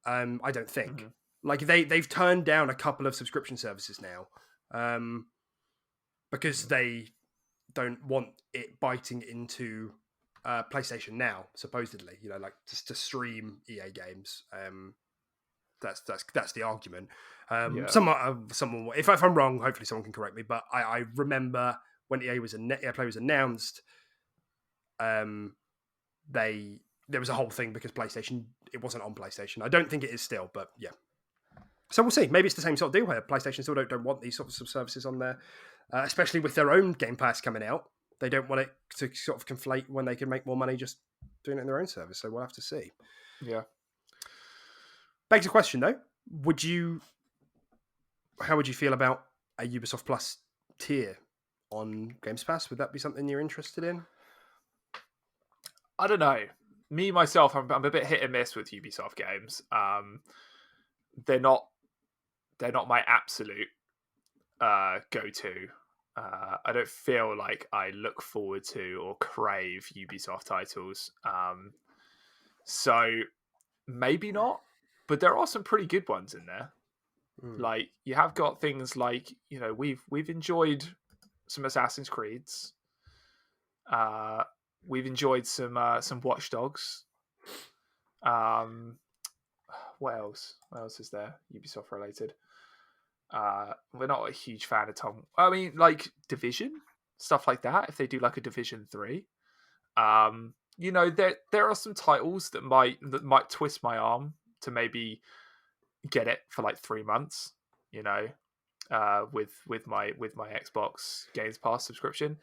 [SPEAKER 1] I don't think.
[SPEAKER 2] Mm-hmm.
[SPEAKER 1] Like they've turned down a couple of subscription services now. Because they don't want it biting into PlayStation Now, supposedly, like just to stream EA games. That's the argument. Someone, if I'm wrong, hopefully someone can correct me. But I remember when EA Play was announced, there was a whole thing because PlayStation, it wasn't on PlayStation. I don't think it is still, but yeah. So we'll see. Maybe it's the same sort of deal where PlayStation still don't want these sorts of services on there, especially with their own Game Pass coming out. they don't want it to sort of conflate when they can make more money just doing it in their own service. So we'll have to see.
[SPEAKER 2] Yeah.
[SPEAKER 1] Begs the question though: how would you feel about a Ubisoft Plus tier on Games Pass? Would that be something you're interested in?
[SPEAKER 2] I don't know. Me myself, I'm a bit hit and miss with Ubisoft games. They're not my absolute go-to. I don't feel like I look forward to or crave Ubisoft titles. So maybe not, but there are some pretty good ones in there. Like you have got things like, you know, we've enjoyed some Assassin's Creeds. We've enjoyed some Watch Dogs. What else? What else is there Ubisoft related? We're not a huge fan of Tom. I mean, like Division, stuff like that. If they do like a Division 3, you know, there are some titles that might twist my arm to maybe get it for like 3 months. You know, with my Xbox Games Pass subscription.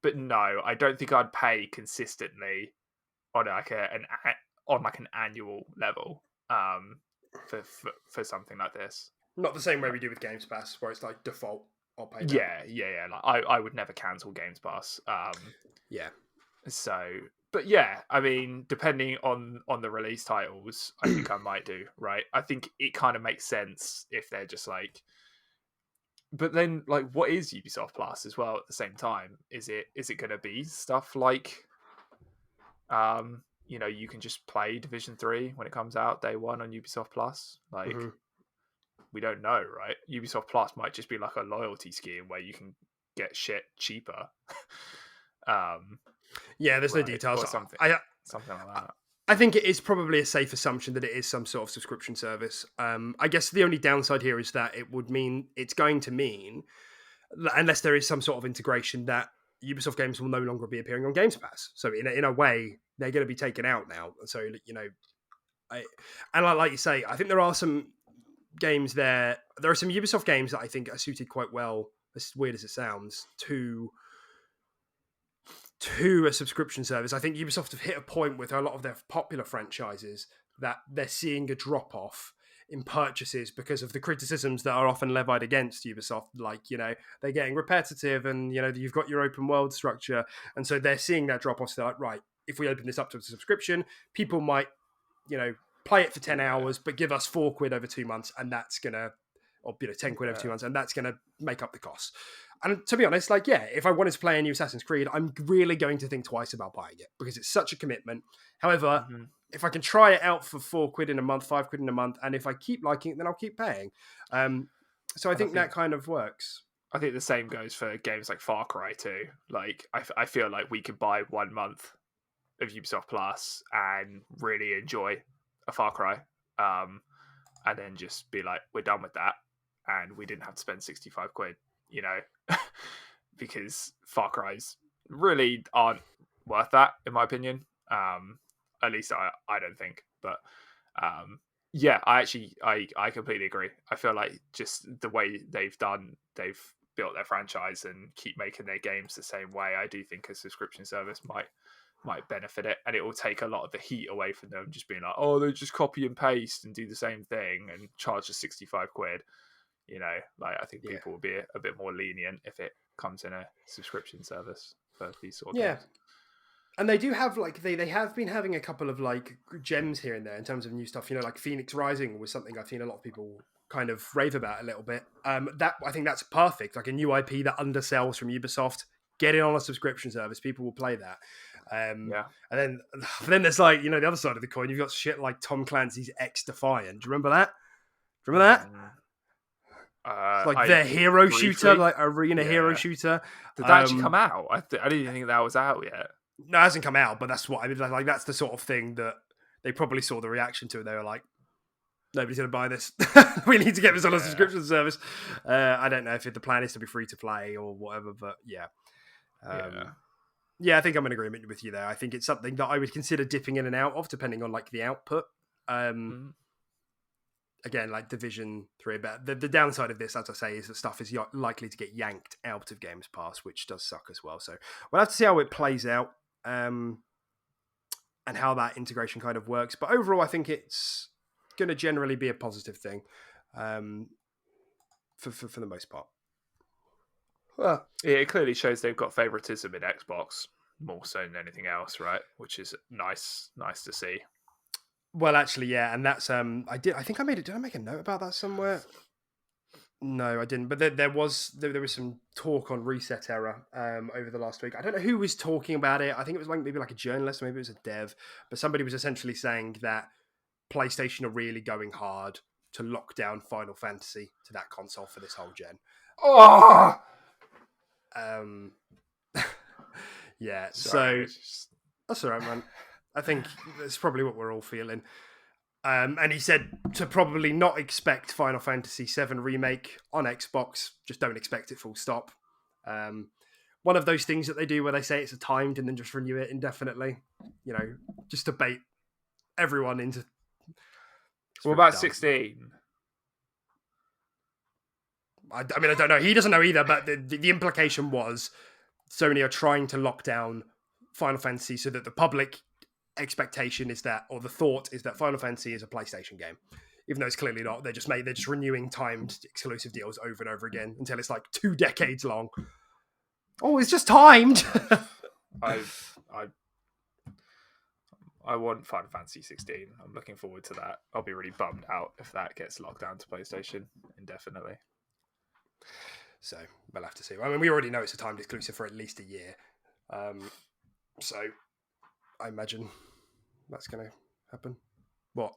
[SPEAKER 2] But no, I don't think I'd pay consistently on like an annual level for something like this.
[SPEAKER 1] Not the same way we do with Games Pass, where it's like default. I'll pay that.
[SPEAKER 2] Yeah. Like I would never cancel Games Pass.
[SPEAKER 1] Yeah.
[SPEAKER 2] So, but yeah, I mean, depending on the release titles, I think I might do. Right. I think it kind of makes sense if they're just like. But then, like, what is Ubisoft Plus as well? At the same time, is it going to be stuff like, you know, you can just play Division 3 when it comes out day one on Ubisoft Plus? Like, we don't know, right? Ubisoft Plus might just be like a loyalty scheme where you can get shit cheaper.
[SPEAKER 1] Yeah, there's no details.
[SPEAKER 2] Or something like that.
[SPEAKER 1] I think it is probably a safe assumption that it is some sort of subscription service. I guess the only downside here is that it's going to mean, unless there is some sort of integration, that Ubisoft games will no longer be appearing on Games Pass. So in a way, they're going to be taken out now. So, you know, like you say, I think there are some games there. There are some Ubisoft games that I think are suited quite well, as weird as it sounds, to a subscription service. I think Ubisoft have hit a point with a lot of their popular franchises that they're seeing a drop off in purchases because of the criticisms that are often levied against Ubisoft. Like, you know, they're getting repetitive and, you know, you've got your open world structure. And so they're seeing that drop off. So they're like, right, if we open this up to a subscription, people might, you know, play it for 10 hours, but give us £4 over 2 months. And that's going to, or, you know, £10 over 2 months. And that's going to make up the costs. And to be honest, like, yeah, if I wanted to play a new Assassin's Creed, I'm really going to think twice about buying it because it's such a commitment. However, if I can try it out for £4 in a month, £5 in a month, and if I keep liking it, then I'll keep paying. So I think that kind of works.
[SPEAKER 2] I think the same goes for games like Far Cry 2. Like, I feel like we could buy 1 month of Ubisoft Plus and really enjoy a Far Cry, and then just be like, we're done with that, and we didn't have to spend £65, you know, because Far Cry's really aren't worth that, in my opinion. At least I don't think. But yeah, I completely agree. I feel like just the way they've built their franchise and keep making their games the same way, I do think a subscription service might benefit it, and it will take a lot of the heat away from them just being like, oh, they just copy and paste and do the same thing and charge us £65. You know, like, I think people will be a bit more lenient if it comes in a subscription service for these sort of games.
[SPEAKER 1] And they do have, like, they have been having a couple of, like, gems here and there in terms of new stuff. You know, like Phoenix Rising was something I've seen a lot of people kind of rave about a little bit. That, I think that's perfect. Like a new IP that undersells from Ubisoft, get it on a subscription service. People will play that. And then there's, like, you know, the other side of the coin. You've got shit like Tom Clancy's X Defiant. Do you remember that? Like their hero shooter, like arena hero shooter.
[SPEAKER 2] Did that actually come out? I didn't even think that was out yet.
[SPEAKER 1] No, it hasn't come out, but that's what I mean. Like, that's the sort of thing that they probably saw the reaction to, and they were like, nobody's going to buy this. We need to get this on a subscription service. I don't know if the plan is to be free to play or whatever, but yeah. Yeah, I think I'm in agreement with you there. I think it's something that I would consider dipping in and out of, depending on, like, the output. again, like Division 3. But the downside of this, as I say, is that stuff is likely to get yanked out of Games Pass, which does suck as well. So we'll have to see how it plays out and how that integration kind of works. But overall, I think it's going to generally be a positive thing for the most part.
[SPEAKER 2] Well, it clearly shows they've got favoritism in Xbox more so than anything else, right? Which is nice to see.
[SPEAKER 1] Well, actually, yeah, and that's I think I made it. Did I make a note about that somewhere? No, I didn't. But there was some talk on reset error over the last week. I don't know who was talking about it. I think it was maybe like a journalist, maybe it was a dev, but somebody was essentially saying that PlayStation are really going hard to lock down Final Fantasy to that console for this whole gen.
[SPEAKER 2] Oh,
[SPEAKER 1] yeah.
[SPEAKER 2] sorry,
[SPEAKER 1] So that's all right, man. I think that's probably what we're all feeling. And he said to probably not expect Final Fantasy VII Remake on Xbox. Just don't expect it, full stop. One of those things that they do where they say it's a timed and then just renew it indefinitely. You know, just to bait everyone into...
[SPEAKER 2] What about 16?
[SPEAKER 1] I mean, I don't know. He doesn't know either, but the implication was Sony are trying to lock down Final Fantasy so that the public expectation is that, or the thought is that Final Fantasy is a PlayStation game, even though it's clearly not. They're just renewing timed exclusive deals over and over again until it's like 2 decades long. Oh, it's just timed.
[SPEAKER 2] I want Final Fantasy 16. I'm looking forward to that. I'll be really bummed out if that gets locked down to PlayStation indefinitely.
[SPEAKER 1] So we'll have to see. I mean, we already know it's a timed exclusive for at least a year. So I imagine that's going to happen. What?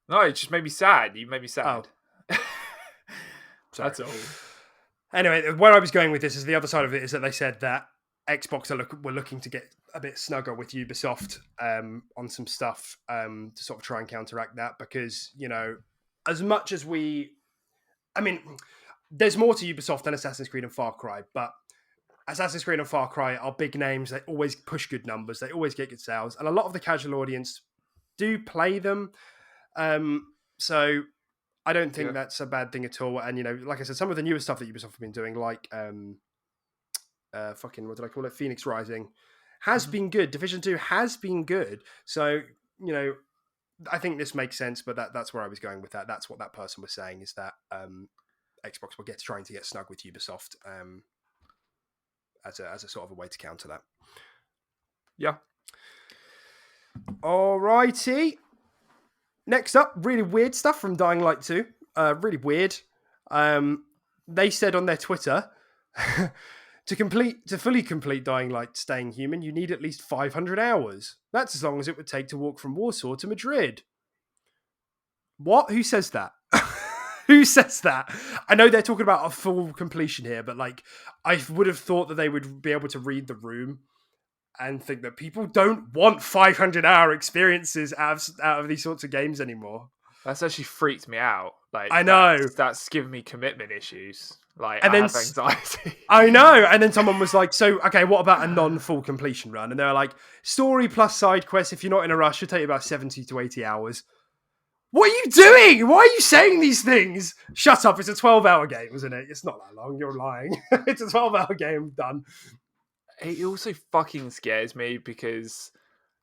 [SPEAKER 2] No, it just made me sad. You made me sad.
[SPEAKER 1] Oh.
[SPEAKER 2] That's all.
[SPEAKER 1] Anyway, where I was going with this is the other side of it is that they said that Xbox were looking to get a bit snugger with Ubisoft on some stuff to sort of try and counteract that, because, you know, as much as there's more to Ubisoft than Assassin's Creed and Far Cry, but Assassin's Creed and Far Cry are big names. They always push good numbers. They always get good sales. And a lot of the casual audience do play them. So I don't think that's a bad thing at all. And, you know, like I said, some of the newer stuff that Ubisoft have been doing, like what did I call it? Phoenix Rising has been good. Division 2 has been good. So, you know, I think this makes sense, but that's where I was going with that. That's what that person was saying, is that Xbox will trying to get snug with Ubisoft as a sort of a way to counter that.
[SPEAKER 2] Yeah.
[SPEAKER 1] Alrighty. Next up, really weird stuff from Dying Light 2. Really weird. They said on their Twitter, to fully complete Dying Light Staying Human, you need at least 500 hours. That's as long as it would take to walk from Warsaw to Madrid. What? Who says that? Who says that? I know they're talking about a full completion here, but like, I would have thought that they would be able to read the room and think that people don't want 500-hour experiences out of these sorts of games anymore.
[SPEAKER 2] That's actually freaked me out. Like,
[SPEAKER 1] I know
[SPEAKER 2] that's given me commitment issues. Like,
[SPEAKER 1] and
[SPEAKER 2] I
[SPEAKER 1] then
[SPEAKER 2] have anxiety.
[SPEAKER 1] I know. And then someone was like, "So, okay, what about a non-full completion run?" And they're like, "Story plus side quests. If you're not in a rush, should take you about 70 to 80 hours." What are you doing? Why are you saying these things? Shut up. It's a 12-hour game, isn't it? It's not that long. You're lying. It's a 12-hour game. Done.
[SPEAKER 2] It also fucking scares me because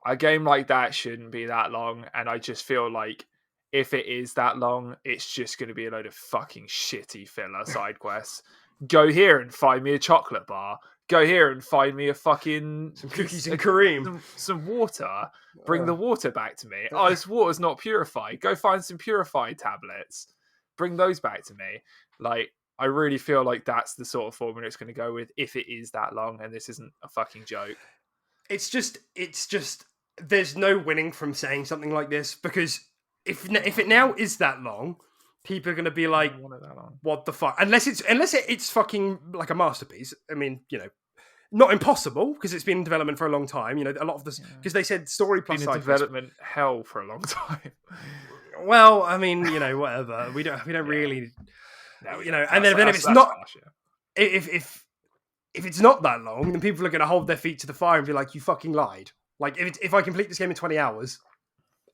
[SPEAKER 2] a game like that shouldn't be that long. And I just feel like if it is that long, it's just going to be a load of fucking shitty filler side quests. Go here and find me a chocolate bar. Go here and find me a fucking...
[SPEAKER 1] some cookies and cream.
[SPEAKER 2] Some water. Bring the water back to me. Oh, this water's not purified. Go find some purified tablets. Bring those back to me. Like, I really feel like that's the sort of formula it's going to go with if it is that long, and this isn't a fucking joke.
[SPEAKER 1] It's just, there's no winning from saying something like this, because if it now is that long, people are going to be like, what the fuck? Unless it's fucking like a masterpiece. I mean, you know, not impossible, because it's been in development for a long time. You know, a lot of this, because they said story plus
[SPEAKER 2] side development hell for a long time.
[SPEAKER 1] Well, I mean, you know, whatever. We don't really, no, you know. And then if it's not, if it's not that long, then people are going to hold their feet to the fire and be like, "You fucking lied." Like, if I complete this game in 20 hours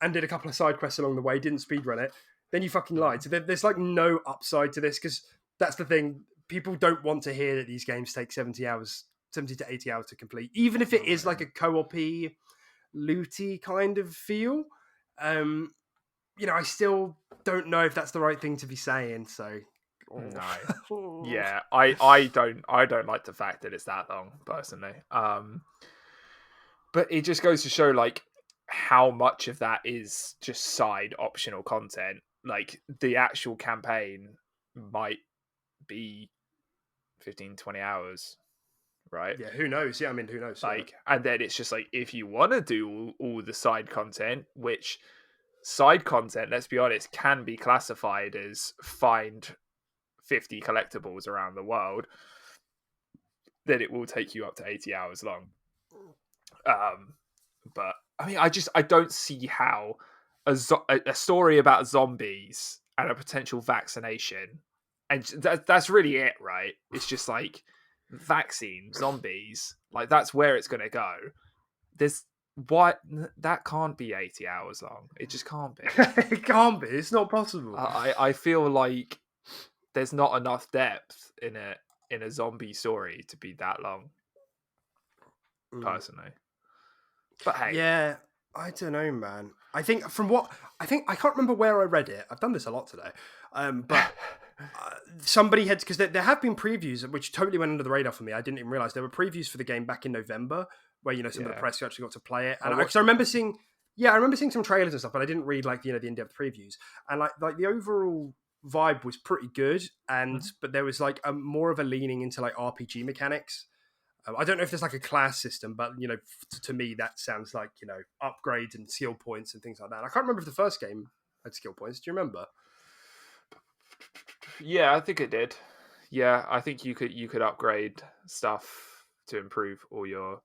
[SPEAKER 1] and did a couple of side quests along the way, didn't speedrun it, then you fucking lied. So there's like no upside to this, because that's the thing. People don't want to hear that these games take 70 hours, 70 to 80 hours to complete, even if it
[SPEAKER 2] Oh,
[SPEAKER 1] is like
[SPEAKER 2] man.
[SPEAKER 1] a co-op-y, looty kind of feel. Um, I still don't know if that's the right thing to be saying. So,
[SPEAKER 2] No.
[SPEAKER 1] oh.
[SPEAKER 2] Yeah, I don't like the fact that it's that long, personally. But it just goes to show like how much of that is just side optional content. Like the actual campaign might be 15, 20 hours, right?
[SPEAKER 1] Yeah, who knows? Yeah, I mean, who knows? Yeah.
[SPEAKER 2] Like, and then it's just like if you want to do all the side content, which side content, let's be honest, can be classified as find 50 collectibles around the world, then it will take you up to 80 hours long. But I mean, I don't see how a story about zombies and a potential vaccination, and that's really it, right? It's just like vaccine zombies, like that's where it's gonna go. There's what that can't be 80 hours long. It just can't be.
[SPEAKER 1] It can't be. It's not possible.
[SPEAKER 2] I feel like there's not enough depth in a zombie story to be that long,
[SPEAKER 1] Mm.
[SPEAKER 2] personally. But hey,
[SPEAKER 1] Yeah, I don't know, man. I think from what I can't remember where I read it. I've done this a lot today, but somebody had, because there have been previews which totally went under the radar for me. I didn't even realize there were previews for the game back in November where some of the
[SPEAKER 2] yeah,
[SPEAKER 1] press actually got to play it,
[SPEAKER 2] I
[SPEAKER 1] and
[SPEAKER 2] watched
[SPEAKER 1] I
[SPEAKER 2] it.
[SPEAKER 1] remember seeing. Yeah, I remember seeing some trailers and stuff, but I didn't read like the in-depth previews. And like the overall vibe was pretty good, and
[SPEAKER 2] Mhm.
[SPEAKER 1] but there was like a more of a leaning into like RPG mechanics. I don't know if there's like a class system, but to me that sounds like upgrades and skill points and things like that. I can't remember if the first game had skill points. Do you remember?
[SPEAKER 2] Yeah, I think it did. Yeah, I think you could upgrade stuff to improve all your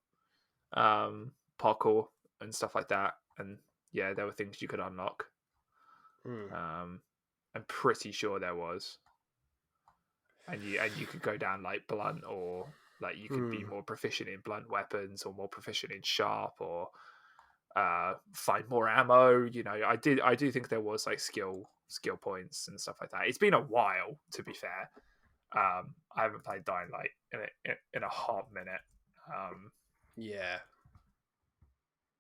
[SPEAKER 2] parkour and stuff like that. And yeah, there were things you could unlock.
[SPEAKER 1] Hmm.
[SPEAKER 2] Um, I'm pretty sure there was, and you could go down like blunt, or like you could be
[SPEAKER 1] Hmm.
[SPEAKER 2] more proficient in blunt weapons or more proficient in sharp, or find more ammo. I do think there was like skill points and stuff like that. It's been a while, to be fair. I haven't played Dying Light in a hot minute. Um,
[SPEAKER 1] Yeah.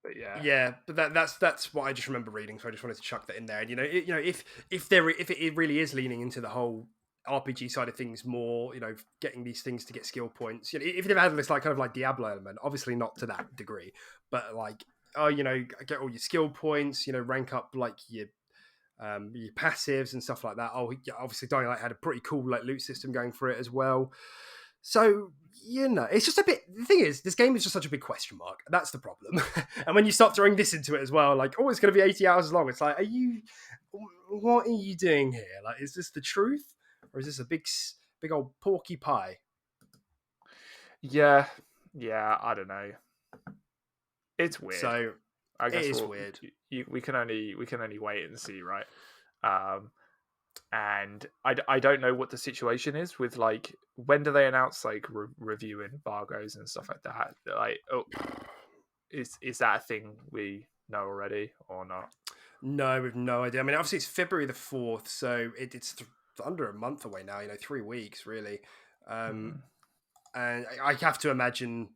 [SPEAKER 2] but yeah,
[SPEAKER 1] Yeah, but that's what I just remember reading, so I just wanted to chuck that in there. And if it really is leaning into the whole RPG side of things more, getting these things to get skill points. If they've had this like kind of like Diablo element, obviously not to that degree, but like get all your skill points, rank up like your passives and stuff like that. Oh, yeah, obviously Dying Light had a pretty cool like loot system going for it as well. So it's just a bit. The thing is, this game is just such a big question mark. That's the problem. And when you start throwing this into it as well, like, oh, it's going to be 80 hours long. It's like, what are you doing here? Like, is this the truth, or is this a big old porky pie?
[SPEAKER 2] yeah, yeah. I don't know. It's weird.
[SPEAKER 1] So
[SPEAKER 2] I
[SPEAKER 1] it
[SPEAKER 2] guess
[SPEAKER 1] is weird.
[SPEAKER 2] we can only wait and see, right? Um, and I don't know what the situation is with like when do they announce like review embargoes and stuff like that. Like, oh, is that a thing we know already or not?
[SPEAKER 1] No, we've no idea. I mean, obviously it's February the 4th, so it's under a month away now. 3 weeks really. Um,
[SPEAKER 2] Hmm.
[SPEAKER 1] and I have to imagine.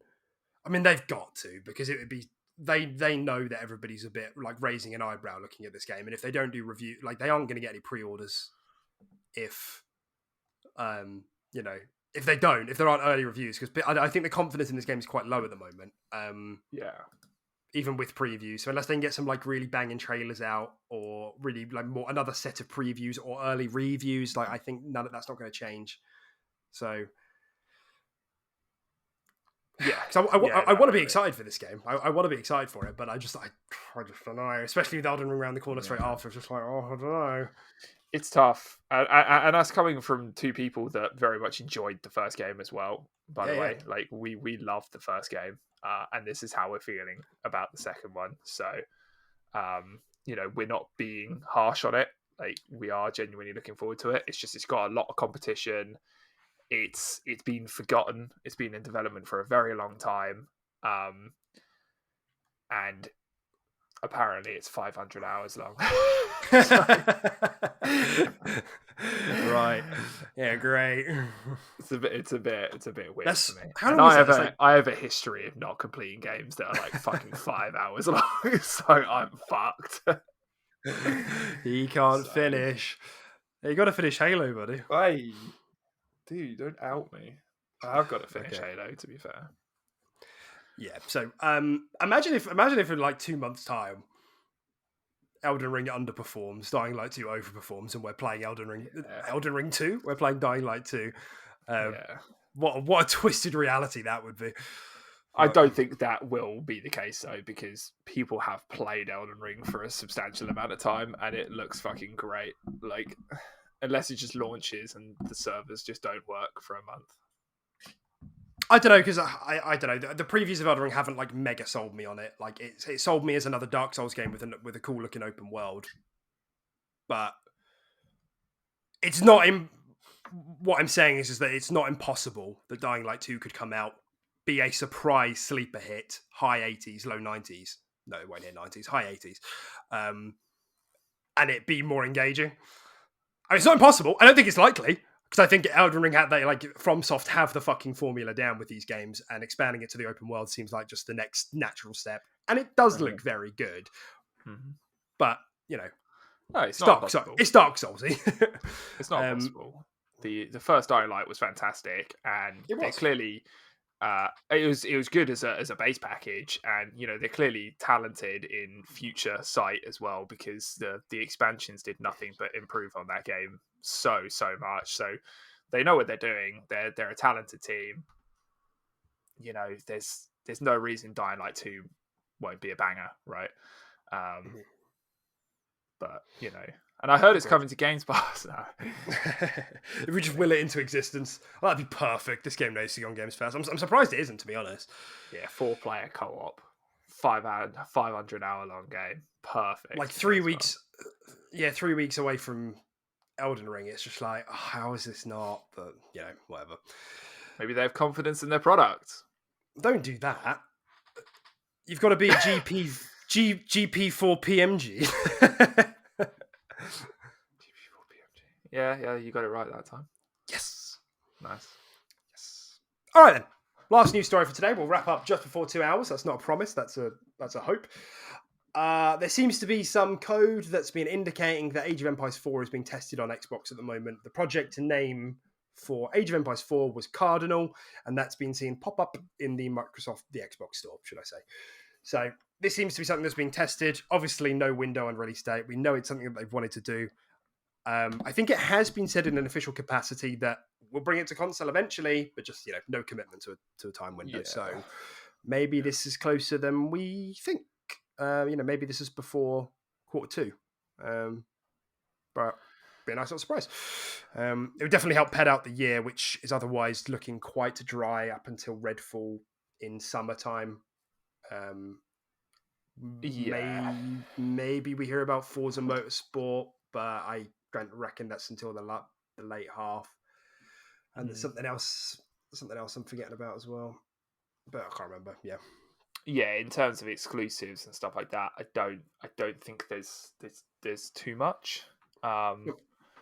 [SPEAKER 1] I mean, they've got to, because it would be they know that everybody's a bit like raising an eyebrow looking at this game, and if they don't do review, like they aren't going to get any pre-orders if um you know if there aren't early reviews, because I think the confidence in this game is quite low at the moment.
[SPEAKER 2] Yeah.
[SPEAKER 1] Even with previews, so unless they can get some like really banging trailers out, or really like more another set of previews or early reviews, like I think none of that's not going to change. So
[SPEAKER 2] Yeah.
[SPEAKER 1] because
[SPEAKER 2] Yeah.
[SPEAKER 1] I
[SPEAKER 2] No,
[SPEAKER 1] want to
[SPEAKER 2] I
[SPEAKER 1] be
[SPEAKER 2] agree.
[SPEAKER 1] excited for this game. I want to be excited for it, but I just don't know. Especially with Elden Ring around the corner straight
[SPEAKER 2] Yeah.
[SPEAKER 1] after, it's just like, oh, I don't know.
[SPEAKER 2] It's tough, and us coming from two people that very much enjoyed the first game as well. By
[SPEAKER 1] Yeah,
[SPEAKER 2] the
[SPEAKER 1] yeah,
[SPEAKER 2] way, like we loved the first game, and this is how we're feeling about the second one. So, we're not being harsh on it. Like we are genuinely looking forward to it. It's just it's got a lot of competition. It's been forgotten. It's been in development for a very long time, and apparently it's 500 hours long.
[SPEAKER 1] Right. Yeah, great.
[SPEAKER 2] It's a bit weird for
[SPEAKER 1] That's
[SPEAKER 2] me.
[SPEAKER 1] how
[SPEAKER 2] And
[SPEAKER 1] long is that? That's like
[SPEAKER 2] I have a history of not completing games that are like fucking 5 hours long, so I'm fucked.
[SPEAKER 1] he can't
[SPEAKER 2] So,
[SPEAKER 1] finish. You got to finish Halo, buddy.
[SPEAKER 2] hey, dude, don't out me. I've got to finish
[SPEAKER 1] Okay.
[SPEAKER 2] Halo, to be fair.
[SPEAKER 1] Yeah. So, imagine if in like 2 months' time, Elden Ring underperforms, Dying Light 2 overperforms, and we're playing
[SPEAKER 2] Yeah,
[SPEAKER 1] Elden Ring 2. We're playing Dying Light 2. Um,
[SPEAKER 2] yeah.
[SPEAKER 1] what a twisted reality that would be.
[SPEAKER 2] I
[SPEAKER 1] But,
[SPEAKER 2] don't think that will be the case though, because people have played Elden Ring for a substantial amount of time, and it looks fucking great. Like, unless it just launches and the servers just don't work for a month.
[SPEAKER 1] I don't know, because I don't know. The previews of Elden Ring haven't like mega sold me on it. Like it sold me as another Dark Souls game with a cool looking open world, but it's not in. What I'm saying is that it's not impossible that Dying Light 2 could come out, be a surprise sleeper hit, high 80s, low 90s. No, it won't hit 90s, high 80s, and it be more engaging. I mean, it's not impossible. I don't think it's likely, because I think Elden Ring had they like FromSoft have the fucking formula down with these games, and expanding it to the open world seems like just the next natural step. And it does look very good, but you know,
[SPEAKER 2] No, it's not impossible.
[SPEAKER 1] It's Dark Soulsy.
[SPEAKER 2] It's not impossible. The first Dying Light was fantastic, and
[SPEAKER 1] It
[SPEAKER 2] they
[SPEAKER 1] was.
[SPEAKER 2] clearly it was good as a base package, and you know they're clearly talented in future sight as well, because the expansions did nothing but improve on that game so much. So they know what they're doing. They're a talented team. You know, there's no reason Dying Light 2 won't be a banger, right? Um, but you know, and I heard it's
[SPEAKER 1] Agreed.
[SPEAKER 2] coming to Games Pass now.
[SPEAKER 1] If we just will it into existence, well, that'd be perfect. This game needs to go on Games Pass. I'm surprised it isn't, to be honest.
[SPEAKER 2] Yeah, 4-player co-op, 500-hour long game, perfect.
[SPEAKER 1] Like
[SPEAKER 2] for
[SPEAKER 1] 3 weeks, 3 weeks away from Elden Ring. It's just like, oh, how is this not? But you know, whatever.
[SPEAKER 2] Maybe they have confidence in their product.
[SPEAKER 1] Don't do that. You've got to be a GP4 PMG.
[SPEAKER 2] Yeah, you got it right that time.
[SPEAKER 1] Yes.
[SPEAKER 2] Nice. Yes.
[SPEAKER 1] All right then. Last news story for today. We'll wrap up just before 2 hours. That's not a promise. That's a hope. There seems to be some code that's been indicating that Age of Empires 4 is being tested on Xbox at the moment. The project name for Age of Empires 4 was Cardinal, and that's been seen pop up in the Xbox store, should I say. So this seems to be something that's being tested. Obviously, no window on release date. We know it's something that they've wanted to do. I think it has been said in an official capacity that we'll bring it to console eventually, but just no commitment to a time window.
[SPEAKER 2] Yeah.
[SPEAKER 1] So maybe this is closer than we think. Maybe this is before Q2. But be a nice little surprise. It would definitely help pad out the year, which is otherwise looking quite dry up until Redfall in summertime. Maybe we hear about Forza Motorsport, but I don't reckon that's until the late half. And there's something else I'm forgetting about as well, but I can't remember.
[SPEAKER 2] Yeah, in terms of exclusives and stuff like that, I don't think there's too much.
[SPEAKER 1] Not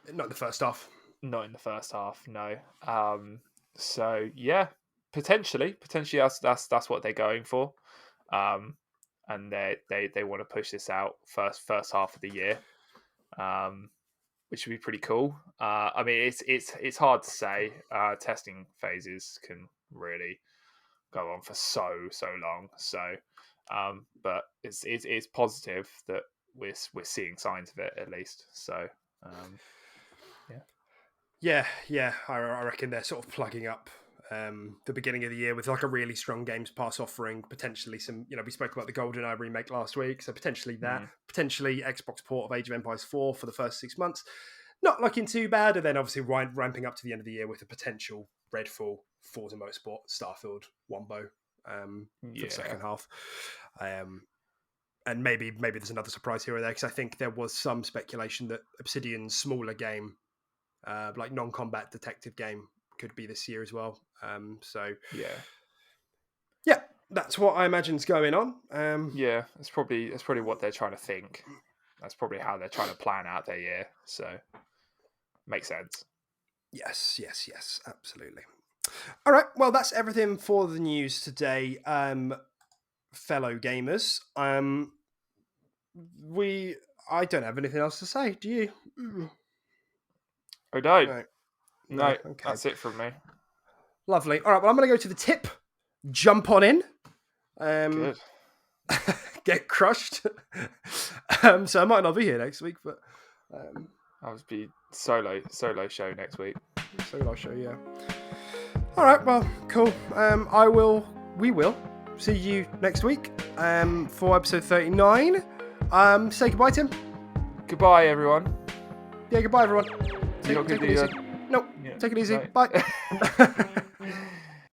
[SPEAKER 1] in the first half.
[SPEAKER 2] Not in the first half, no. So yeah, potentially that's what they're going for. And they want to push this out first half of the year, which would be pretty cool. I mean, it's hard to say. Testing phases can really go on for so long. So, but it's positive that we're seeing signs of it at least. So,
[SPEAKER 1] yeah. I reckon they're sort of plugging up the beginning of the year with like a really strong Games Pass offering. Potentially some, we spoke about the GoldenEye remake last week, so potentially that, potentially Xbox port of Age of Empires 4 for the first 6 months. Not looking too bad, and then obviously ramping up to the end of the year with a potential Redfall, Forza Motorsport, Starfield wombo for the second half. And maybe there's another surprise here or there, because I think there was some speculation that Obsidian's smaller game, like non-combat detective game, could be this year as well. So yeah, that's what I imagine is going on.
[SPEAKER 2] Yeah, that's probably what they're trying to think. That's probably how they're trying to plan out their year. So makes sense.
[SPEAKER 1] Yes, absolutely. All right, well, that's everything for the news today, fellow gamers. I don't have anything else to say. Do you?
[SPEAKER 2] I don't.
[SPEAKER 1] No.
[SPEAKER 2] No,
[SPEAKER 1] Okay.
[SPEAKER 2] that's it from me.
[SPEAKER 1] Lovely. All right, well, I'm going to go to the tip. Jump on in.
[SPEAKER 2] Good.
[SPEAKER 1] Get crushed. So I might not be here next week, but
[SPEAKER 2] I'll be solo show next week.
[SPEAKER 1] so I'll show you. All right, well, cool. We will see you next week for episode 39. Say goodbye, Tim.
[SPEAKER 2] Goodbye, everyone.
[SPEAKER 1] Yeah, goodbye, everyone.
[SPEAKER 2] You're not
[SPEAKER 1] Take
[SPEAKER 2] going
[SPEAKER 1] it
[SPEAKER 2] to
[SPEAKER 1] easy. Nope.
[SPEAKER 2] Yeah,
[SPEAKER 1] Take it easy.
[SPEAKER 2] right.
[SPEAKER 1] Bye.